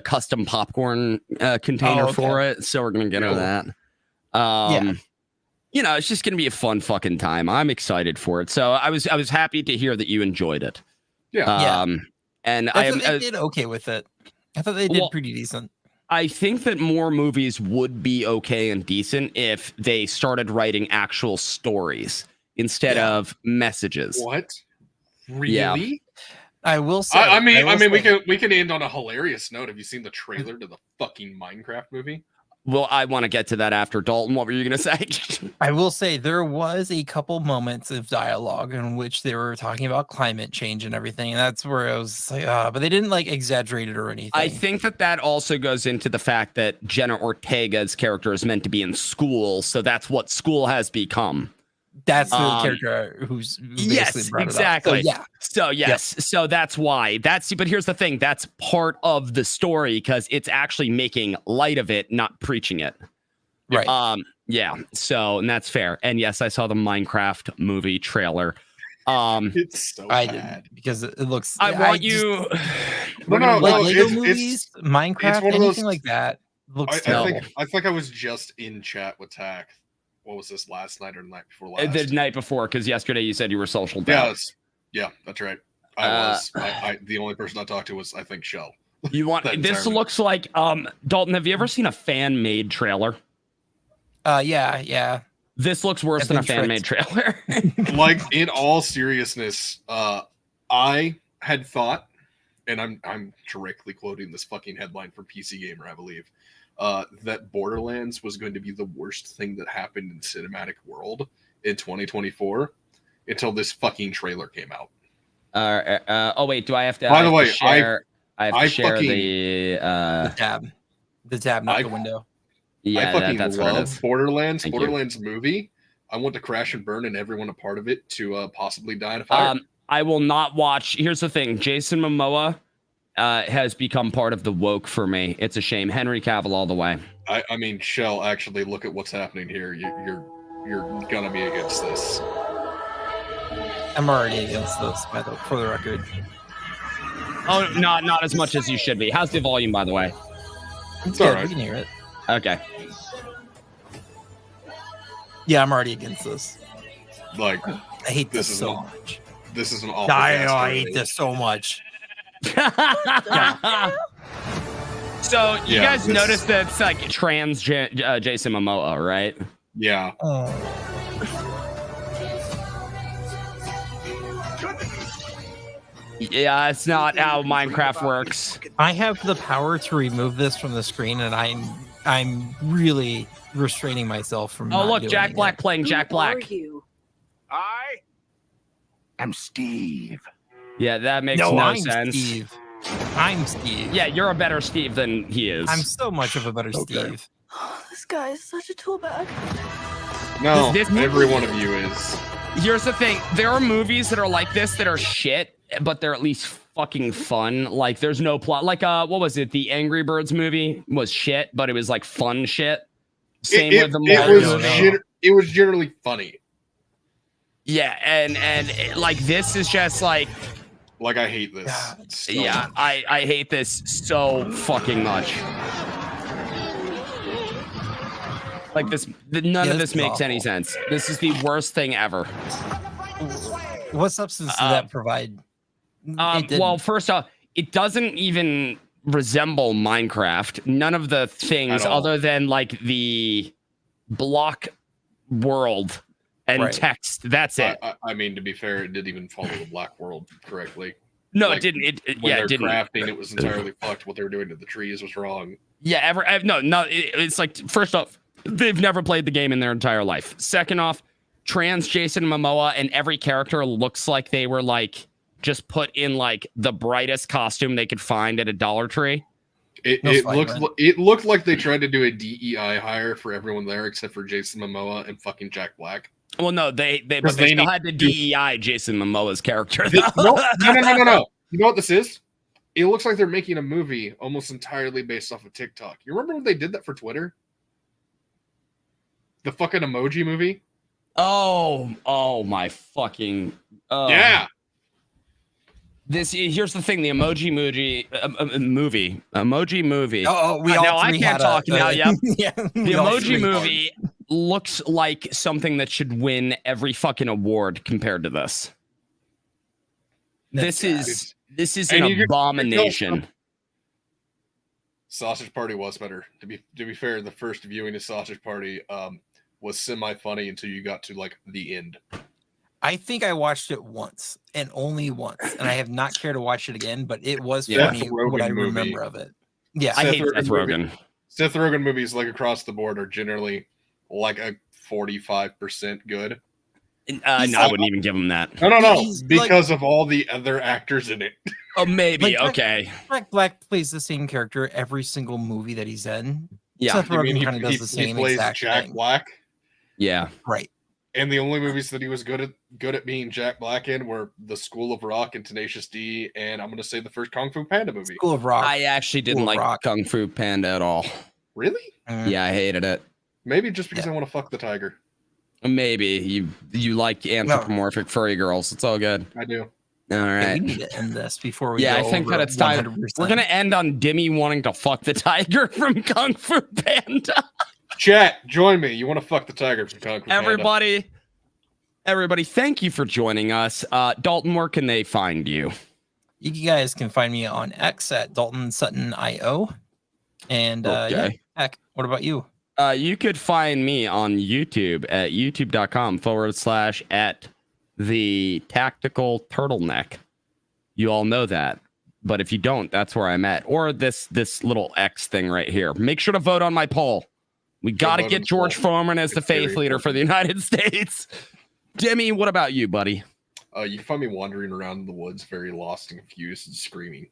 custom popcorn container for it, so we're going to get her that. It's just going to be a fun fucking time. I'm excited for it. So I was happy to hear that you enjoyed it. Yeah. And I did okay with it. I thought they did pretty decent. I think that more movies would be okay and decent if they started writing actual stories instead of messages. What? Really? Yeah. I will say. I mean, we can end on a hilarious note. Have you seen the trailer to the fucking Minecraft movie? Well, I want to get to that after. Dalton, what were you going to say? I will say there was a couple moments of dialogue in which they were talking about climate change and everything, and that's where I was like, but they didn't like exaggerate it or anything. I think that also goes into the fact that Jenna Ortega's character is meant to be in school, so that's what school has become. That's the character who's basically exactly. So so that's why. But here's the thing: that's part of the story because it's actually making light of it, not preaching it. Right. So, and that's fair. And yes, I saw the Minecraft movie trailer. It's so bad because it looks. Lego movies, Minecraft, anything like that looks terrible. I think I was just in chat with Tack. What was this, last night or the night before last? The night before, because yesterday you said you were social down. Yeah, that's right. I was. The only person I talked to was, I think, Shell. You want this looks like Dalton, have you ever seen a fan-made trailer? Yeah. This looks worse than a fan-made trailer. Like, in all seriousness, I had thought, and I'm directly quoting this fucking headline from PC Gamer, I believe. That Borderlands was going to be the worst thing that happened in the cinematic world in 2024 until this fucking trailer came out. Wait, do I have to? By the way, share, I have to share the tab, not the window. Yeah, I fucking love Borderlands. Borderlands movie. I want to crash and burn and everyone a part of it to possibly die in a fire. I will not watch. Here's the thing: Jason Momoa has become part of the woke for me. It's a shame. Henry Cavill all the way. I mean, Shell, actually, look at what's happening here. You're gonna be against this. I'm already against this, for the record. Oh, not as much as you should be. How's the volume, by the way? It's all right. We can hear it. Okay. Yeah, I'm already against this. Like, I hate this so much. This is an awful. I hate this so much. So you guys noticed that it's like trans Jason Momoa, right? Yeah. Yeah, it's not how Minecraft works. I have the power to remove this from the screen, and I'm really restraining myself from. Oh, look, Jack Black playing Jack Black. Who are you? I am Steve. Yeah, that makes no sense. Steve. I'm Steve. Yeah, you're a better Steve than he is. I'm so much of a better Steve. This guy is such a tool bag. No, This every one of you is. Here's the thing. There are movies that are like this that are shit, but they're at least fucking fun. Like, there's no plot. Like, what was it? The Angry Birds movie was shit, but it was like fun shit. Same with the Mario. It was generally funny. Yeah, and like, this is just like... Like, I hate this. So yeah, much. I hate this so fucking much. Like, none of this makes any sense. This is the worst thing ever. What substance did that provide? Well, first off, it doesn't even resemble Minecraft. None of the things other than like the block world and text. That's it. I mean, to be fair, it didn't even follow the black world correctly. No, like, it didn't. It didn't. Crafting, it was entirely fucked. What they were doing to the trees was wrong. Yeah, it's like, first off, they've never played the game in their entire life. Second off, trans Jason Momoa and every character looks like they were like just put in like the brightest costume they could find at a Dollar Tree. It looked like they tried to do a DEI hire for everyone there except for Jason Momoa and fucking Jack Black. Well, no, they still had to DEI Jason Momoa's character. No. You know what this is? It looks like they're making a movie almost entirely based off of TikTok. You remember when they did that for Twitter? The fucking emoji movie? Oh my fucking... yeah! Here's the thing, the emoji movie. Oh, we all now I can't talk now. Yep. Yeah, the emoji movie looks like something that should win every fucking award compared to this. This is an abomination. Sausage Party was better. To be fair, the first viewing of Sausage Party was semi-funny until you got to like the end. I think I watched it once and only once, and I have not cared to watch it again. But it was funny. What I remember of it. Yeah, I hate Seth Rogen. Seth Rogen movies, like across the board, are generally like a 45% good. No, I wouldn't even give him that. No, because of all the other actors in it. Oh, maybe. Like, okay. Jack Black plays the same character every single movie that he's in. Yeah. Seth Rogen kind of does the same exact Jack thing. Black. Yeah. Right. And the only movies that he was good at being Jack Black in were The School of Rock and Tenacious D, and I'm going to say the first Kung Fu Panda movie. School of Rock. I actually didn't like Kung Fu Panda at all. Really? Yeah, I hated it. Maybe just because I want to fuck the tiger. Maybe you like anthropomorphic furry girls. It's all good. I do. All right. We need to end this before we. Yeah, I think that it's time. 100%. We're gonna end on Dimmy wanting to fuck the tiger from Kung Fu Panda. Chat, join me. You want to fuck the tiger from Kung Fu Panda? Everybody, thank you for joining us. Dalton, where can they find you? You guys can find me on X at Dalton Sutton IO. And heck, what about you? You could find me on YouTube at youtube.com/@ the Tactical Turtleneck. You all know that. But if you don't, that's where I'm at. Or this little X thing right here. Make sure to vote on my poll. We got to get George Foreman as the faith leader for the United States. Demi, what about you, buddy? You can find me wandering around in the woods, very lost and confused and screaming.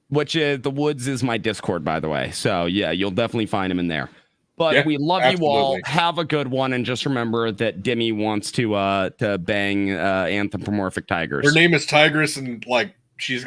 Which the woods is my Discord, by the way. So yeah, you'll definitely find him in there. But we love you all. Have a good one, and just remember that Demi wants to bang anthropomorphic tigers. Her name is Tigress, and like she's